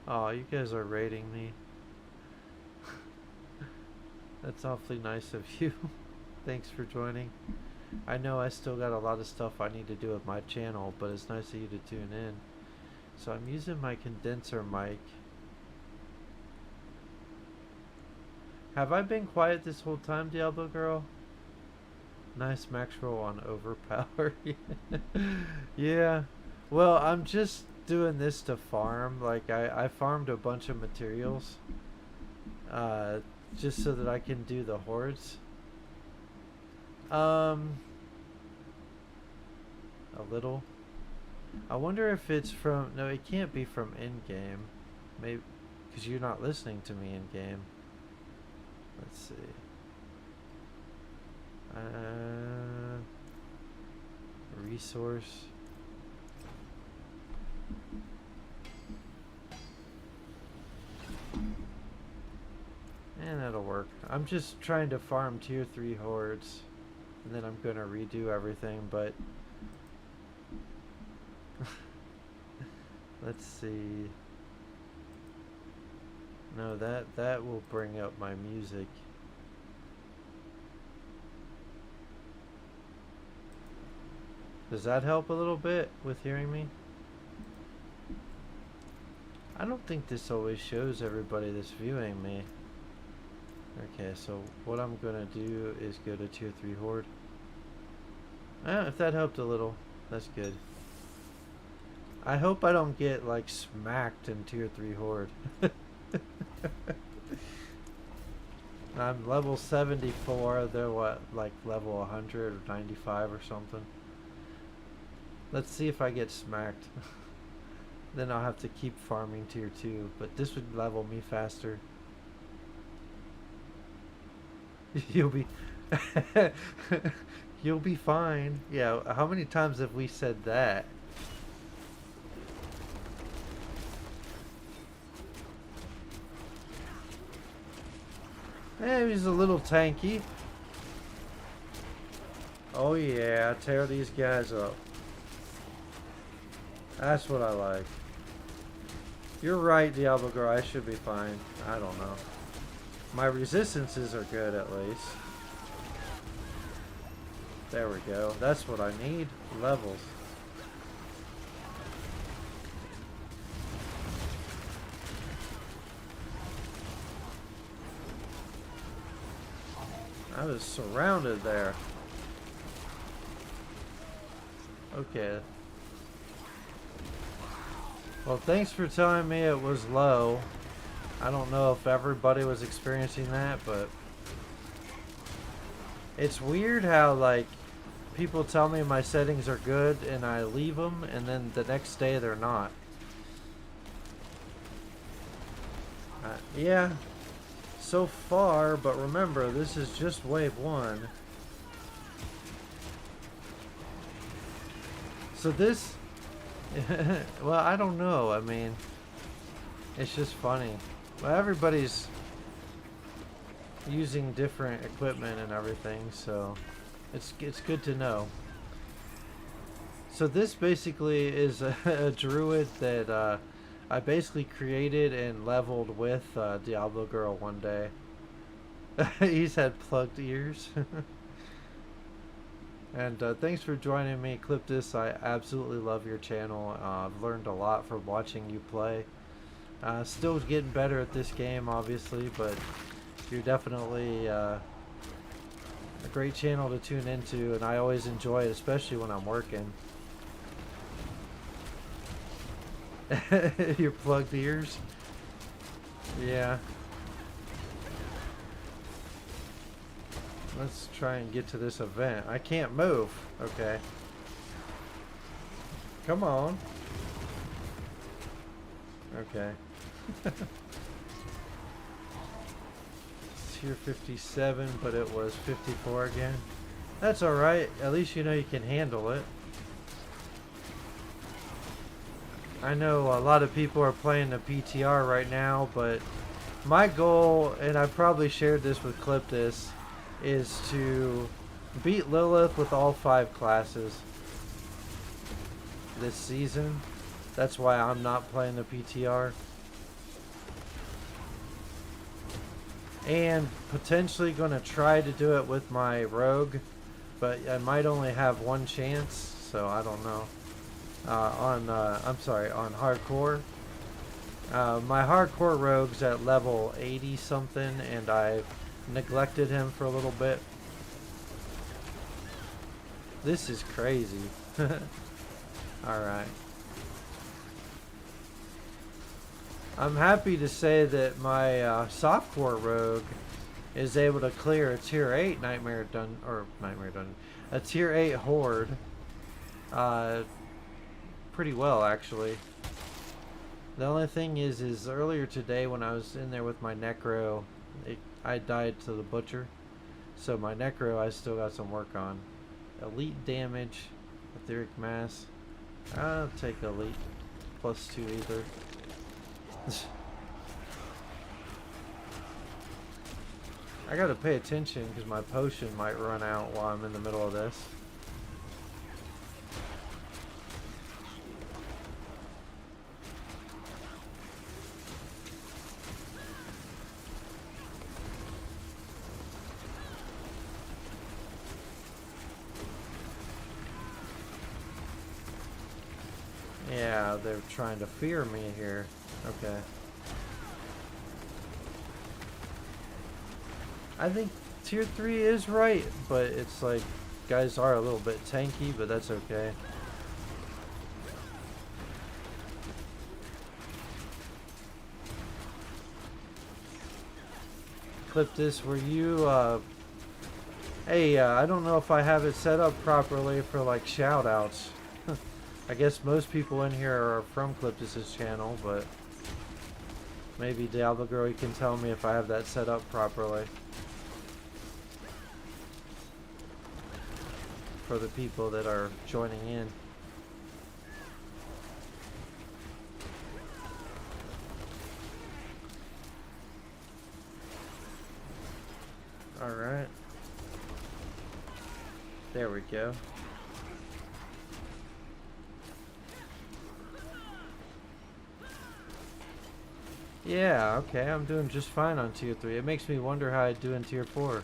Oh, you guys are rating me. That's awfully nice of you. Thanks for joining. I know I still got a lot of stuff I need to do with my channel, but it's nice of you to tune in. So I'm using my condenser mic. Have I been quiet this whole time, Diablo girl? Nice max roll on overpower. Yeah. Well, I'm just doing this to farm. Like, I farmed a bunch of materials. Just so that I can do the hordes. A little. I wonder if it's from... No, it can't be from Endgame. Maybe... Because you're not listening to me in-game. Let's see. Resource. And that'll work. I'm just trying to farm tier 3 hordes. And then I'm gonna redo everything, but... Let's see. No, that will bring up my music. Does that help a little bit with hearing me? I don't think this always shows everybody that's viewing me. Okay, so what I'm gonna do is go to tier 3 horde. If that helped a little, that's good. I hope I don't get like smacked in tier 3 horde. I'm level 74, they're what, like level 100 or 95 or something. Let's see if I get smacked. Then I'll have to keep farming tier 2, but this would level me faster. You'll be you'll be fine. Yeah, how many times have we said that? He's a little tanky. Oh yeah, tear these guys up. That's what I like. You're right, Diablo girl, I should be fine. I don't know. My resistances are good at least. There we go. That's what I need. Levels. I was surrounded there. Okay. Well, thanks for telling me it was low. I don't know if everybody was experiencing that, but it's weird how, like, people tell me my settings are good and I leave them, and then the next day they're not. Yeah, so far, but remember, this is just wave 1. So this, well, I don't know. I mean, it's just funny. Well, everybody's using different equipment and everything, so it's good to know. So this basically is a druid that I basically created and leveled with Diablo Girl one day. He's had plugged ears. And thanks for joining me, Cliptus. I absolutely love your channel. I've learned a lot from watching you play. Still getting better at this game, obviously, but you're definitely a great channel to tune into, and I always enjoy it, especially when I'm working. Your plugged ears? Yeah. Let's try and get to this event. I can't move. Okay. Come on. Okay. Tier 57, but it was 54 again. That's alright. At least you know you can handle it. I know a lot of people are playing the PTR right now, but my goal, and I probably shared this with Cliptus, is to beat Lillith with all 5 classes this season. That's why I'm not playing the PTR. and potentially going to try to do it with my rogue, but I might only have one chance, so I don't know. I'm sorry, on hardcore. My hardcore rogue's at level 80 something, and I've neglected him for a little bit. This is crazy. Alright. I'm happy to say that my softcore rogue is able to clear a tier 8 a tier 8 horde pretty well, actually. The only thing is earlier today when I was in there with my necro, I died to the butcher, so my necro I still got some work on. Elite damage, etheric mass. I'll take elite +2 either. I gotta pay attention because my potion might run out while I'm in the middle of this. Yeah, they're trying to fear me here. Okay. I think tier 3 is right, but it's like, guys are a little bit tanky, but that's okay. Clip this, were you, hey, I don't know if I have it set up properly for like shout outs. I guess most people in here are from Cliptus's channel, but maybe Diablo Girl, you can tell me if I have that set up properly. For the people that are joining in. Alright. There we go. Yeah, okay, I'm doing just fine on tier 3. It makes me wonder how I do in tier 4.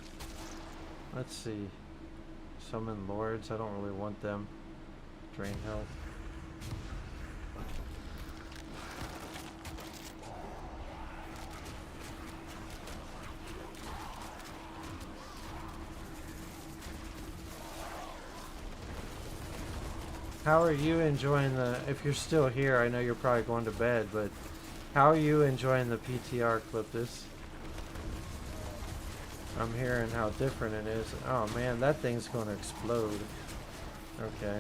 Let's see. Summon lords, I don't really want them. Drain health. How are you enjoying the, if you're still here, I know you're probably going to bed, but how are you enjoying the PTR clip this? I'm hearing how different it is. Oh man, that thing's going to explode. Okay.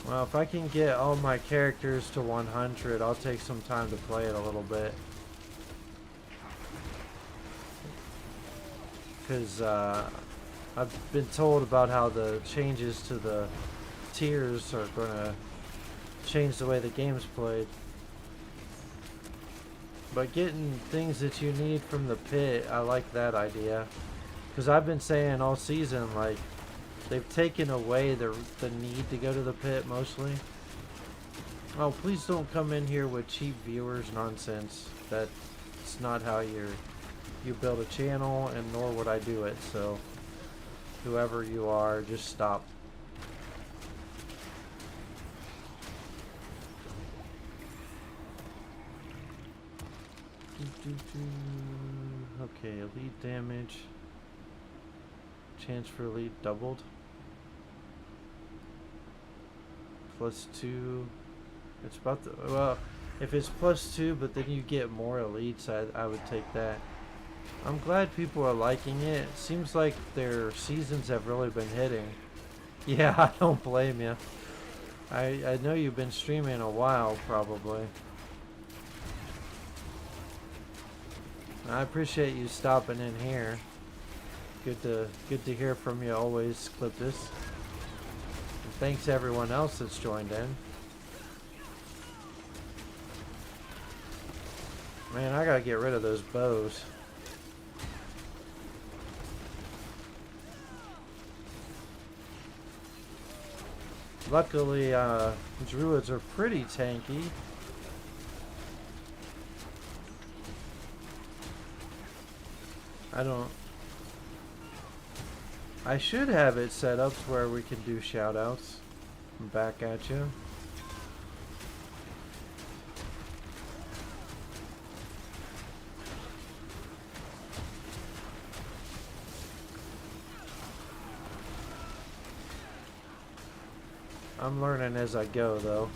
Well, if I can get all my characters to 100, I'll take some time to play it a little bit. Because I've been told about how the changes to the tiers are going to change the way the game's played. But getting things that you need from the pit, I like that idea. Because I've been saying all season, like, they've taken away the need to go to the pit mostly. Oh, please don't come in here with cheap viewers nonsense. That's not how you build a channel, and nor would I do it. So whoever you are, just stop. Okay, elite damage. Chance for elite doubled. +2. It's about the, well, if it's +2, but then you get more elites, I would take that. I'm glad people are liking it. It seems like their seasons have really been hitting. Yeah, I don't blame you. I know you've been streaming a while, probably. I appreciate you stopping in here. Good to hear from you always, Cliptus. And thanks to everyone else that's joined in. Man, I gotta get rid of those bows. Luckily, druids are pretty tanky. I should have it set up to where we can do shoutouts. Back at you. I'm learning as I go, though.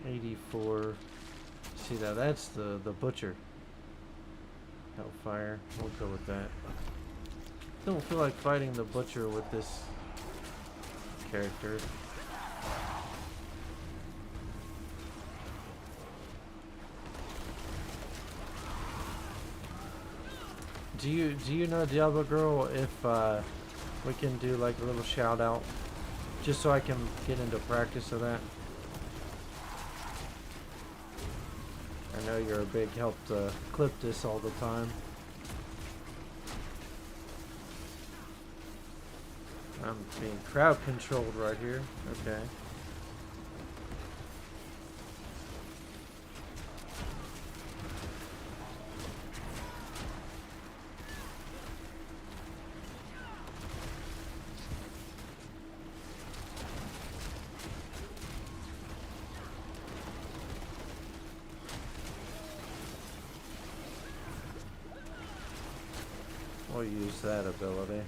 $84. See that? That's the butcher. Hellfire. We'll go with that. Don't feel like fighting the butcher with this character. Do you know, Diablo Girl, if we can do like a little shout out just so I can get into practice of that? I know you're a big help to clip this all the time. I'm being crowd controlled right here. Okay. We'll use that ability.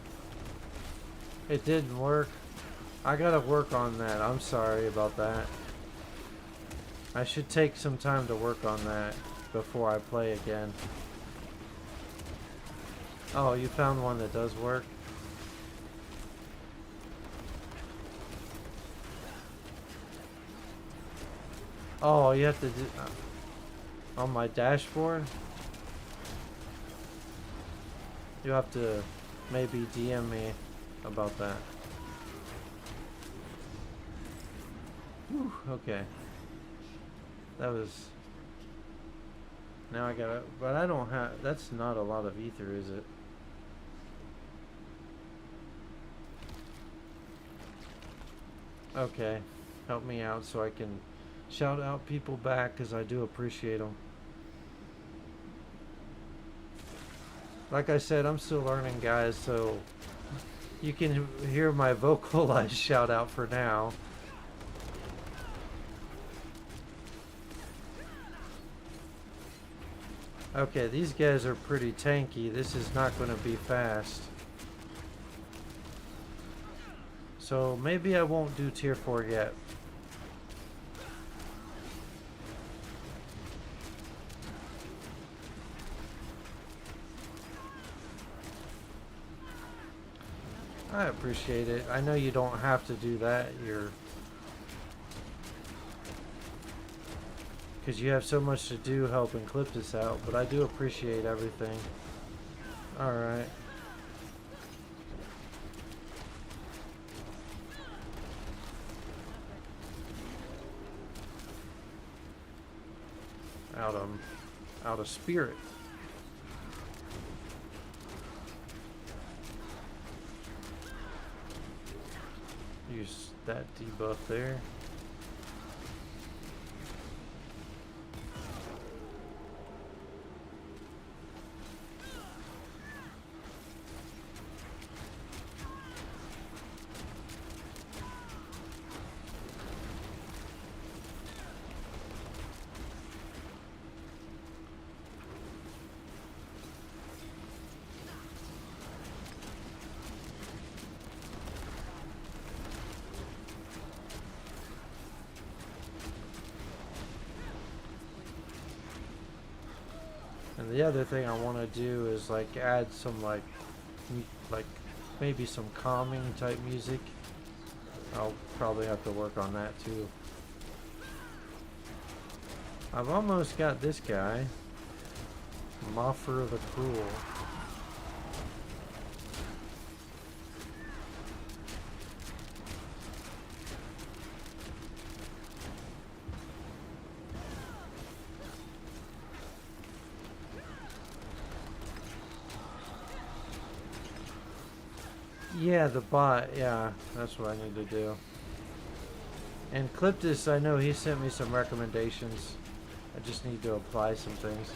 It didn't work. I gotta work on that. I'm sorry about that. I should take some time to work on that before I play again. Oh, you found one that does work? Oh, you have to do... on my dashboard? You have to maybe DM me about that. Whew, okay. That was... Now I gotta... But I don't have... That's not a lot of ether, is it? Okay. Help me out so I can shout out people back, because I do appreciate them. Like I said, I'm still learning, guys, so you can hear my vocalized shout out for now. Okay, these guys are pretty tanky. This is not going to be fast. So maybe I won't do tier 4 yet. I appreciate it. I know you don't have to do that. Because you have so much to do helping clip this out, but I do appreciate everything. Alright. Out of spirit. Use that debuff there. And the other thing I want to do is like add some like maybe some calming type music. I'll probably have to work on that too. I've almost got this guy, Moffer the Cruel. Yeah, the bot. Yeah, that's what I need to do. And Cliptus, I know he sent me some recommendations. I just need to apply some things.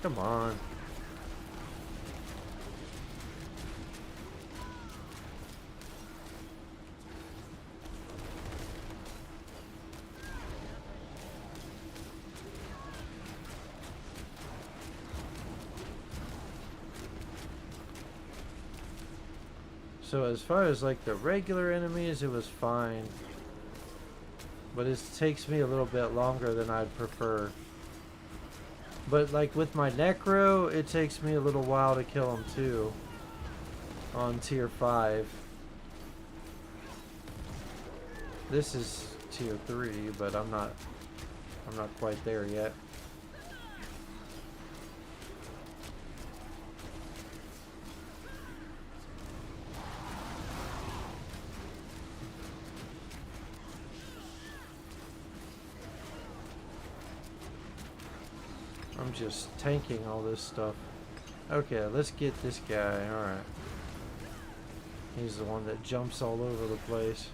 Come on. So as far as like the regular enemies, it was fine. But it takes me a little bit longer than I'd prefer. But like with my Necro, it takes me a little while to kill him too. On tier 5. This is tier 3, but I'm not quite there yet. I'm just tanking all this stuff. Okay, let's get this guy. Alright. He's the one that jumps all over the place.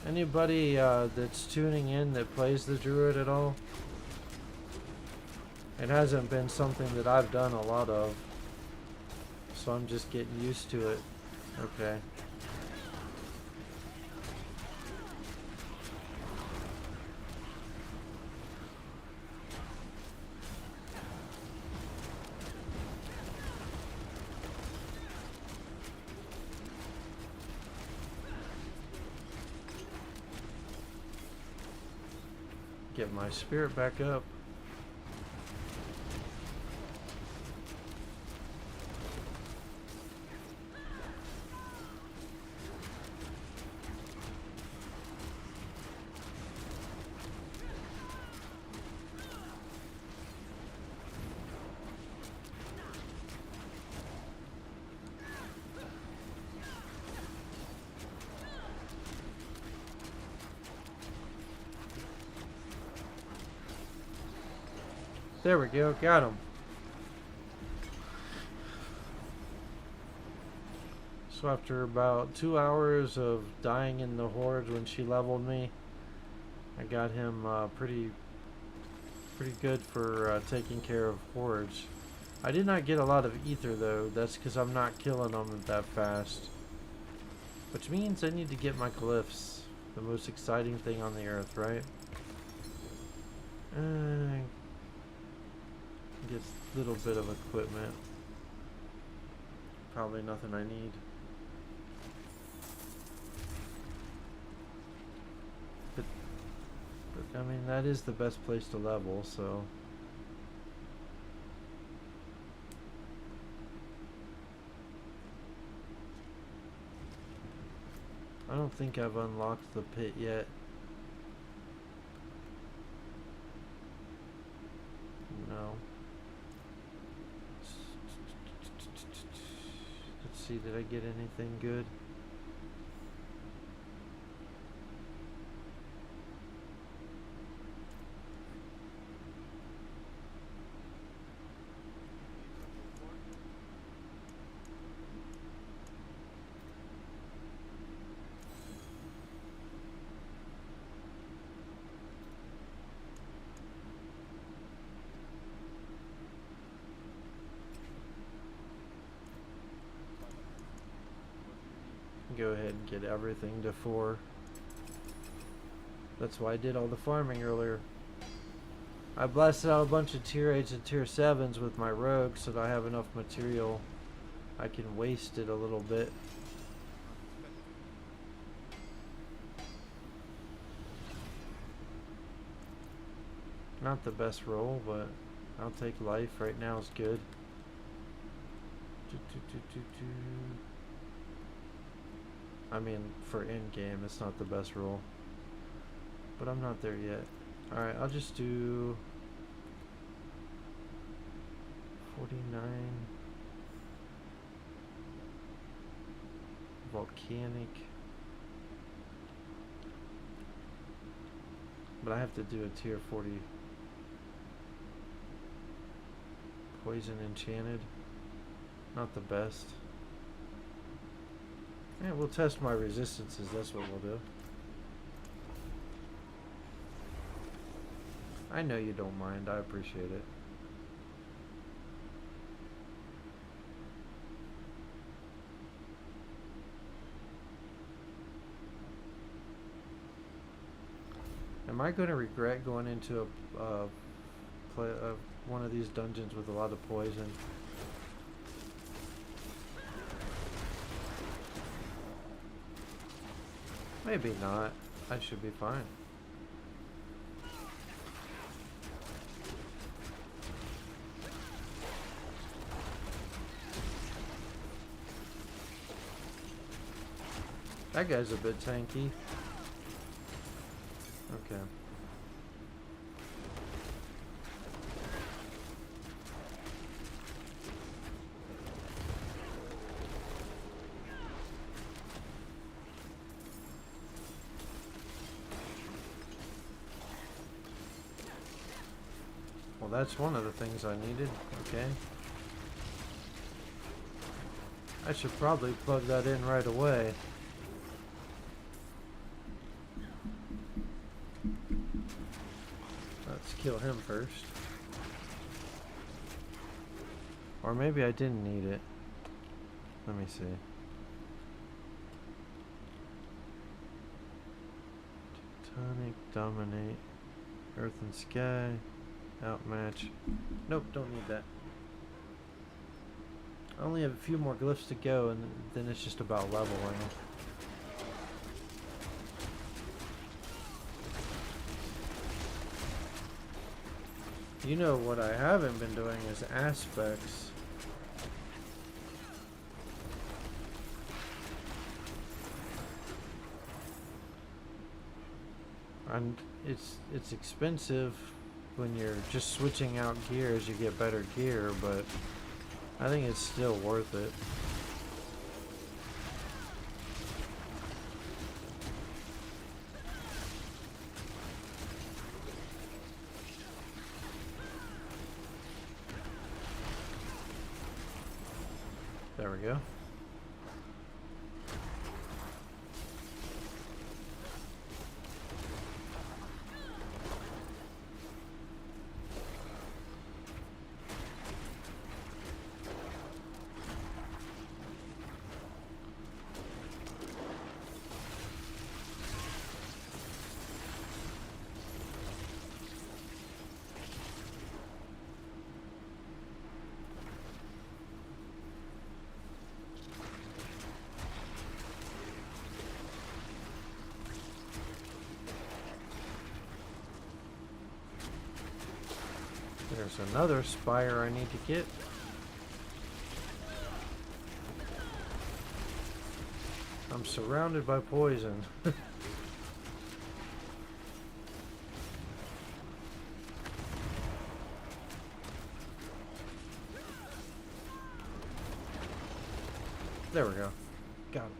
Anybody that's tuning in that plays the Druid at all? It hasn't been something that I've done a lot of, so I'm just getting used to it. Okay. Get my spirit back up. There we go, got him. So after about 2 hours of dying in the hordes when she leveled me, I got him pretty good for taking care of hordes. I did not get a lot of ether though. That's because I'm not killing them that fast. Which means I need to get my glyphs. The most exciting thing on the earth, right? Get a little bit of equipment. Probably nothing I need. But I mean, that is the best place to level, so. I don't think I've unlocked the pit yet. No. Let's see, did I get anything good? Go ahead and get everything to 4. That's why I did all the farming earlier. I blasted out a bunch of tier 8s and tier 7s with my rogue so that I have enough material. I can waste it a little bit. Not the best roll, but I'll take life. Right now is good. I mean, for Endgame, it's not the best roll. But I'm not there yet. Alright, I'll just do 49 volcanic. But I have to do a tier 40 poison enchanted. Not the best. Yeah, we'll test my resistances, that's what we'll do. I know you don't mind, I appreciate it. Am I going to regret going into one of these dungeons with a lot of poison? Maybe not. I should be fine. That guy's a bit tanky. Okay. Well, that's one of the things I needed. Okay. I should probably plug that in right away. Let's kill him first. Or maybe I didn't need it. Let me see. Tonic, dominate, earth and sky, outmatch. Nope, don't need that. I only have a few more glyphs to go, and then it's just about leveling. You know what I haven't been doing is aspects. And it's expensive when you're just switching out gears, you get better gear, but I think it's still worth it. There we go. There's another spire I need to get. I'm surrounded by poison. There we go. Got it.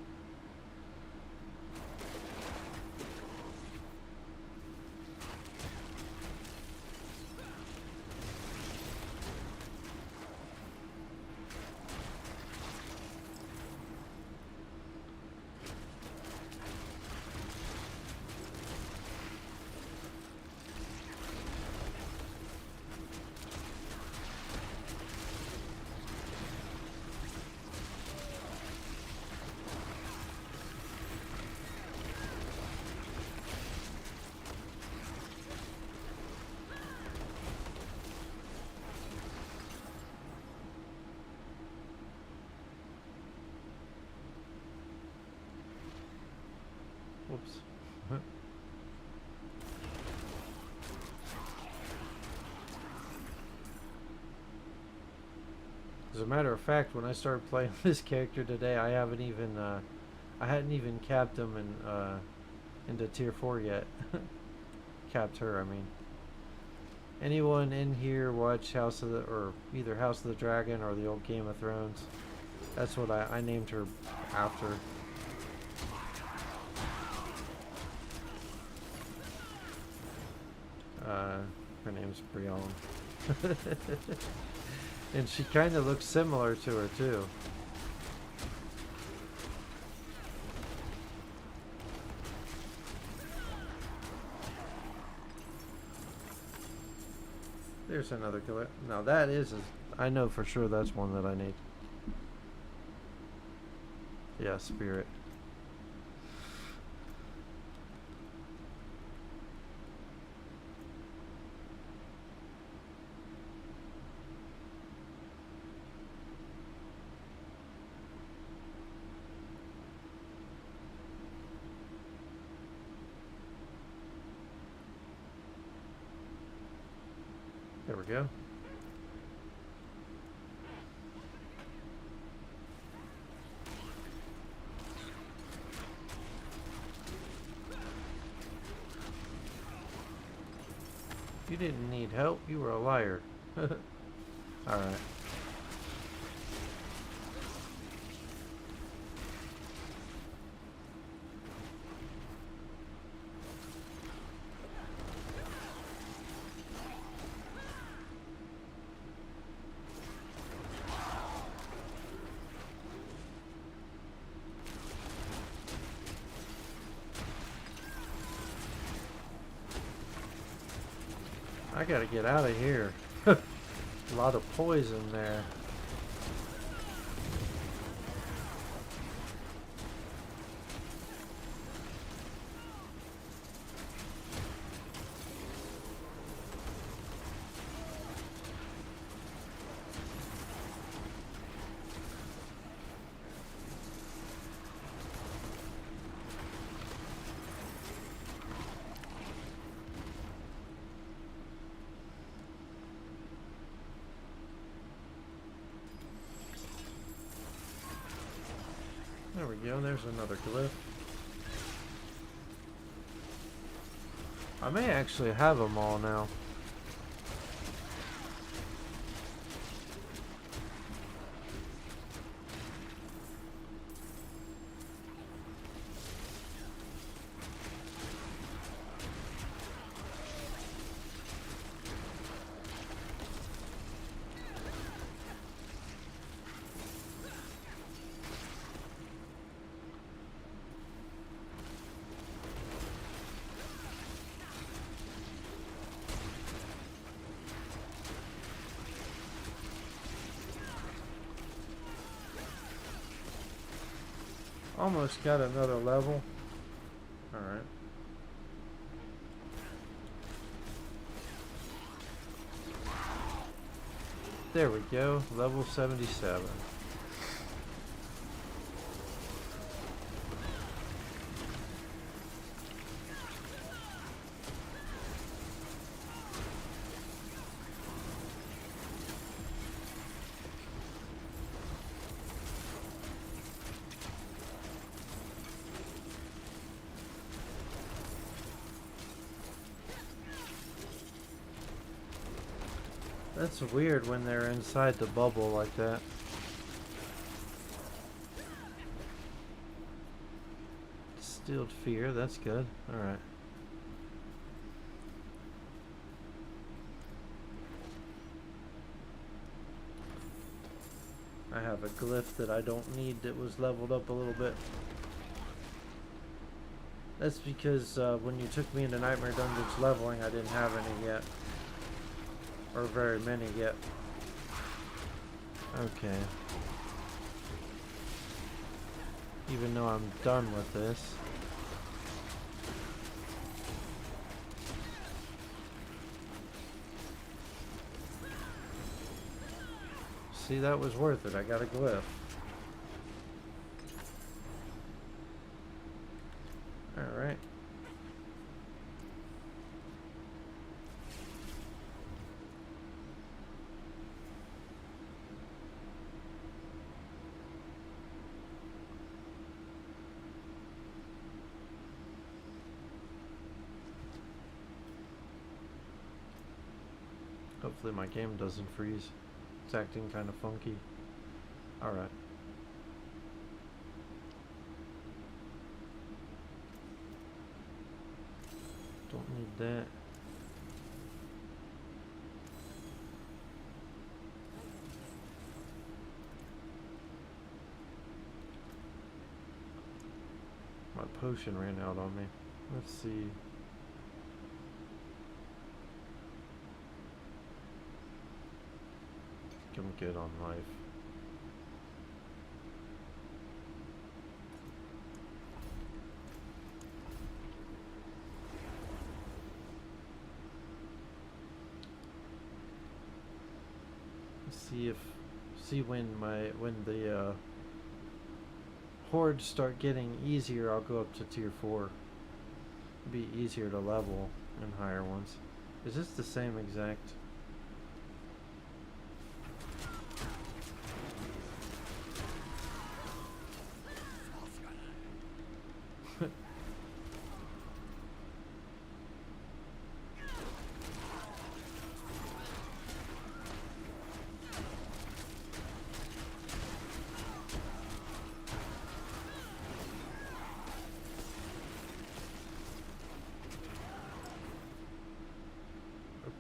Whoops. As a matter of fact, when I started playing this character today, I haven't even I hadn't even capped them into tier 4 yet. Capped her, I mean. Anyone in here watch House of the, or either House of the Dragon or the old Game of Thrones? That's what I named her after. Her name's Brienne. And she kind of looks similar to her too. There's another killer. Now that is, I know for sure that's one that I need. Yeah, spirit. There we go. You didn't need help, you were a liar. Alright. I gotta get out of here. A lot of poison there. There we go, there's another glyph. I may actually have them all now. Almost got another level. Alright. There we go. Level 77. That's weird when they're inside the bubble like that. Distilled fear, that's good. Alright. I have a glyph that I don't need that was leveled up a little bit. That's because when you took me into Nightmare Dungeons leveling, I didn't have any yet. Or very many yet. Okay. Even though I'm done with this. See, that was worth it. I got a glyph. Alright. Hopefully my game doesn't freeze. It's acting kind of funky. Alright. Don't need that. My potion ran out on me. Let's see. I think I'm good on life. See when the hordes start getting easier, I'll go up to tier 4. It'll be easier to level in higher ones. Is this the same exact?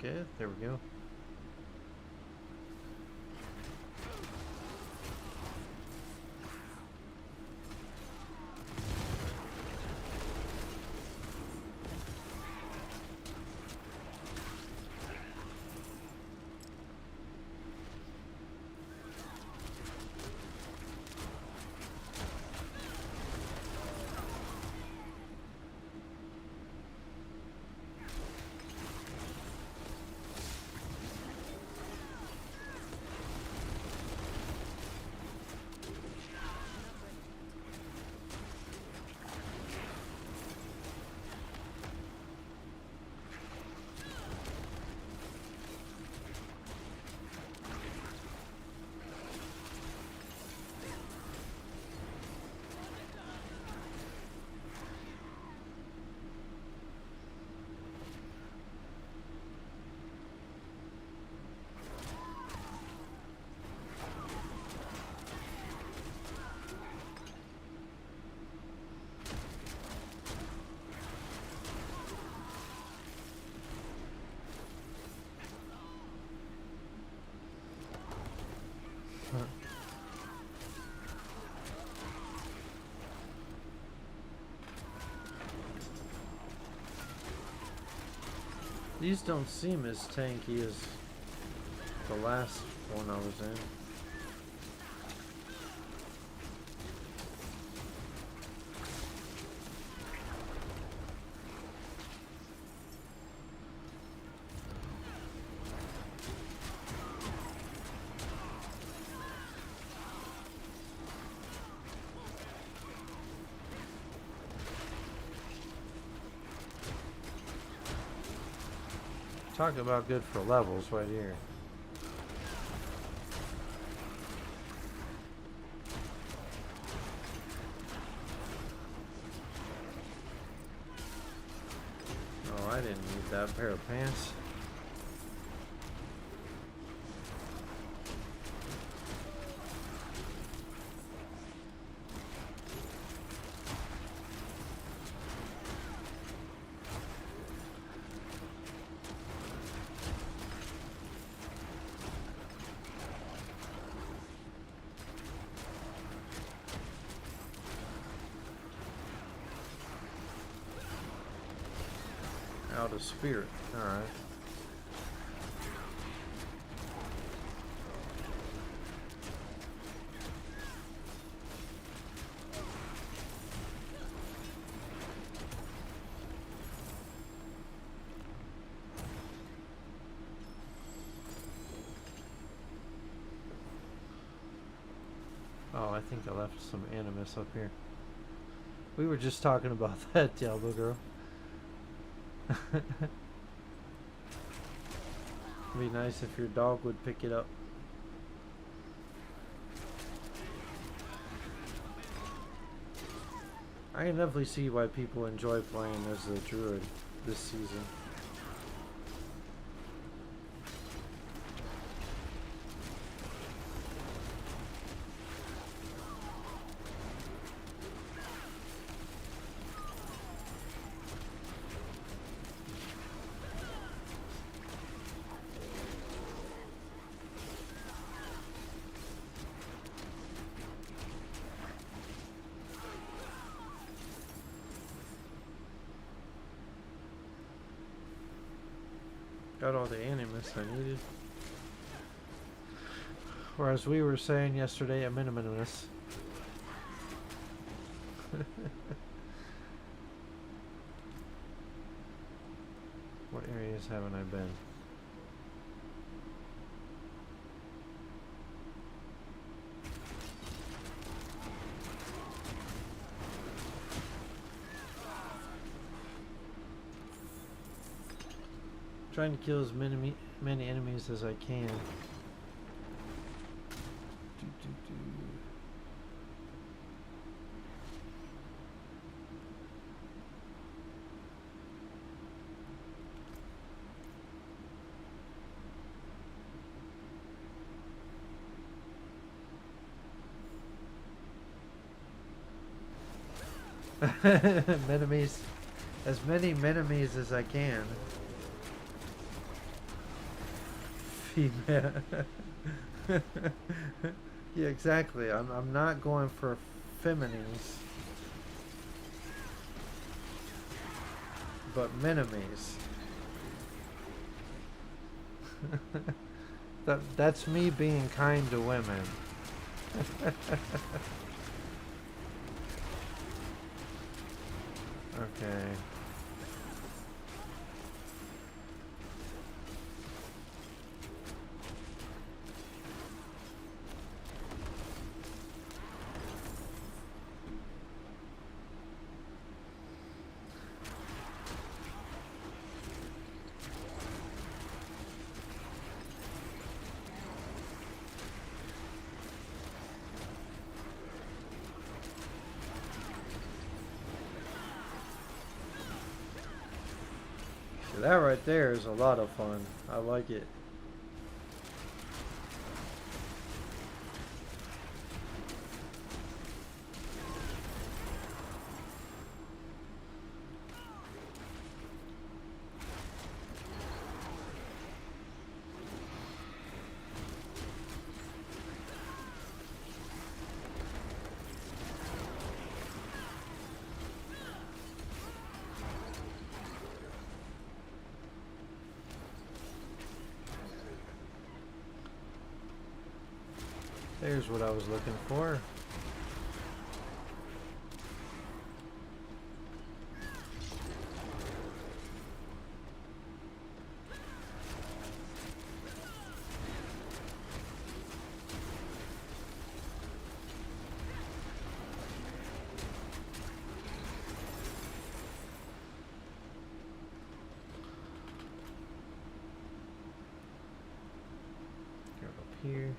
Okay, there we go. These don't seem as tanky as the last one I was in. Talk about good for levels right here. Oh, I didn't need that pair of pants. Out of spirit. Alright. Oh, I think I left some animus up here. We were just talking about that, Diablo girl. It'd be nice if your dog would pick it up. I can definitely see why people enjoy playing as a druid this season. Got all the animus I needed. Or as we were saying yesterday, a minimus. What areas haven't I been? Trying to kill as many enemies as I can. Minimies. As many minimies as I can. Female. Yeah, exactly. I'm not going for feminines. But minimies. That's me being kind to women. Okay. That right there is a lot of fun. I like it. There's what I was looking for. Go up here.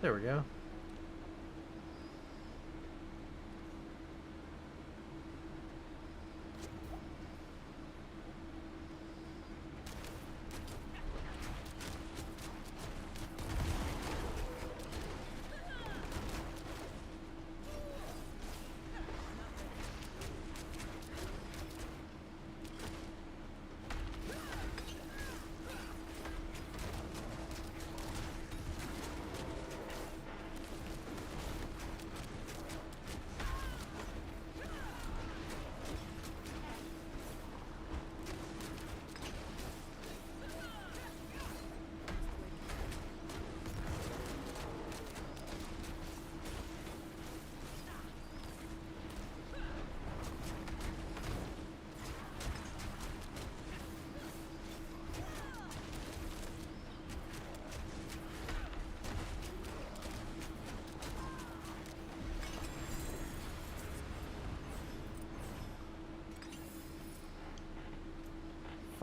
There we go.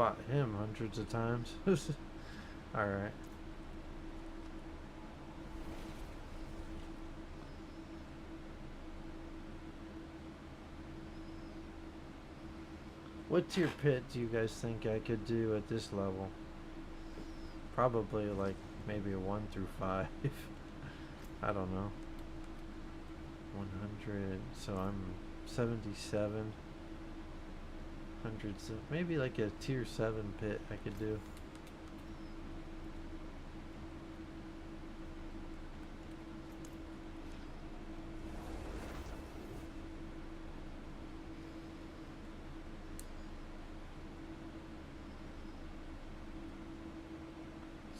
fought him hundreds of times. Alright. What tier pit do you guys think I could do at this level? Probably like maybe a 1 through 5. I don't know. 100, so I'm 77. 100, so maybe like a tier 7 pit I could do.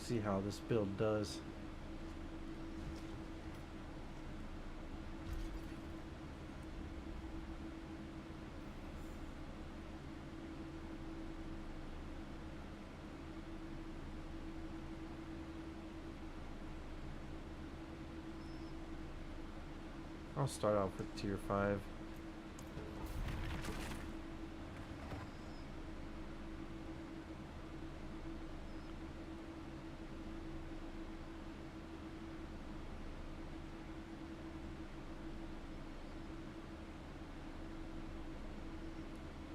See how this build does. I'll start off with tier 5.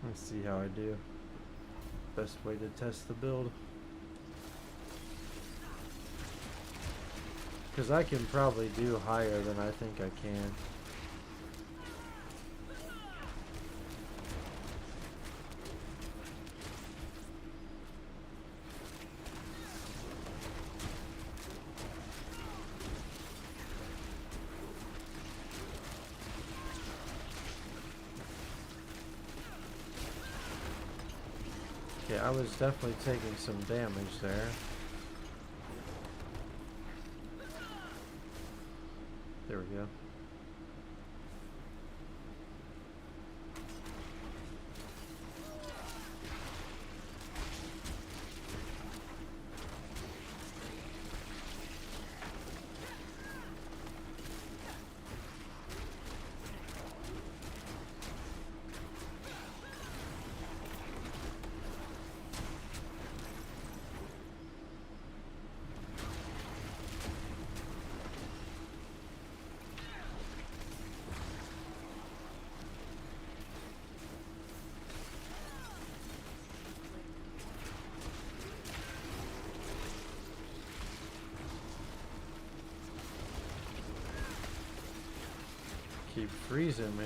Let's see how I do. Best way to test the build. Because I can probably do higher than I think I can. Okay, I was definitely taking some damage there. There we go. Keep freezing me.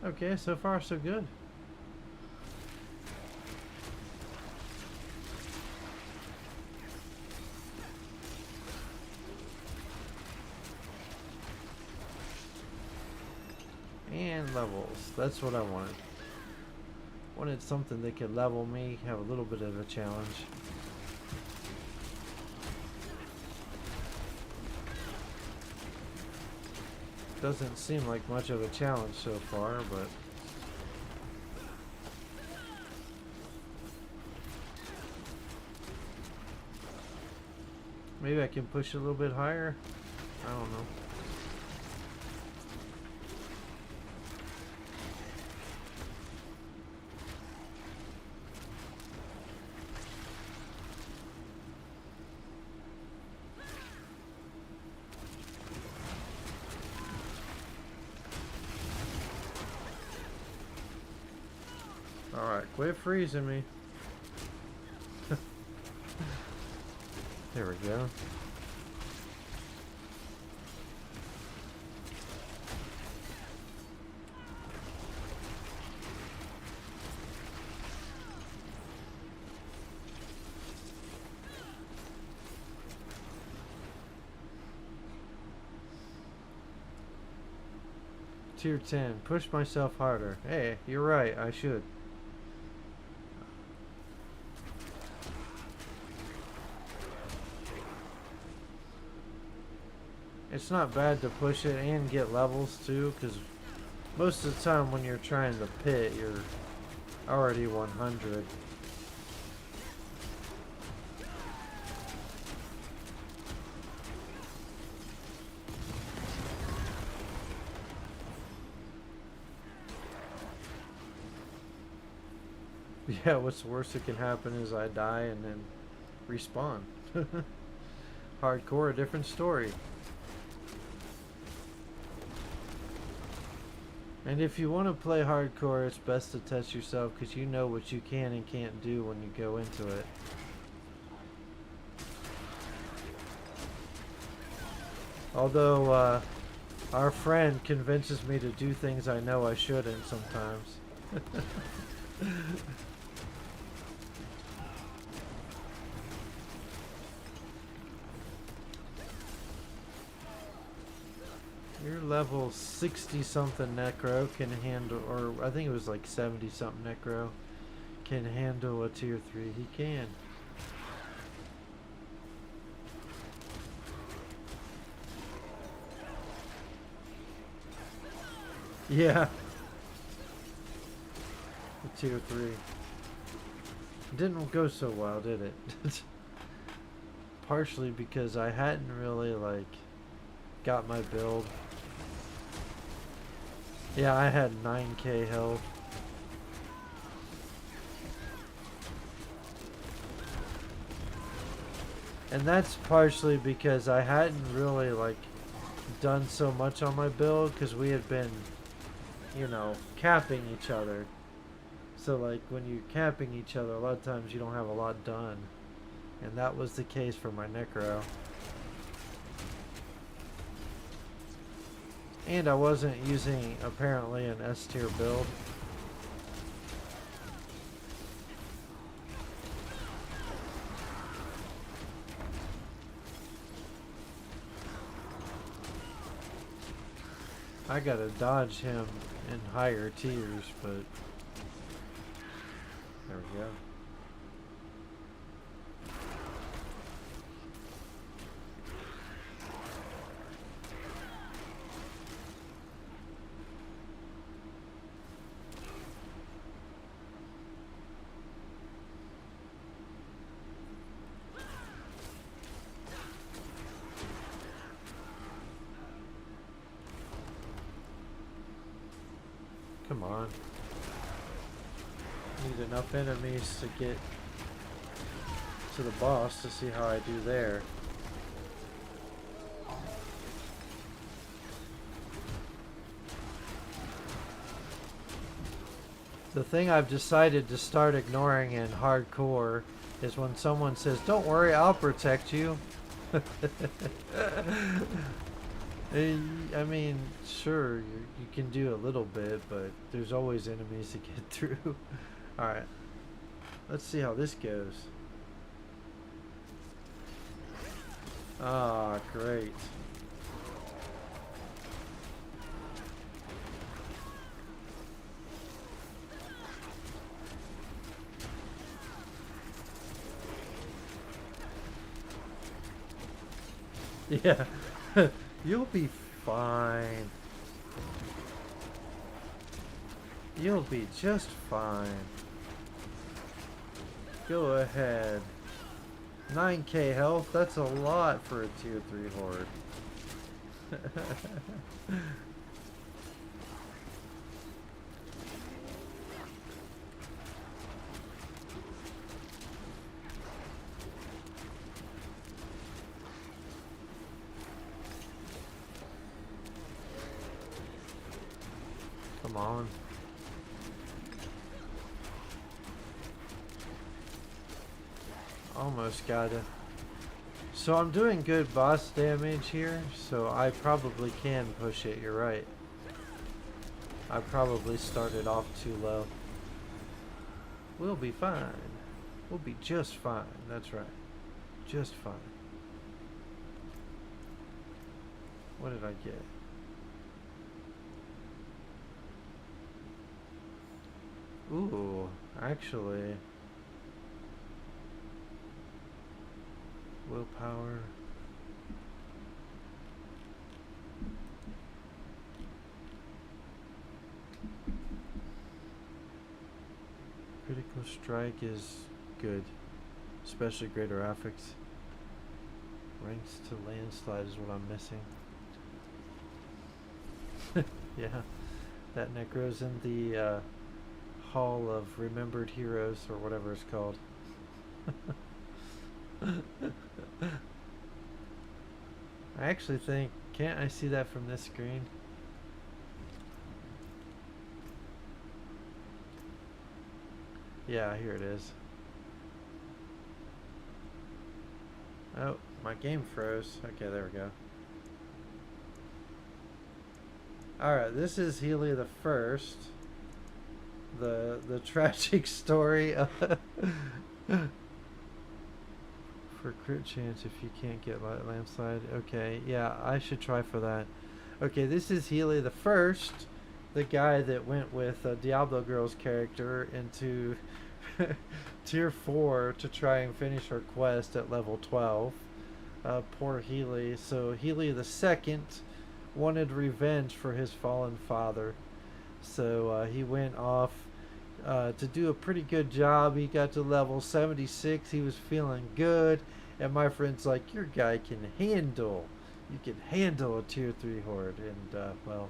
Okay, so far so good. And levels. That's what I wanted. Wanted something that could level me, have a little bit of a challenge. Doesn't seem like much of a challenge so far, but maybe I can push a little bit higher. I don't know. Alright, quit freezing me. There we go. Tier 10. Push myself harder. Hey, you're right. I should. It's not bad to push it and get levels too, because most of the time when you're trying to pit, you're already 100. Yeah, what's the worst that can happen is I die and then respawn. Hardcore, a different story. And if you want to play hardcore, it's best to test yourself because you know what you can and can't do when you go into it. Although, our friend convinces me to do things I know I shouldn't sometimes. Your level 60 something necro can handle, or I think it was like 70 something necro, can handle a tier 3. He can. Yeah. A tier 3. Didn't go so well, did it? Partially because I hadn't really like got my build. Yeah, I had 9k health. And that's partially because I hadn't really like done so much on my build because we had been, you know, capping each other. So like when you're capping each other, a lot of times you don't have a lot done. And that was the case for my necro. And I wasn't using, apparently, an S tier build. I gotta dodge him in higher tiers, but there we go. Come on. Need enough enemies to get to the boss to see how I do there. The thing I've decided to start ignoring in hardcore is when someone says, "Don't worry, I'll protect you." I mean, sure, you can do a little bit, but there's always enemies to get through. Alright, let's see how this goes. Ah, great. Yeah. You'll be fine. You'll be just fine. Go ahead. 9k health, that's a lot for a tier 3 horde. Come on. Almost got it. So I'm doing good boss damage here, so I probably can push it, you're right. I probably started off too low. We'll be fine. We'll be just fine, that's right. Just fine. What did I get? Ooh, actually, willpower. Critical strike is good, especially greater affix. Ranks to landslide is what I'm missing. Yeah, that necro's in the Hall of Remembered Heroes or whatever it's called. I actually think, can't I see that from this screen? Yeah, here it is. Oh, my game froze. Okay, there we go. Alright, this is Healy the First. The tragic story of for crit chance if you can't get landslide. Okay, yeah, I should try for that. Okay, this is Healy the First, the guy that went with Diablo Girl's character into tier 4 to try and finish her quest at level 12. Poor Healy. So Healy the Second wanted revenge for his fallen father. So he went off to do a pretty good job. He got to level 76. He was feeling good. And my friend's like, your guy can handle. You can handle a tier 3 horde. And, well,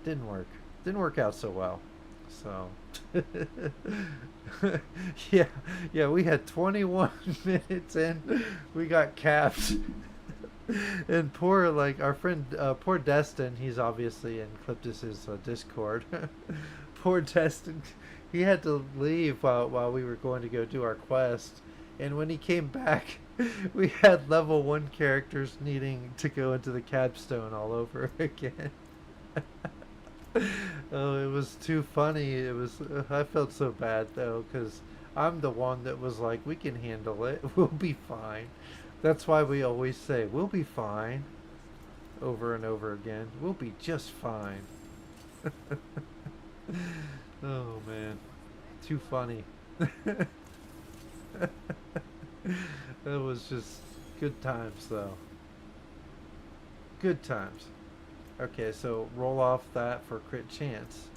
didn't work. Didn't work out so well. So, yeah, we had 21 minutes in. We got capped. And poor, like, our friend, poor Destin, he's obviously in Cliptus's Discord. Poor Destin, he had to leave while we were going to go do our quest. And when he came back, we had level 1 characters needing to go into the capstone all over again. Oh, it was too funny. It was. I felt so bad though, because I'm the one that was like, "We can handle it. We'll be fine." That's why we always say, "We'll be fine," over and over again. We'll be just fine. Oh man, too funny. It was just good times though. Good times. Okay, so roll off that for crit chance.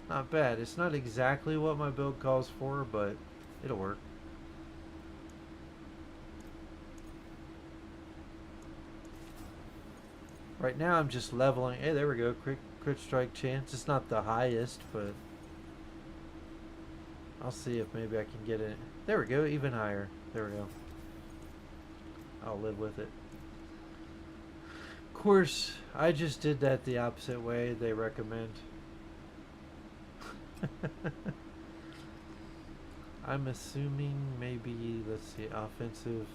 Not bad. It's not exactly what my build calls for, but it'll work. Right now I'm just leveling. Hey, there we go. Crit strike chance. It's not the highest, but I'll see if maybe I can get it. There we go. Even higher. There we go. I'll live with it. Of course, I just did that the opposite way they recommend. I'm assuming maybe, let's see, offensive.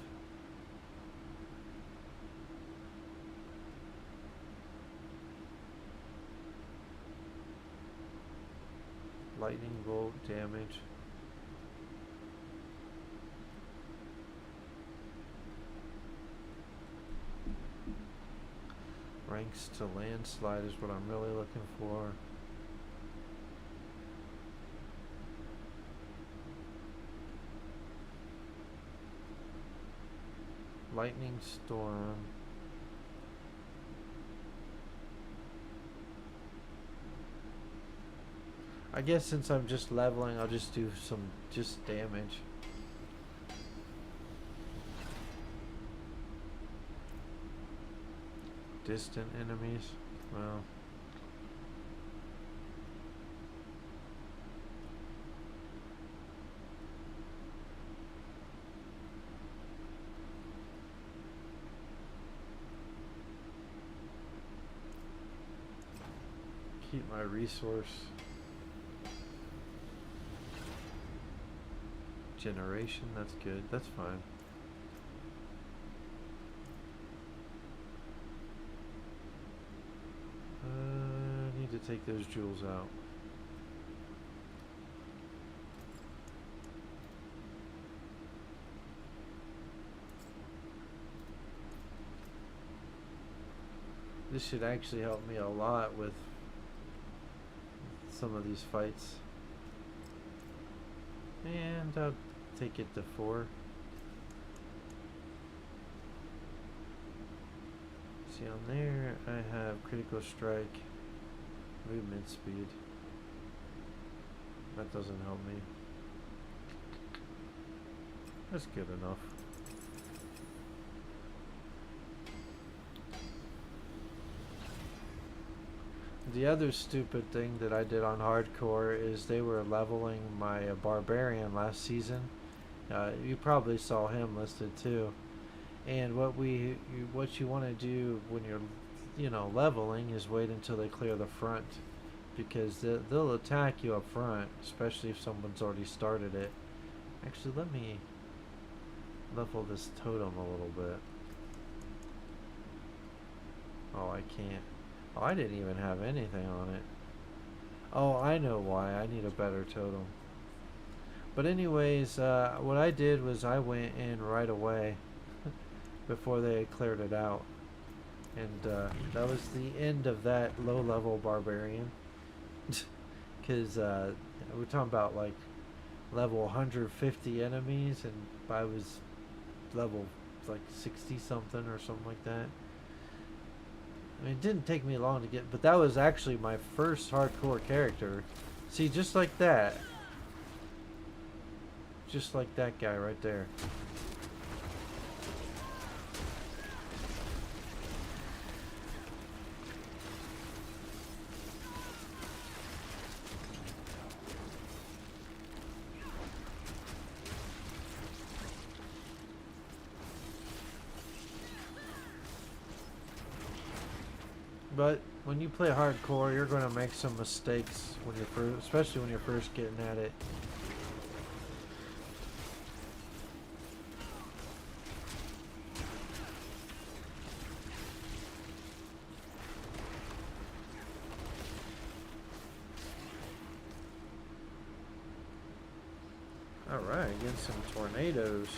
Lightning bolt damage. Ranks to landslide is what I'm really looking for. Lightning storm. I guess since I'm just leveling, I'll just do some damage. Distant enemies. Well, keep my resource generation. That's good. That's fine. I need to take those jewels out. This should actually help me a lot with some of these fights. And I'll take it to 4. See on there, I have critical strike, movement speed. That doesn't help me. That's good enough. The other stupid thing that I did on hardcore is they were leveling my Barbarian last season. You probably saw him listed too. And what you want to do when you're leveling is wait until they clear the front, because they'll attack you up front, especially if someone's already started it. Actually, let me level this totem a little bit. Oh, I can't. Oh, I didn't even have anything on it. Oh, I know why. I need a better totem. But anyways, what I did was I went in right away before they had cleared it out. And that was the end of that low-level Barbarian. Because we're talking about like level 150 enemies, and I was level like 60 something or something like that. I mean, it didn't take me long to get, but that was actually my first hardcore character. See, just like that. Just like that guy right there. But when you play hardcore, you're going to make some mistakes when you're first, especially when you're first getting at it. All right, getting some tornadoes.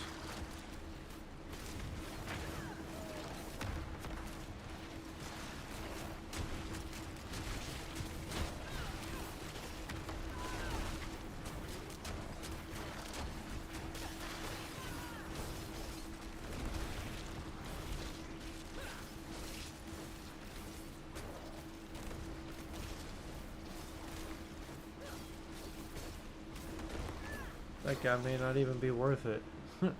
That guy may not even be worth it. I'm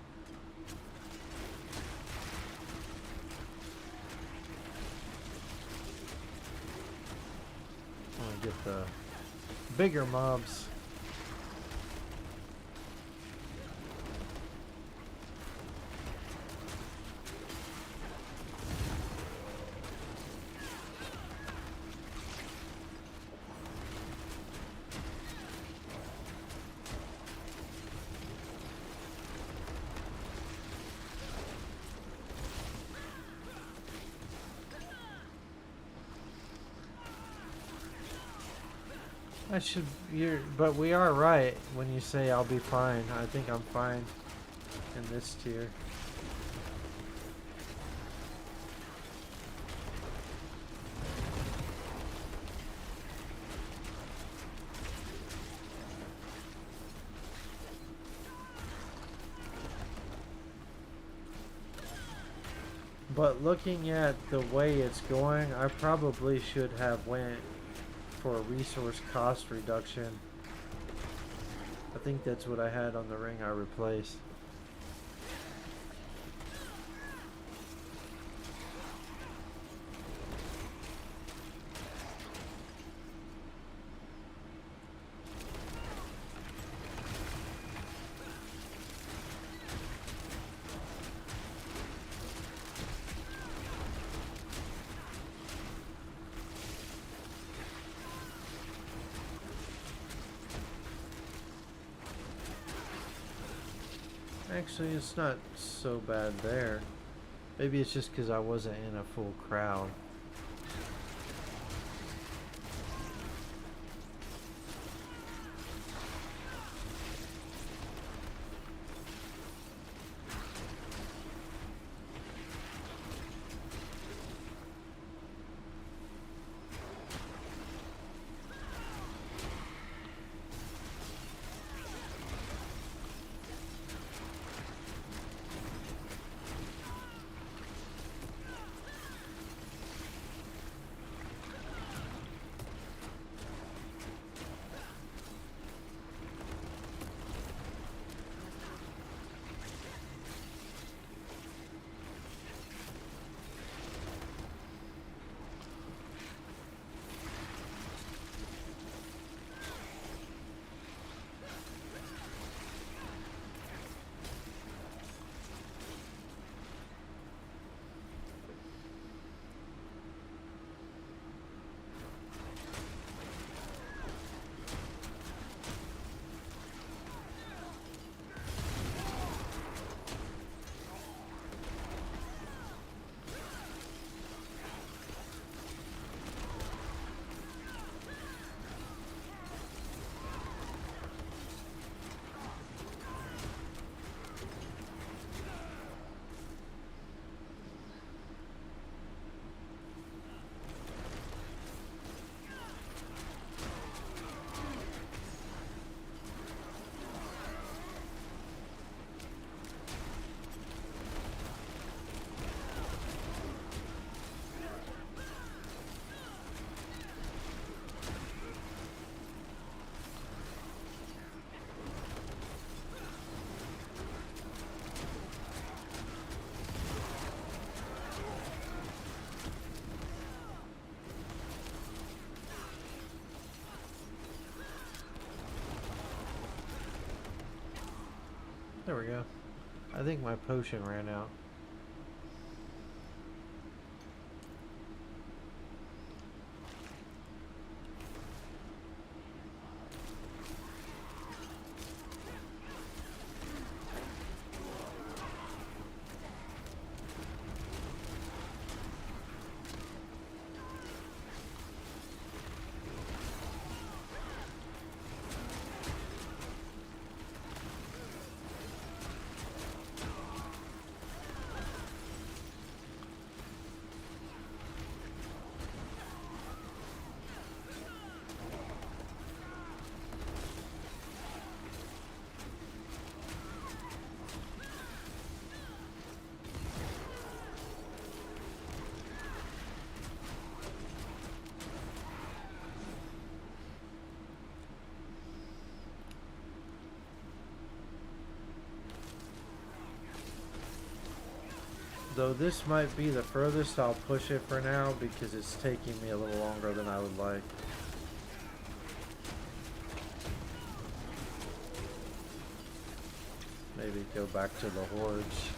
gonna get the bigger mobs. But we are right when you say I'll be fine. I think I'm fine in this tier. But looking at the way it's going, I probably should have went for a resource cost reduction. I think that's what I had on the ring I replaced. Actually, it's not so bad there. Maybe it's just because I wasn't in a full crowd. There we go. I think my potion ran out. Though this might be the furthest, I'll push it for now because it's taking me a little longer than I would like. Maybe go back to the hordes.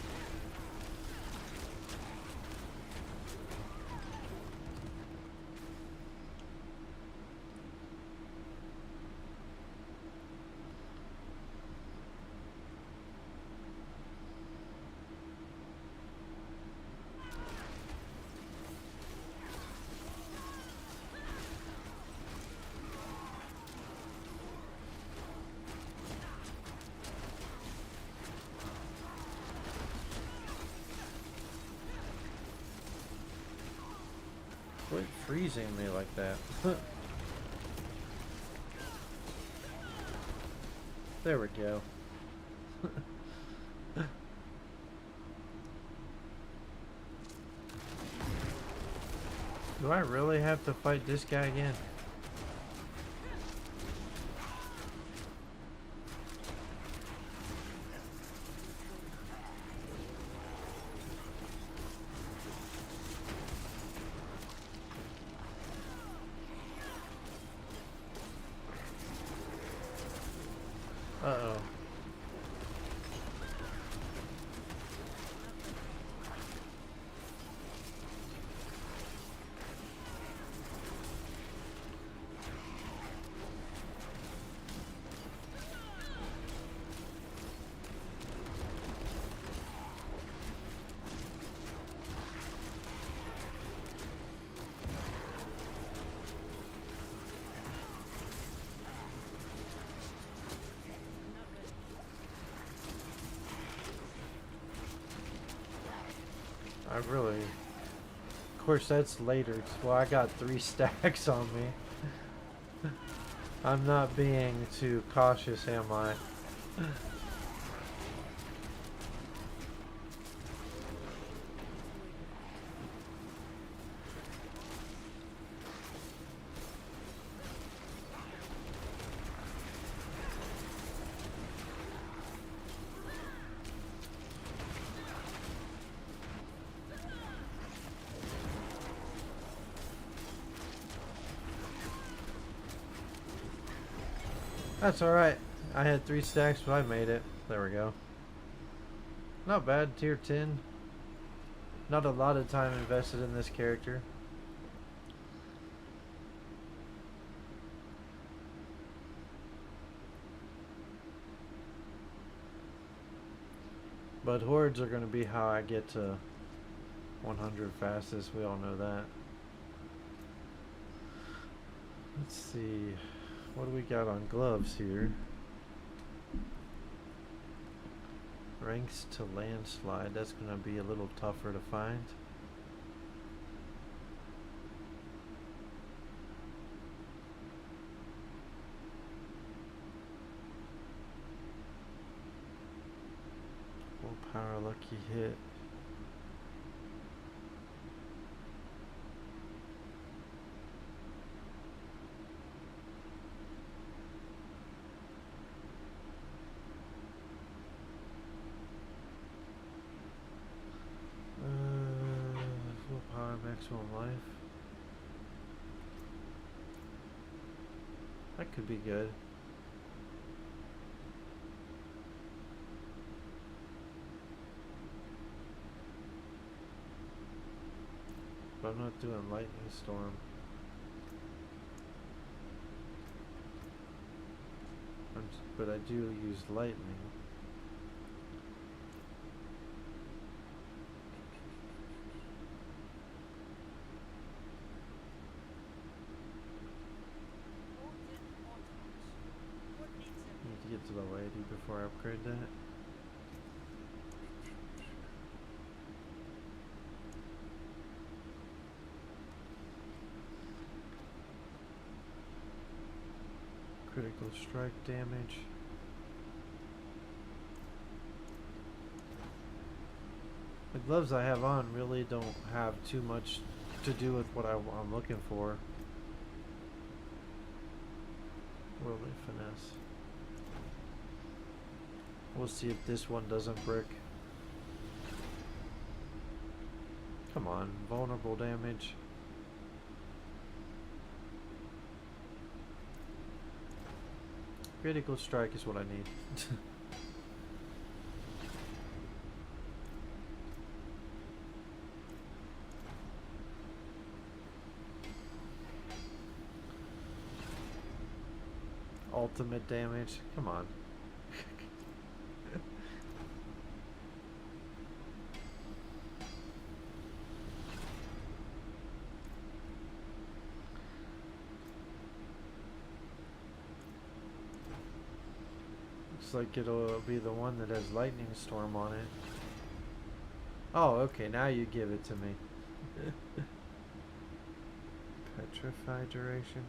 Quit freezing me like that. There we go. Do I really have to fight this guy again? Uh-oh. I really... Of course, that's later. Well, I got 3 stacks on me. I'm not being too cautious, am I? That's alright. I had 3 stacks, but I made it. There we go. Not bad. Tier 10. Not a lot of time invested in this character. But hordes are going to be how I get to 100 fastest. We all know that. Let's see. What do we got on gloves here? Ranks to landslide. That's going to be a little tougher to find. Willpower, lucky hit. Maximum life. That could be good. I'm not doing lightning storm. But I do use lightning. Need to get to level 80 before I upgrade that. Critical strike damage. The gloves I have on really don't have too much to do with what I'm looking for. Worldly finesse. We'll see if this one doesn't brick. Come on, vulnerable damage. Critical strike is what I need. Ultimate damage. Come on. Looks like it'll be the one that has lightning storm on it. Oh, okay, now you give it to me. Petrify duration.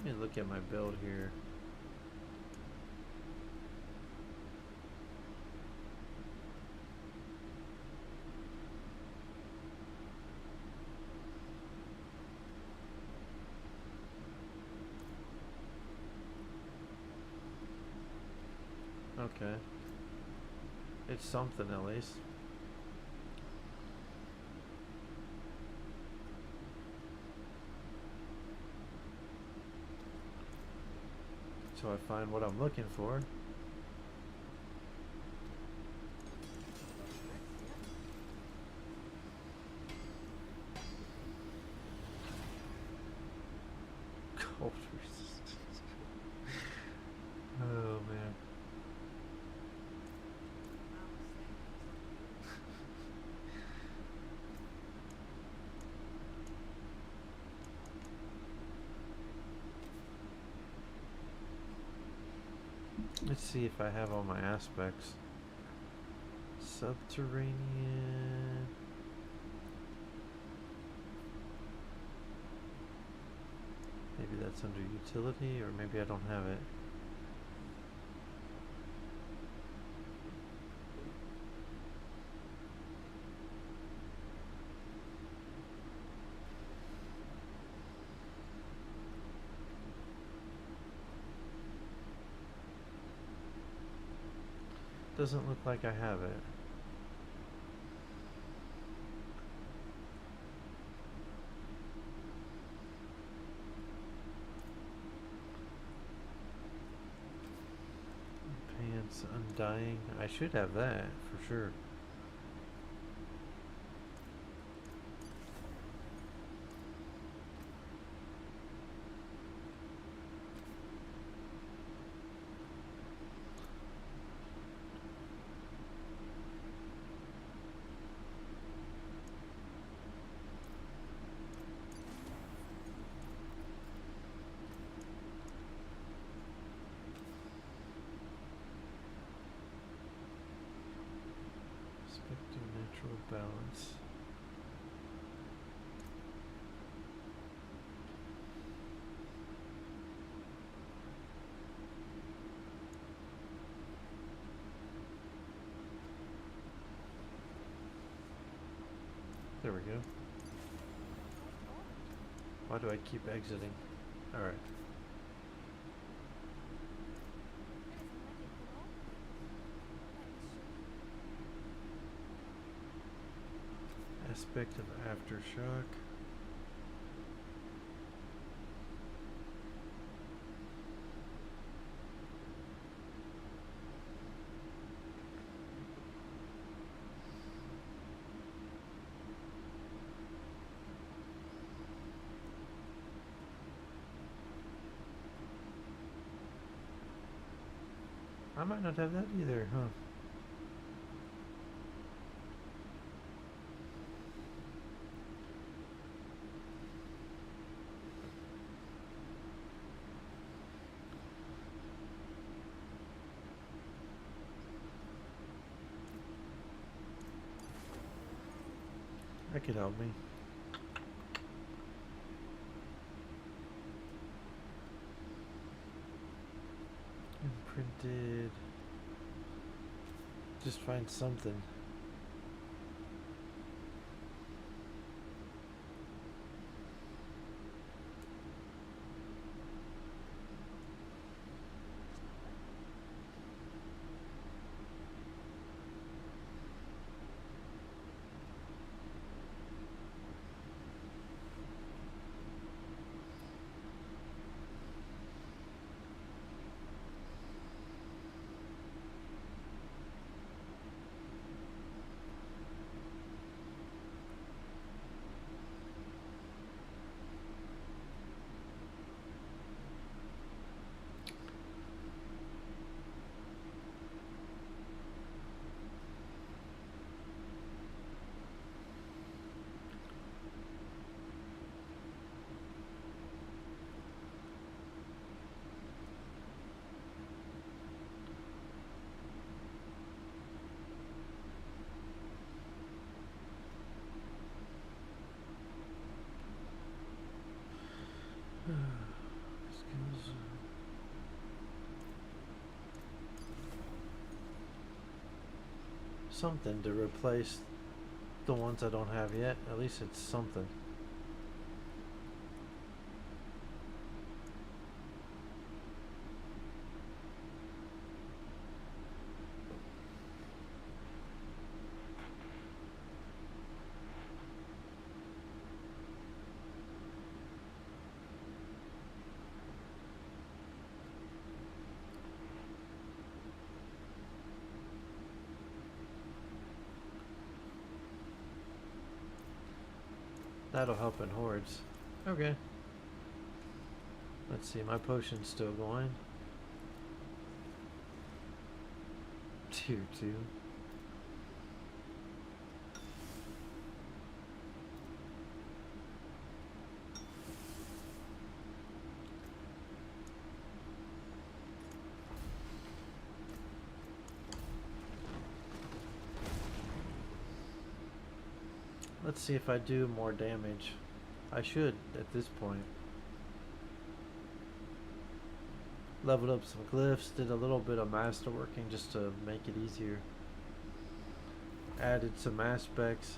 Let me look at my build here. Okay. It's something at least. So I find what I'm looking for. Cold resistance. Oh man. Let's see if I have all my aspects. Subterranean. Maybe that's under utility, or maybe I don't have it. Doesn't look like I have it. Pants undying. I should have that for sure. Natural balance. There we go. Why do I keep exiting? Alright. aspect of Aftershock. I might not have that either, huh? That could help me. Imprinted. Just find something. Skills. Something to replace the ones I don't have yet. At least it's something. That'll help in hordes. Okay. Let's see, my potion's still going. Tier 2. Let's see if I do more damage. I should at this point. Leveled up some glyphs, did a little bit of masterworking just to make it easier. Added some aspects.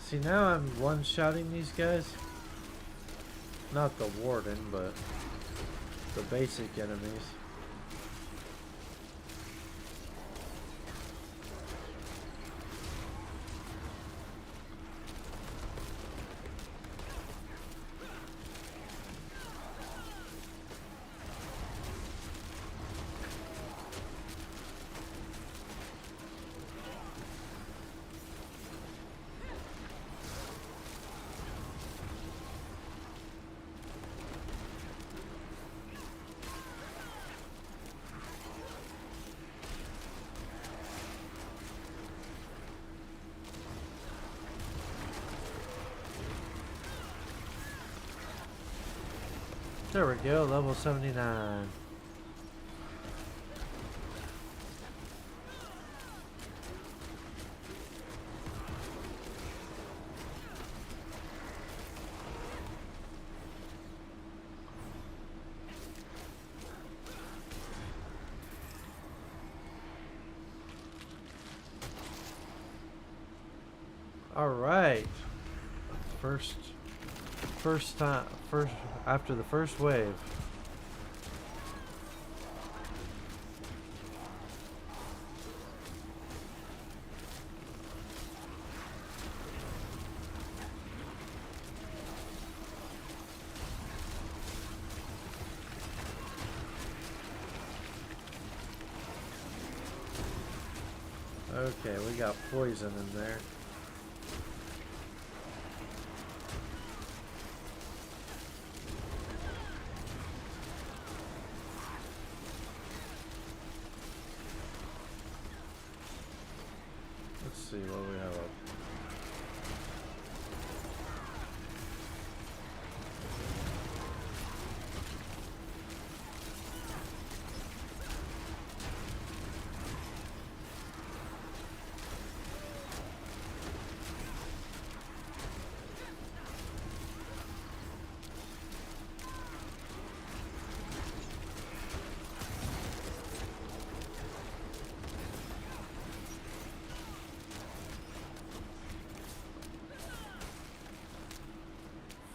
See, now I'm one-shotting these guys. Not the warden, but the basic enemies. There we go, level 79. All right. First time. First after the first wave. Okay, we got poison in there. Let's see what we have up.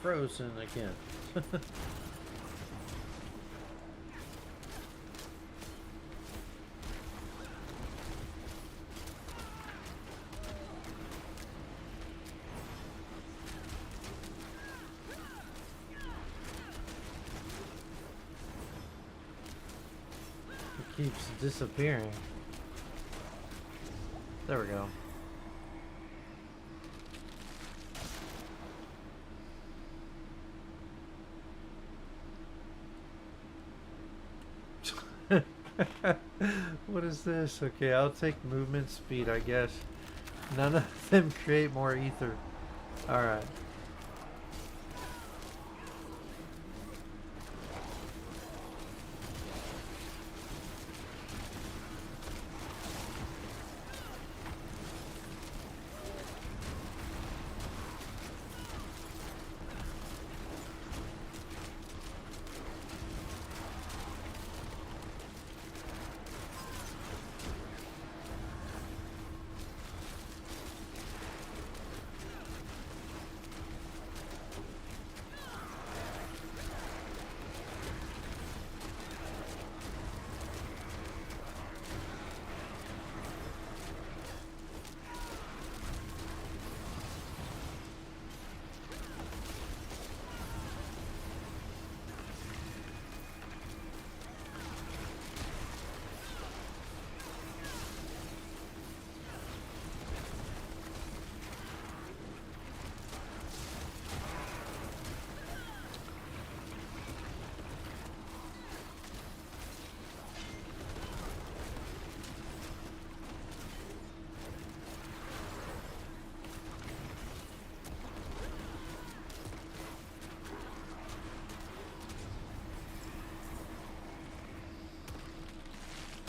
Frozen again. It keeps disappearing. There we go. What is this? Okay, I'll take movement speed, I guess. None of them create more ether. Alright.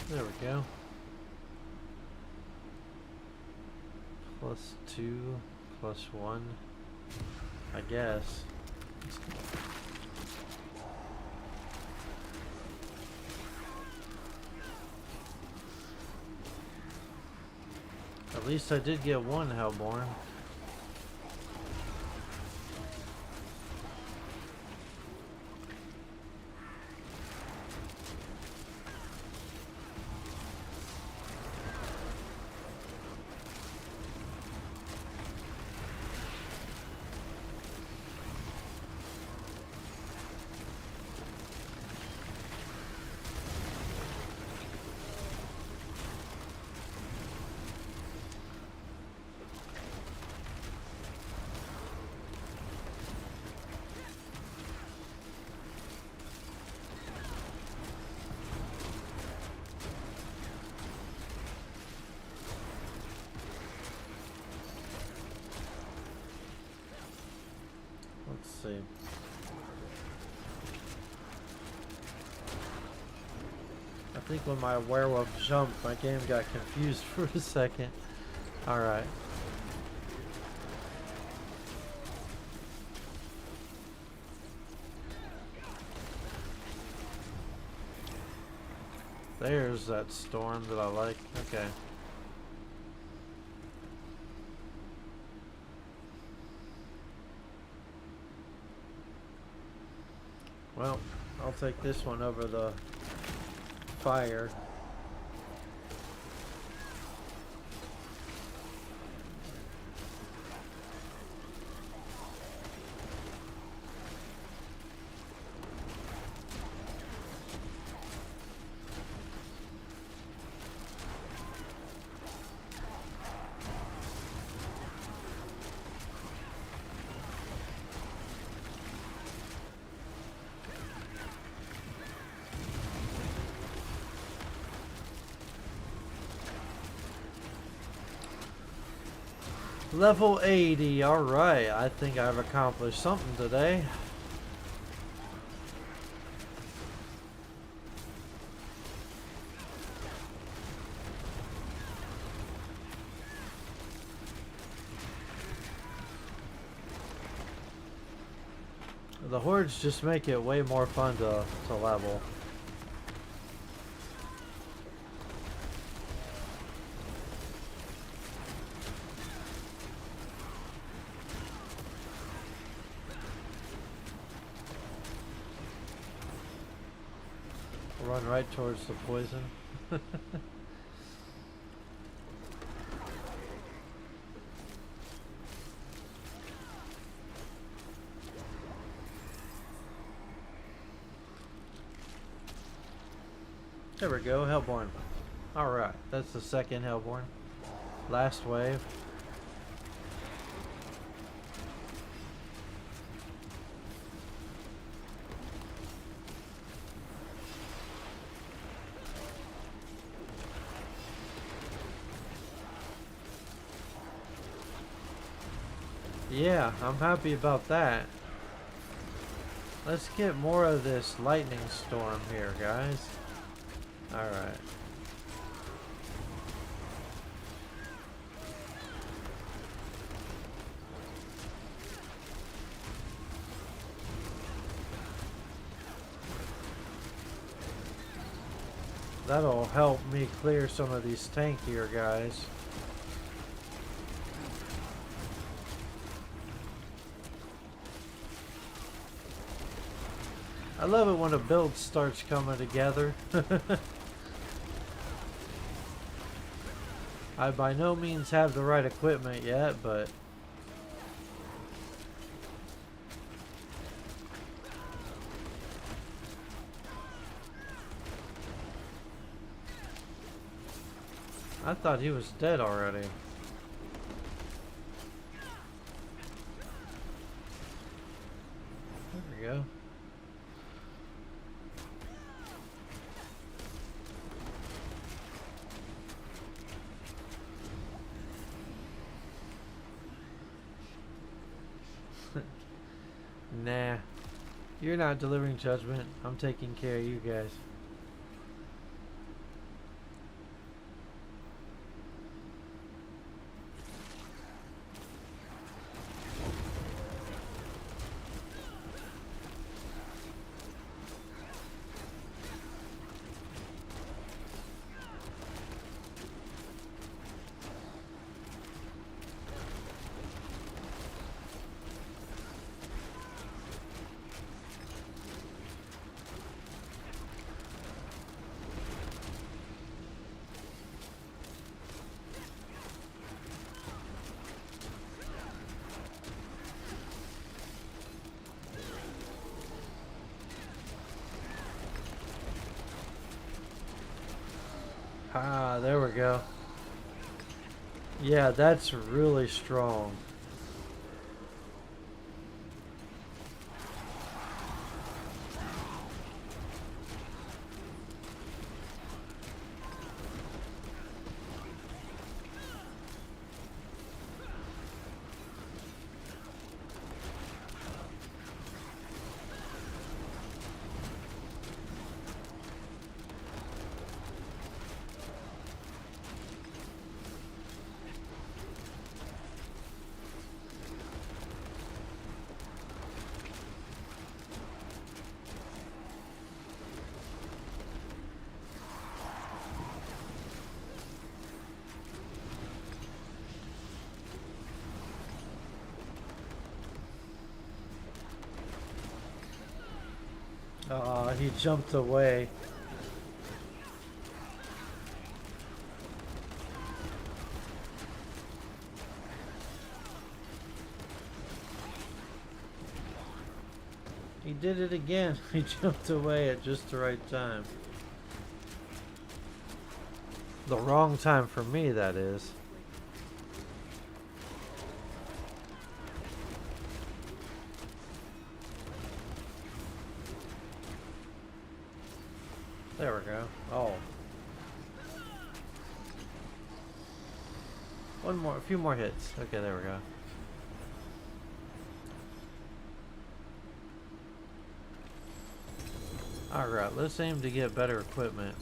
There we go. +2, +1, I guess. At least I did get one Hellborn. Let's see. I think when my werewolf jumped, my game got confused for a second. Alright. There's that storm that I like. Okay. Well, I'll take this one over the fire. Level 80, alright, I think I've accomplished something today. The hordes just make it way more fun to level. Run right towards the poison. There we go, Hellborn. Alright, that's the second Hellborn. Last wave. Yeah, I'm happy about that. Let's get more of this lightning storm here, guys. Alright. That'll help me clear some of these tankier guys. I love it when a build starts coming together. I by no means have the right equipment yet, but I thought he was dead already. There we go. Nah, you're not delivering judgment. I'm taking care of you guys. Ah, there we go. Yeah, that's really strong. Aw, he jumped away. He did it again. He jumped away at just the right time. The wrong time for me, that is. There we go. Oh. One more, a few more hits. Okay, there we go. Alright, let's aim to get better equipment.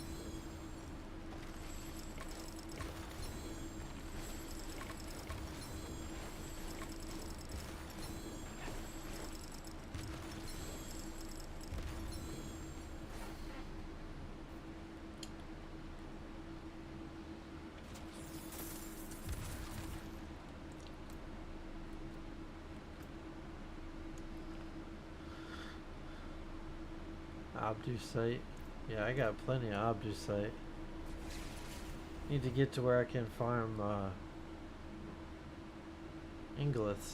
Obdusite. Yeah, I got plenty of Obdusite. Need to get to where I can farm Ingliths.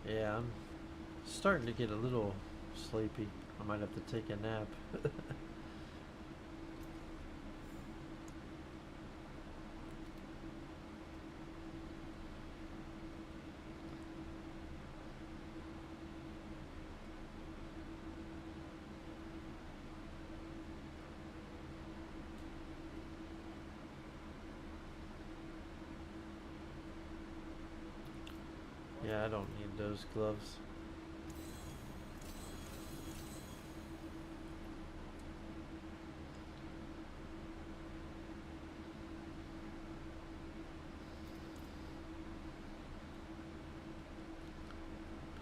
Yeah, I'm starting to get a little sleepy. I might have to take a nap. Yeah, I don't need those gloves.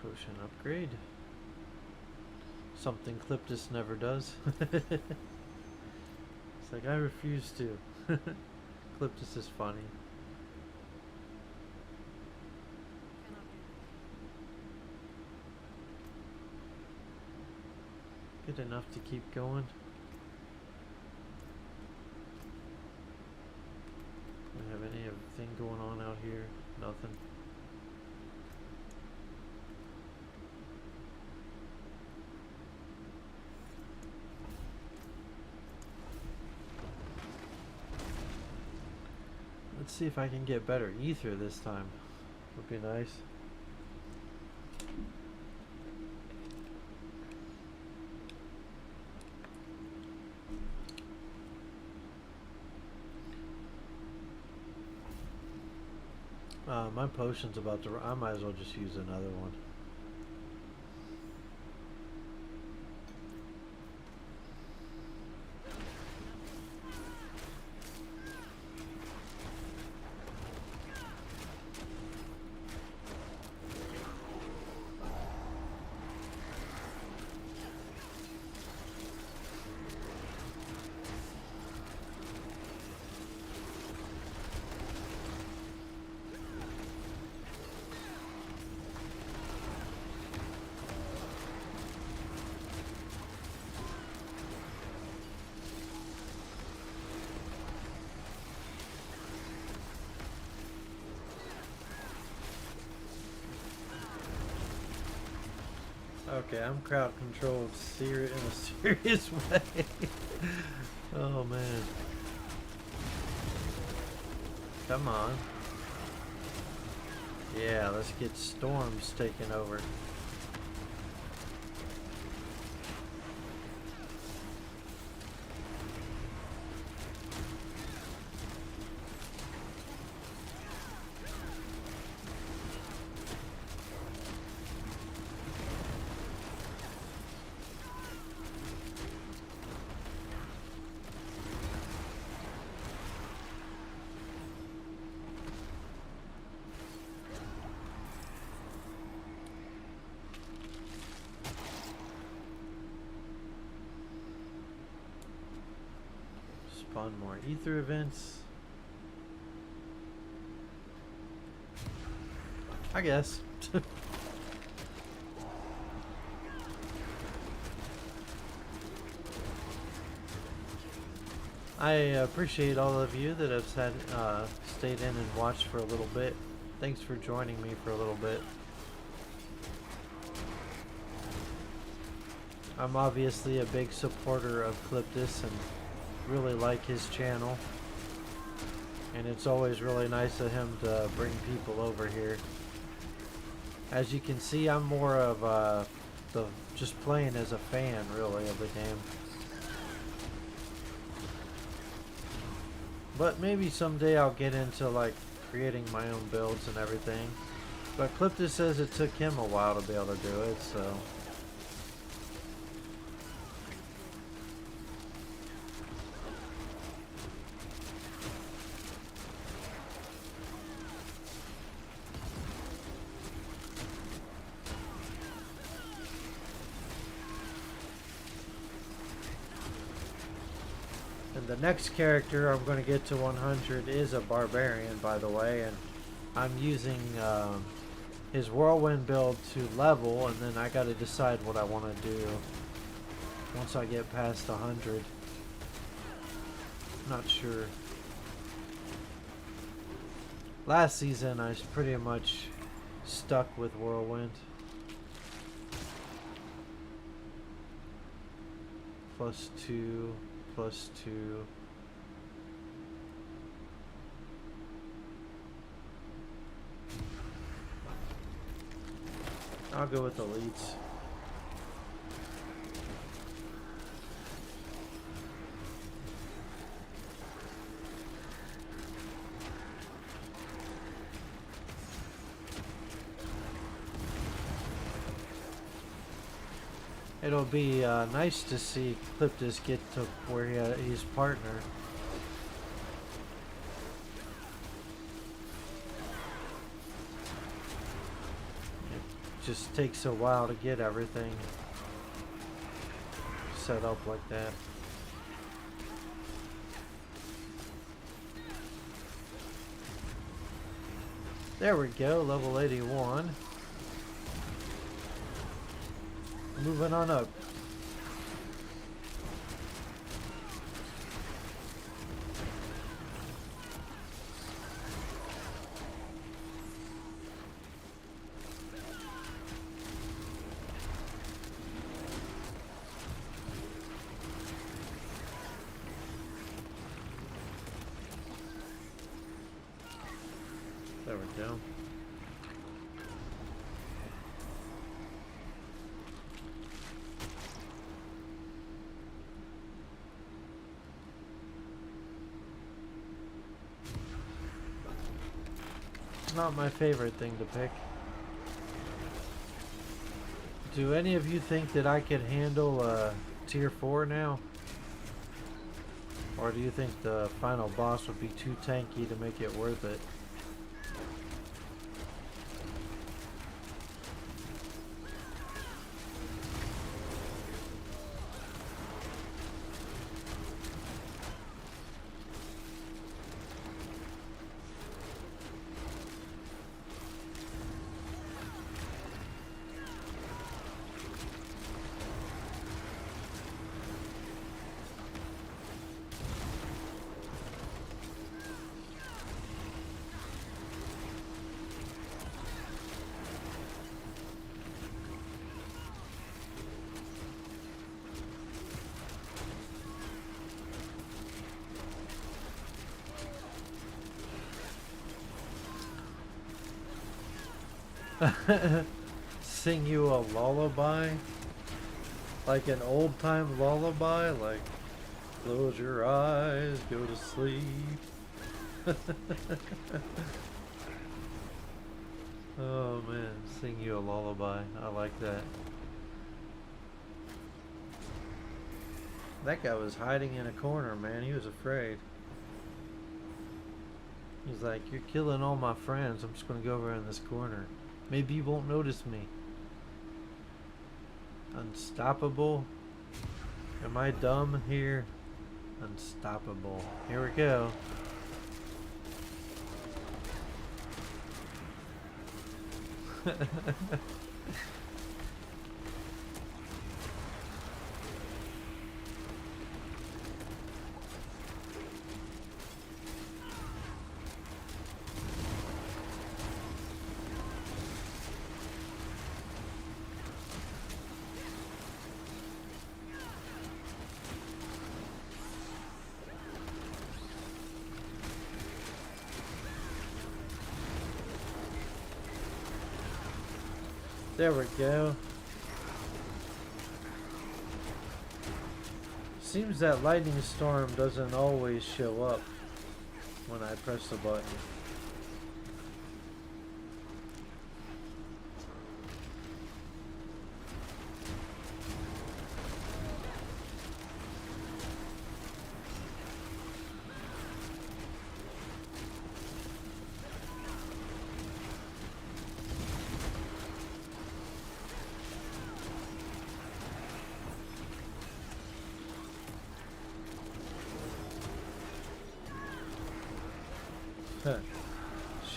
Potion upgrade. Something Cliptus never does. It's like, I refuse to. Cliptus is funny. Good enough to keep going. Don't have anything going on out here. Nothing. Let's see if I can get better ether this time. Would be nice. My potion's about to. I might as well just use another one. Okay, I'm crowd controlled in a serious way. Oh man. Come on. Yeah, let's get storms taken over. Spawn more ether events. I guess. I appreciate all of you that have stayed in and watched for a little bit. Thanks for joining me for a little bit. I'm obviously a big supporter of Cliptus and really like his channel. And it's always really nice of him to bring people over here. As you can see, I'm more of just playing as a fan, really, of the game. But maybe someday I'll get into like creating my own builds and everything. But Cliptus says it took him a while to be able to do it, so. And the next character I'm going to get to 100 is a Barbarian, by the way, and I'm using his Whirlwind build to level, and then I got to decide what I want to do once I get past 100. Not sure. Last season I was pretty much stuck with Whirlwind. +2, +2. I'll go with elites. It'll be nice to see Cliptus get to where he's partner. It just takes a while to get everything set up like that. There we go, level 81. Moving on up. There we go. Not my favorite thing to pick. Do any of you think that I could handle tier 4 now? Or do you think the final boss would be too tanky to make it worth it? Sing you a lullaby? Like an old time lullaby? Like, close your eyes, go to sleep. Oh man, sing you a lullaby. I like that. That guy was hiding in a corner, man. He was afraid. He's like, you're killing all my friends. I'm just gonna go over in this corner. Maybe you won't notice me. Unstoppable. Am I dumb here? Unstoppable. Here we go. There we go. Seems that lightning storm doesn't always show up when I press the button.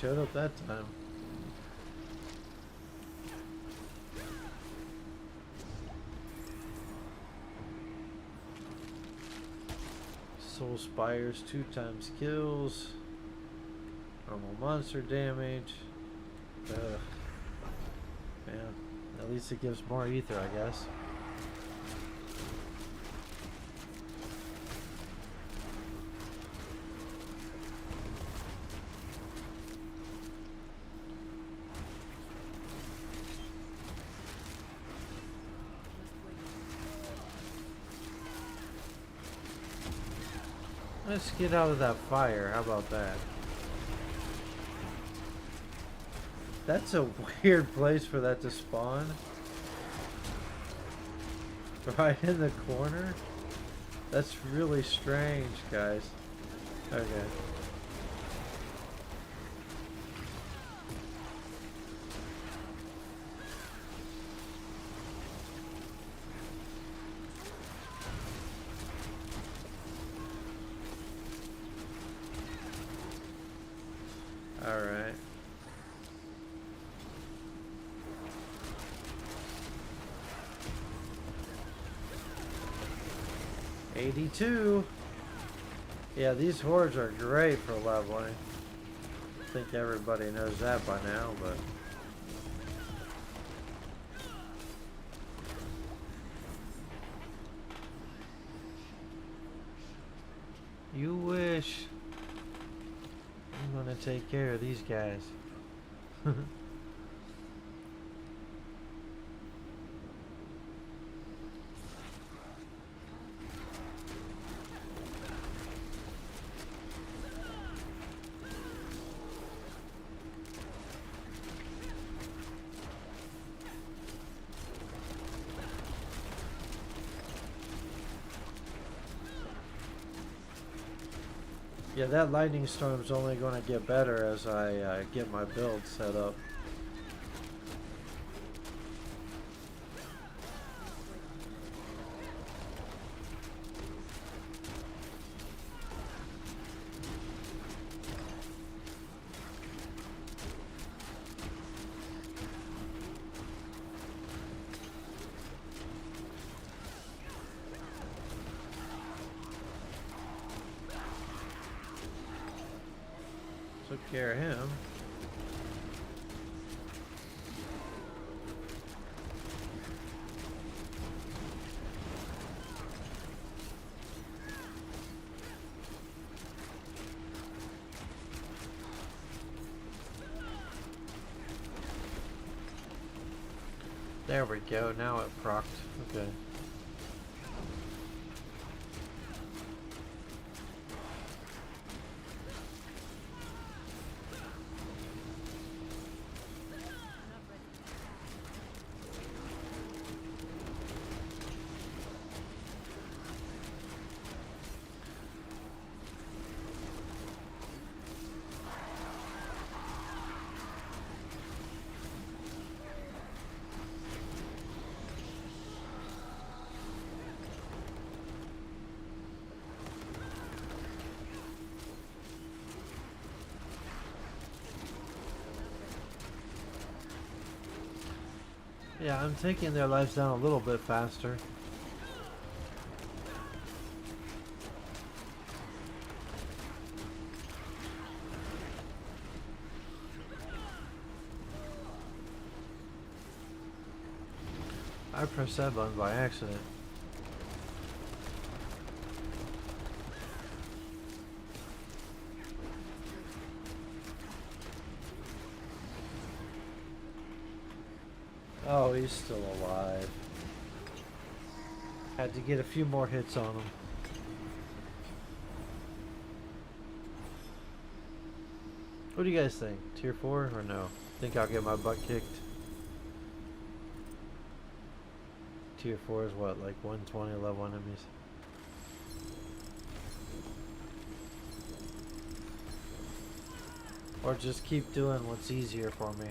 Showed up that time. Soul Spires 2 times kills. Normal monster damage. Ugh. Man, at least it gives more ether, I guess. Let's get out of that fire. How about that? That's a weird place for that to spawn. Right in the corner? That's really strange, guys. Okay. Alright. $82. Yeah, these hordes are great for leveling. I think everybody knows that by now, but... You wish. I'm gonna take care of these guys. Yeah, that lightning storm's only going to get better as I get my build set up. Took care of him. There we go, now it procced. Okay. Yeah, I'm taking their lives down a little bit faster. I pressed that button by accident. Oh, he's still alive. Had to get a few more hits on him. What do you guys think? Tier 4 or no? Think I'll get my butt kicked? Tier 4 is what, like 120 level enemies? Or just keep doing what's easier for me?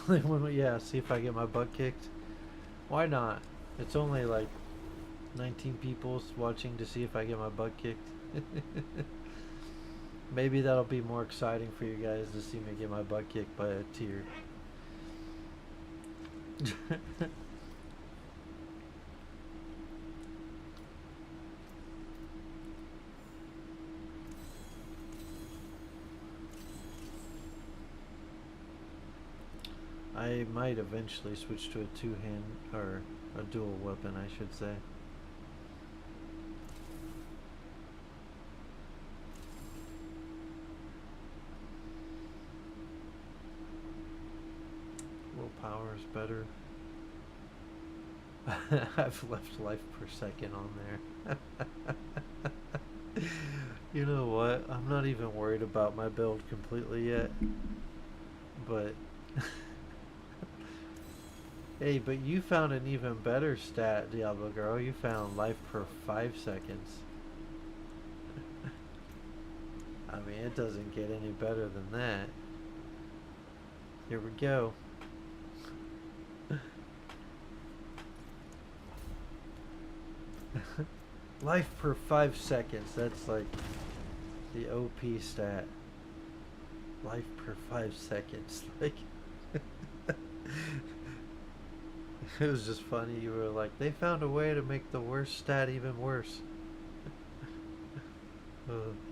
Only one, yeah, see if I get my butt kicked. Why not? It's only like 19 people watching to see if I get my butt kicked. Maybe that'll be more exciting for you guys to see me get my butt kicked by a tier. I might eventually switch to a two-hand, or a dual weapon, I should say. Willpower is better. I've left life per second on there. You know what? I'm not even worried about my build completely yet. But... Hey, but you found an even better stat, Diablo girl. You found life per 5 seconds. I mean, it doesn't get any better than that. Here we go. Life per 5 seconds. That's like the OP stat. Life per 5 seconds. Like... It was just funny. You were like, they found a way to make the worst stat even worse.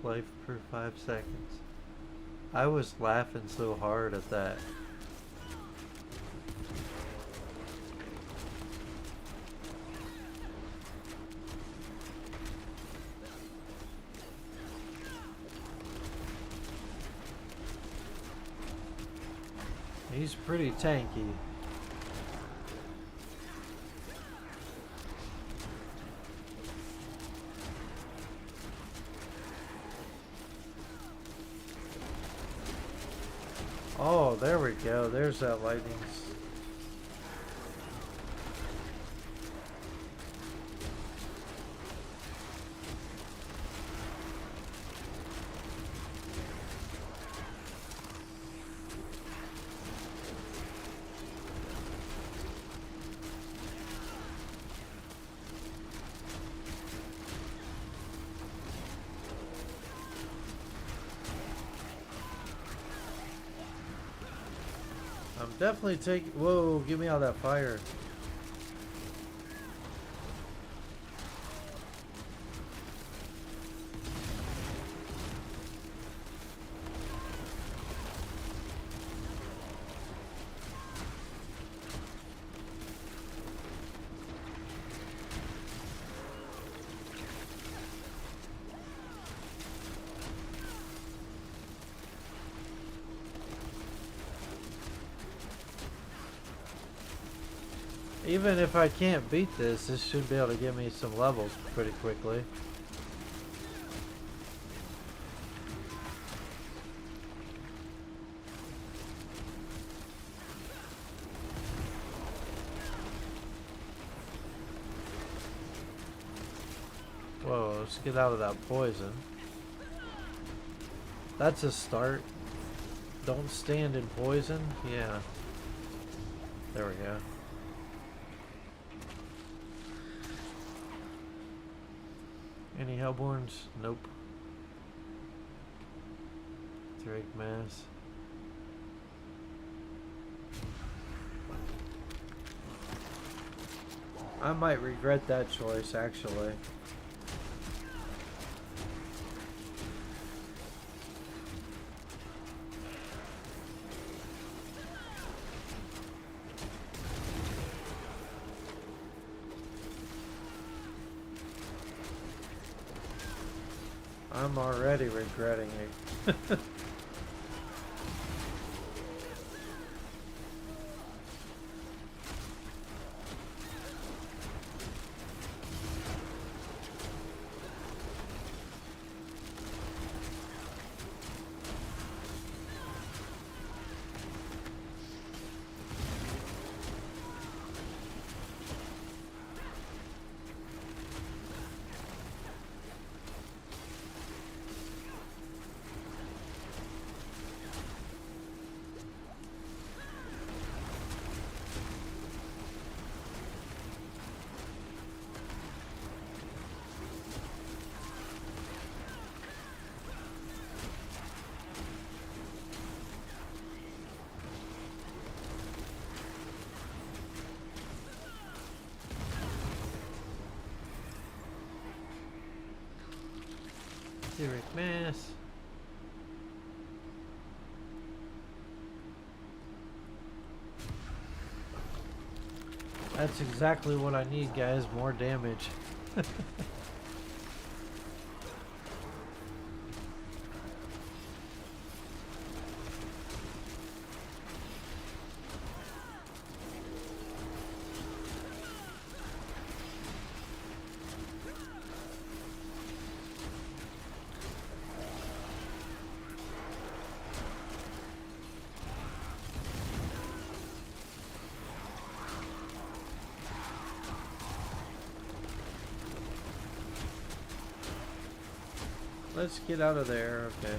Life per 5 seconds. I was laughing so hard at that. He's pretty tanky. Oh, there we go. There's that lightning. I'm definitely taking... Whoa, give me all that fire. Even if I can't beat this, this should be able to give me some levels pretty quickly. Whoa, let's get out of that poison. That's a start. Don't stand in poison? Yeah. There we go. Any Hellborns? Nope. Drake Mass. I might regret that choice, actually. I'm already regretting it. Drake Mass. That's exactly what I need, guys. More damage. Let's get out of there, okay.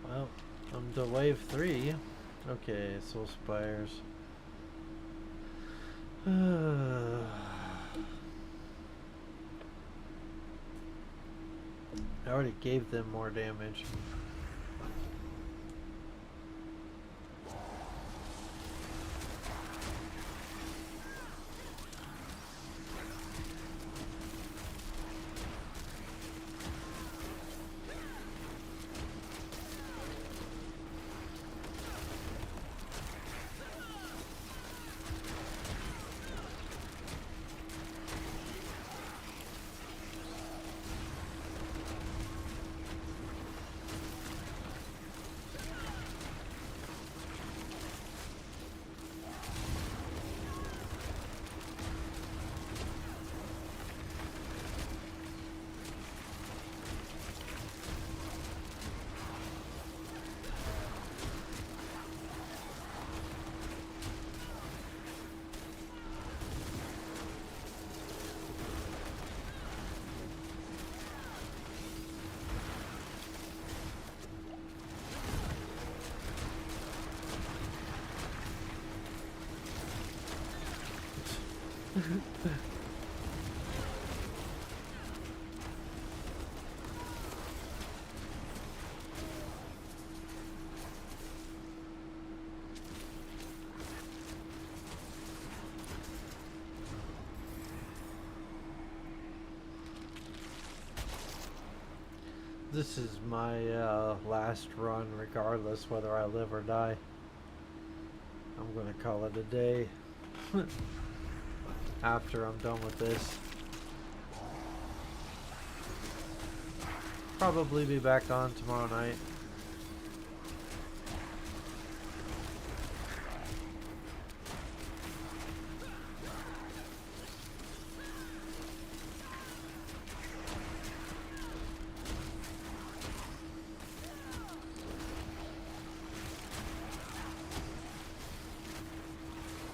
Well, I'm to wave 3. Okay, Soul Spires. I already gave them more damage. This is my last run, regardless whether I live or die. I'm gonna call it a day after I'm done with this. Probably be back on tomorrow night.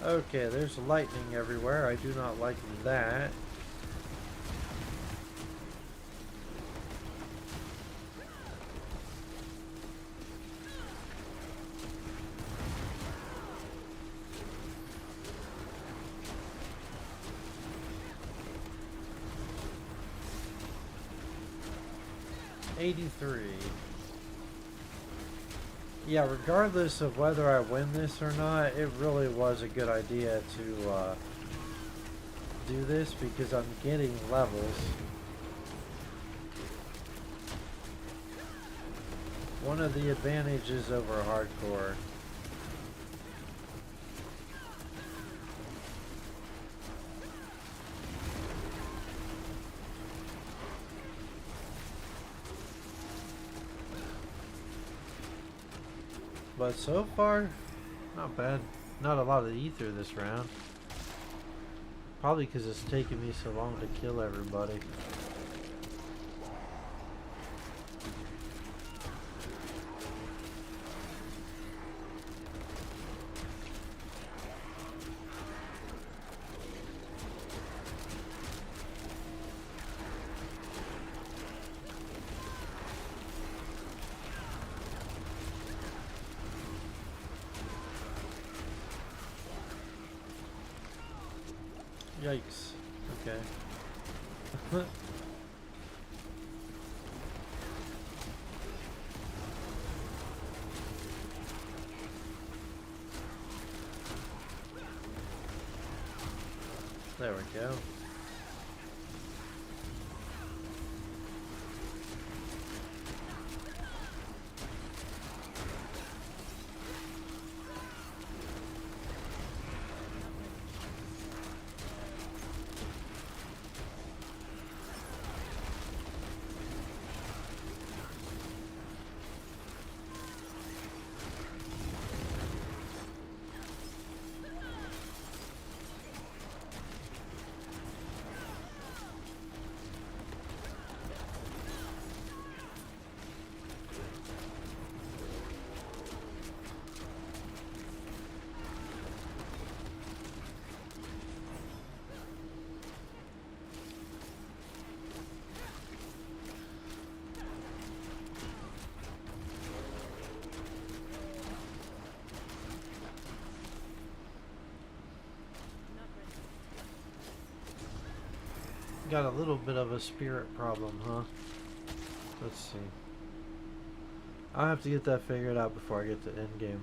Okay, there's lightning everywhere. I do not like that. $83. Yeah, regardless of whether I win this or not, it really was a good idea to do this because I'm getting levels. One of the advantages over hardcore. But so far, not bad. Not a lot of ether this round. Probably because it's taken me so long to kill everybody. Yikes. Okay. There we go. Got a little bit of a spirit problem, huh? Let's see. I'll have to get that figured out before I get to Endgame.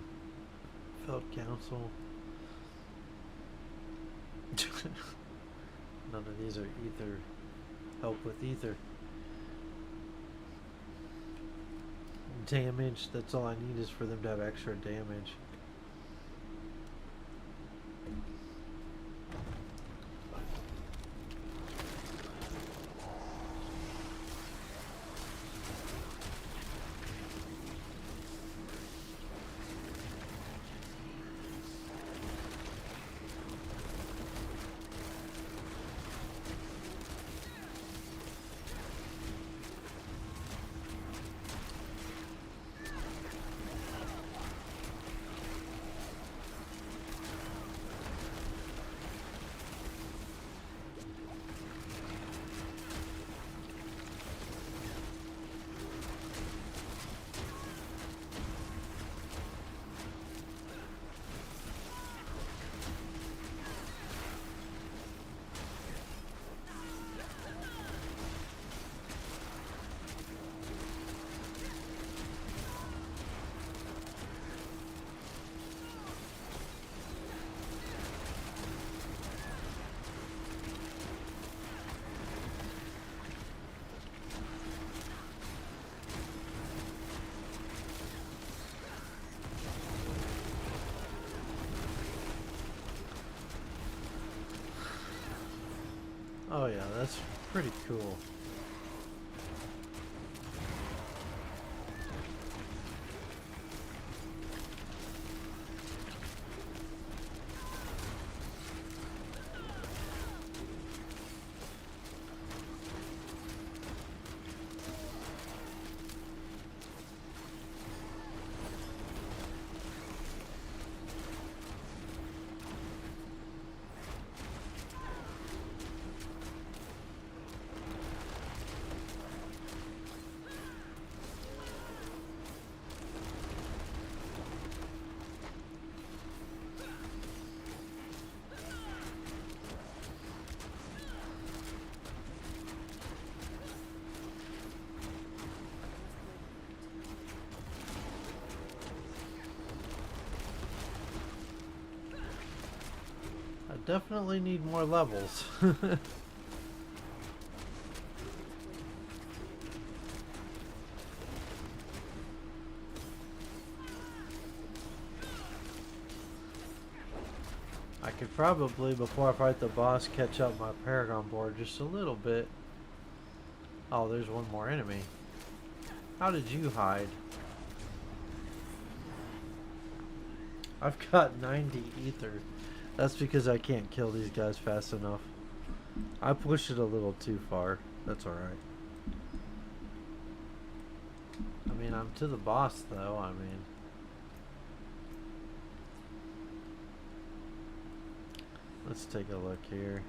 Felt Council. None of these are ether. Help with ether. Damage, that's all I need is for them to have extra damage. Oh yeah, that's pretty cool. I definitely need more levels. I could probably, before I fight the boss, catch up my Paragon board just a little bit. Oh, there's one more enemy. How did you hide? I've got 90 ether. That's because I can't kill these guys fast enough. I pushed it a little too far. That's alright. I mean, I'm to the boss though, I mean. Let's take a look here.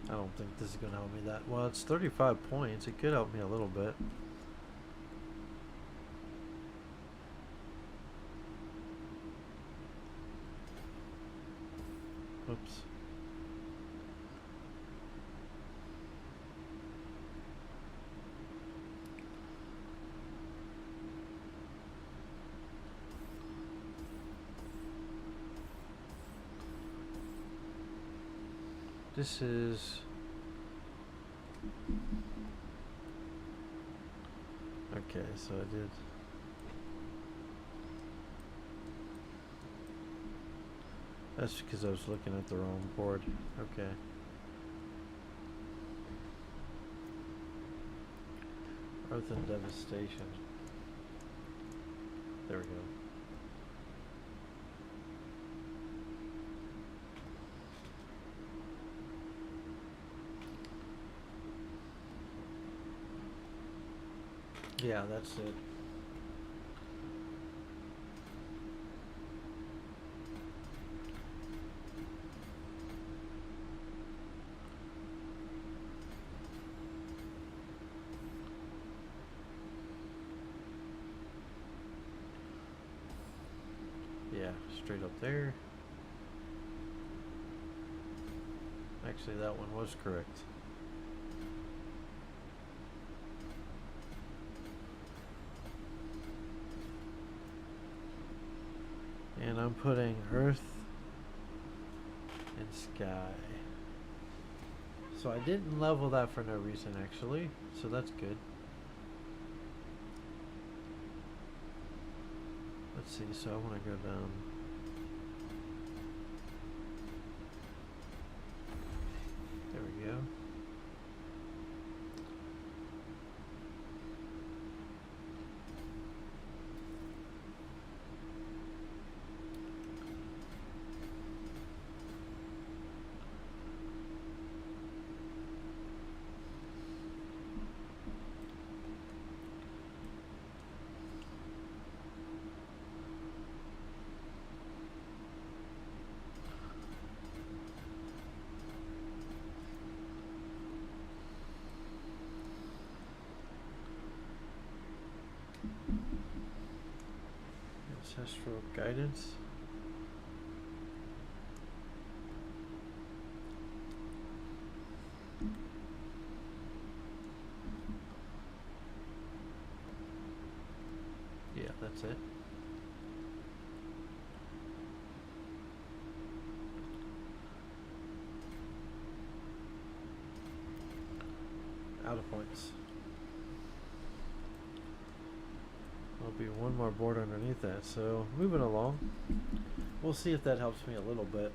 I don't think this is going to help me that well. It's 35 points. It could help me a little bit. Oops. This is... Okay, so I did... That's because I was looking at the wrong board. Okay. Earth and Devastation. There we go. Yeah, that's it. Yeah, straight up there. Actually, that one was correct. And I'm putting Earth and Sky. So I didn't level that for no reason actually, so that's good. Let's see, so I want to go down. There we go. Ancestral guidance. Yeah, that's it. Out of points. There'll be one more board underneath that, so moving along. We'll see if that helps me a little bit.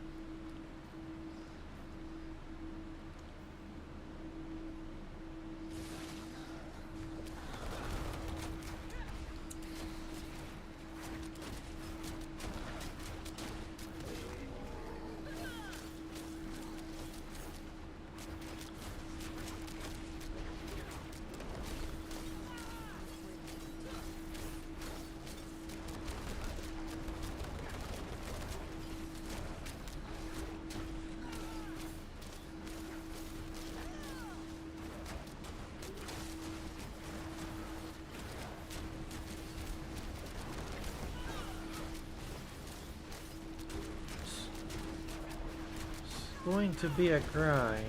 going to be a grind.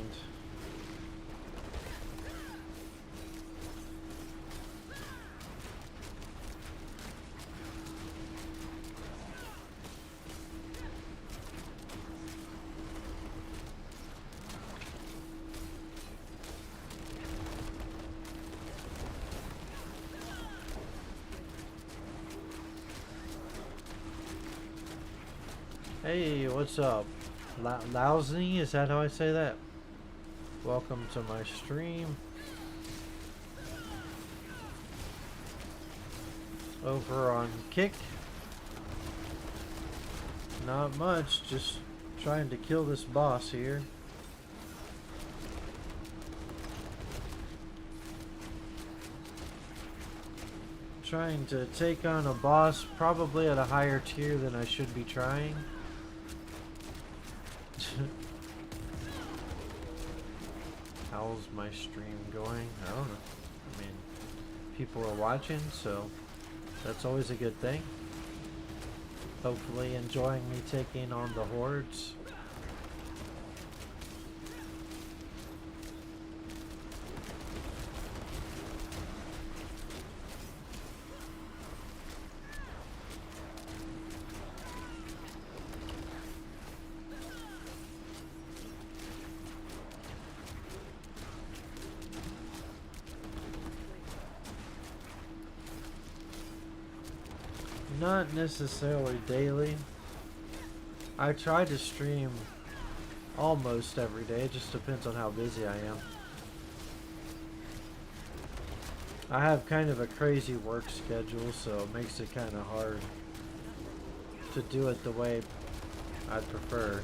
Hey, what's up? Lousy? Is that how I say that? Welcome to my stream. Over on Kick. Not much, just trying to kill this boss here. Trying to take on a boss probably at a higher tier than I should be trying. How's my stream going? I don't know. I mean, people are watching, so that's always a good thing. Hopefully enjoying me taking on the hordes. Not necessarily daily. I try to stream almost every day. It just depends on how busy I am. I have kind of a crazy work schedule, so it makes it kind of hard to do it the way I'd prefer.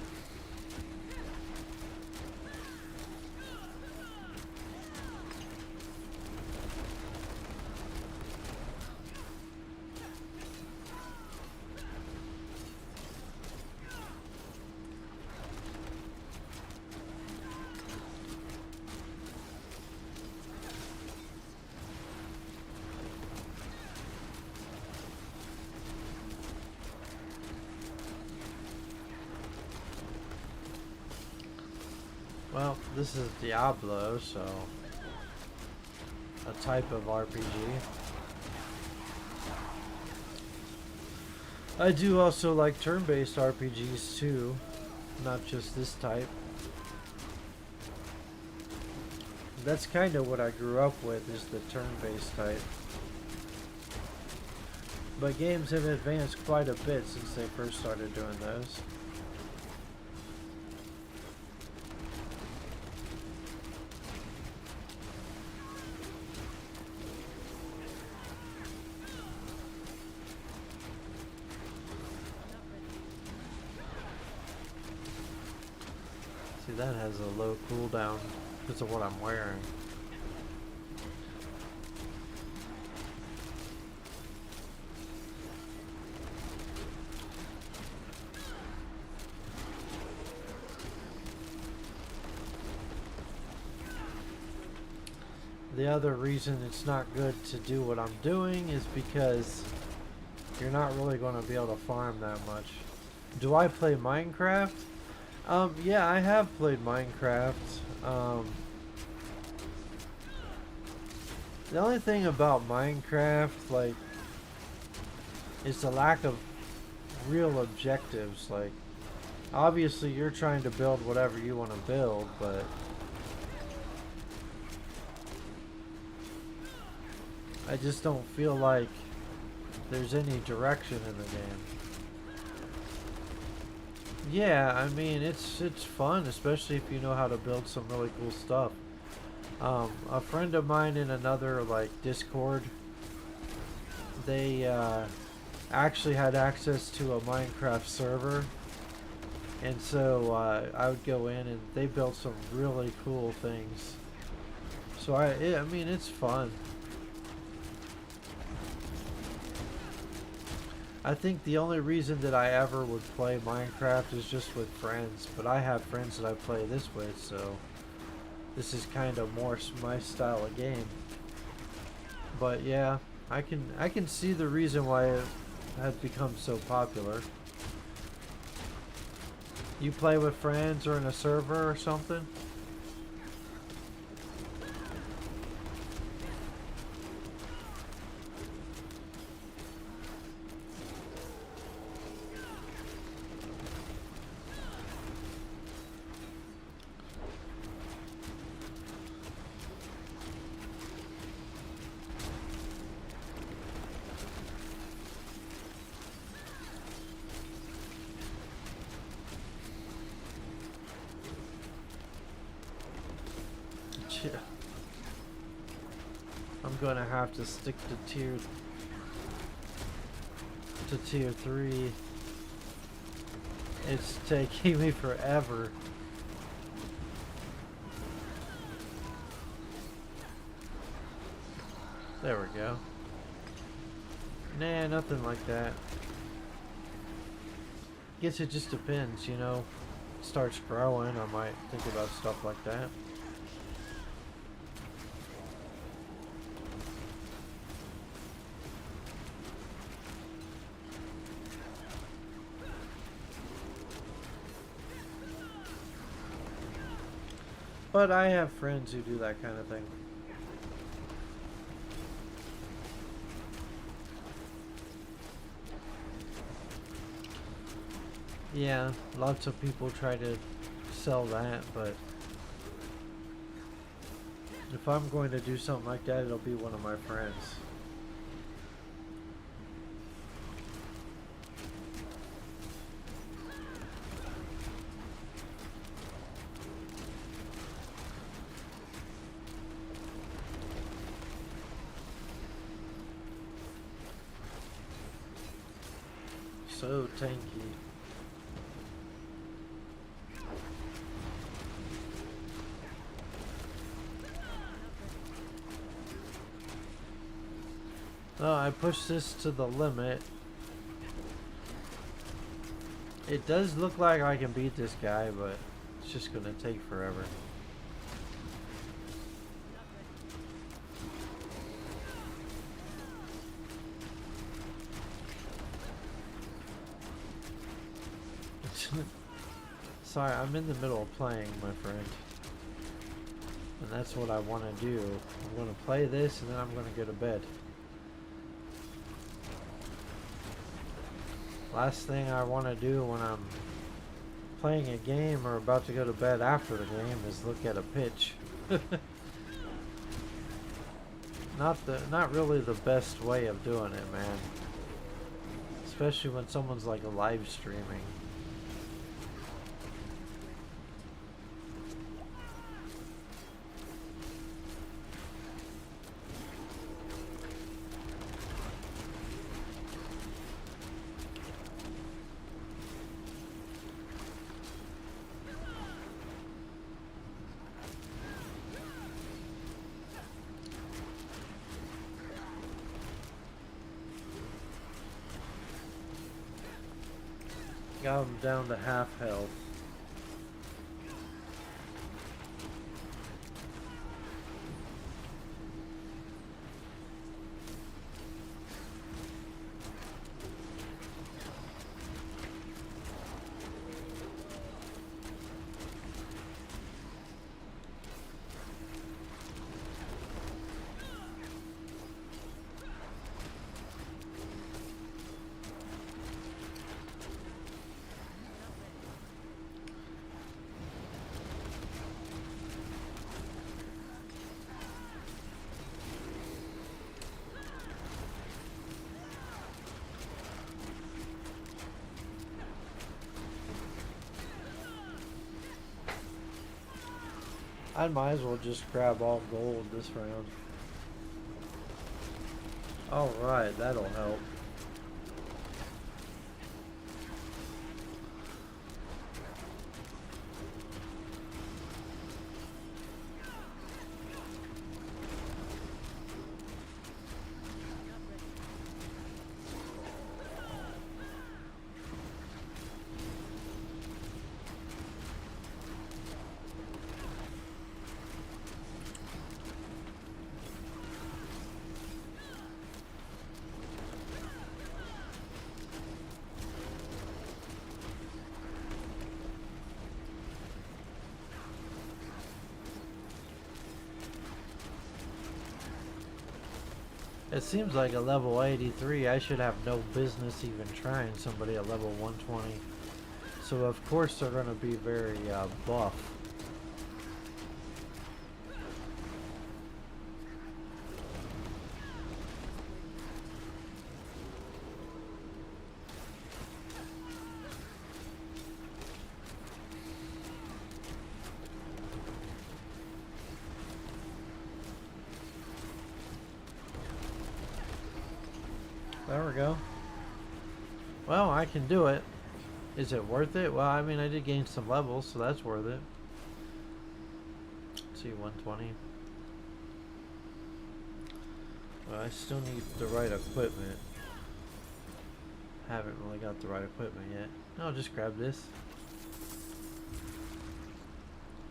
Well, this is Diablo, so a type of RPG. I do also like turn-based RPGs too, not just this type. That's kind of what I grew up with, is the turn-based type. But games have advanced quite a bit since they first started doing those. That has a low cooldown because of what I'm wearing. The other reason it's not good to do what I'm doing is because you're not really going to be able to farm that much. Do I play Minecraft? Yeah, I have played Minecraft. The only thing about Minecraft, like, is the lack of real objectives. Like, obviously you're trying to build whatever you want to build, but I just don't feel like there's any direction in the game. Yeah, I mean, it's fun, especially if you know how to build some really cool stuff. A friend of mine in another, like, Discord, they actually had access to a Minecraft server, and so I would go in and they built some really cool things. So I mean, it's fun. I think the only reason that I ever would play Minecraft is just with friends, but I have friends that I play this with, so this is kind of more my style of game. But yeah, I can see the reason why it has become so popular. You play with friends or in a server or something? I'm gonna have to stick to tier 3. It's taking me forever. There we go. Nah, nothing like that. Guess it just depends, you know. Starts growing, I might think about stuff like that. But I have friends who do that kind of thing. Yeah, lots of people try to sell that, but if I'm going to do something like that, it'll be one of my friends. So tanky. Oh, I pushed this to the limit. It does look like I can beat this guy, but it's just gonna take forever. Sorry, I'm in the middle of playing, my friend. And that's what I want to do. I'm going to play this and then I'm going to go to bed. Last thing I want to do when I'm playing a game or about to go to bed after the game is look at a pitch. Not really the best way of doing it, man. Especially when someone's like live streaming. Got him down to half health. I might as well just grab all gold this round. Alright, that'll help. It seems like a level 83, I should have no business even trying somebody at level 120. So of course they're going to be very buff. There we go. Well, I can do it. Is it worth it? Well, I mean, I did gain some levels, so that's worth it. Let's see, 120. Well, I still need the right equipment. Haven't really got the right equipment yet. I'll just grab this.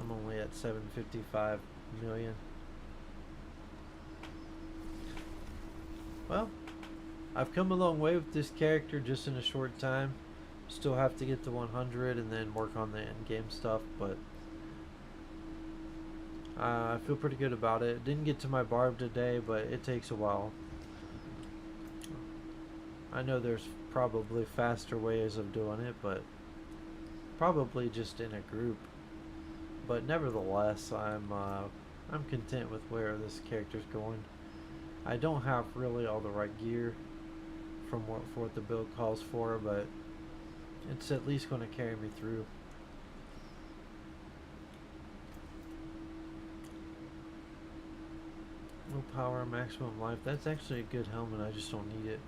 I'm only at 755 million. Well, I've come a long way with this character just in a short time. Still have to get to 100 and then work on the end game stuff, but I feel pretty good about it. Didn't get to my barb today, but it takes a while. I know there's probably faster ways of doing it, but probably just in a group. But nevertheless, I'm content with where this character's going. I don't have really all the right gear from what the build calls for, but it's at least going to carry me through. No power, maximum life. That's actually a good helmet, I just don't need it.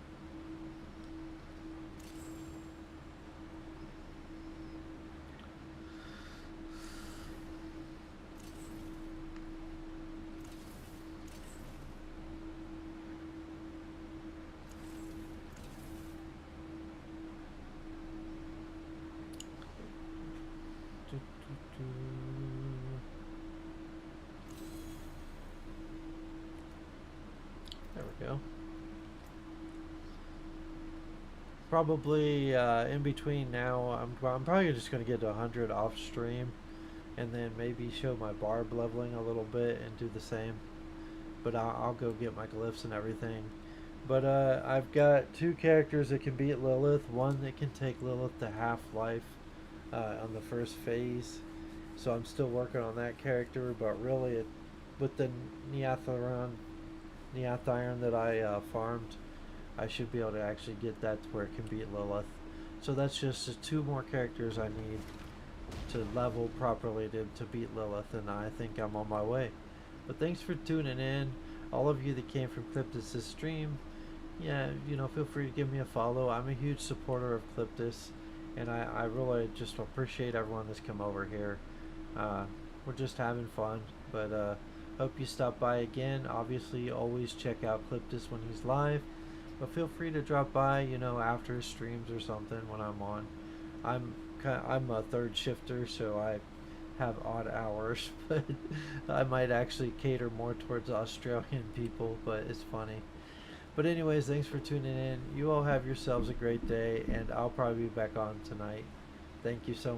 There we go. Probably in between now, I'm probably just going to get to 100 off stream, and then maybe show my barb leveling a little bit and do the same. But I'll go get my glyphs and everything. But I've got two characters that can beat Lillith. One that can take Lillith to half-life on the first phase. So I'm still working on that character, but really with the Neathiron that I farmed, I should be able to actually get that to where it can beat Lillith. So that's just the two more characters I need to level properly to beat Lilith, and I think I'm on my way. But thanks for tuning in. All of you that came from Cliptus' stream, yeah, feel free to give me a follow. I'm a huge supporter of Cliptus, and I really just appreciate everyone that's come over here. We're just having fun, but hope you stop by again. Obviously, always check out Cliptus when he's live, but feel free to drop by, after his streams or something when I'm on. I'm a third shifter, so I have odd hours, but I might actually cater more towards Australian people, but it's funny. But anyways, thanks for tuning in. You all have yourselves a great day, and I'll probably be back on tonight. Thank you so much.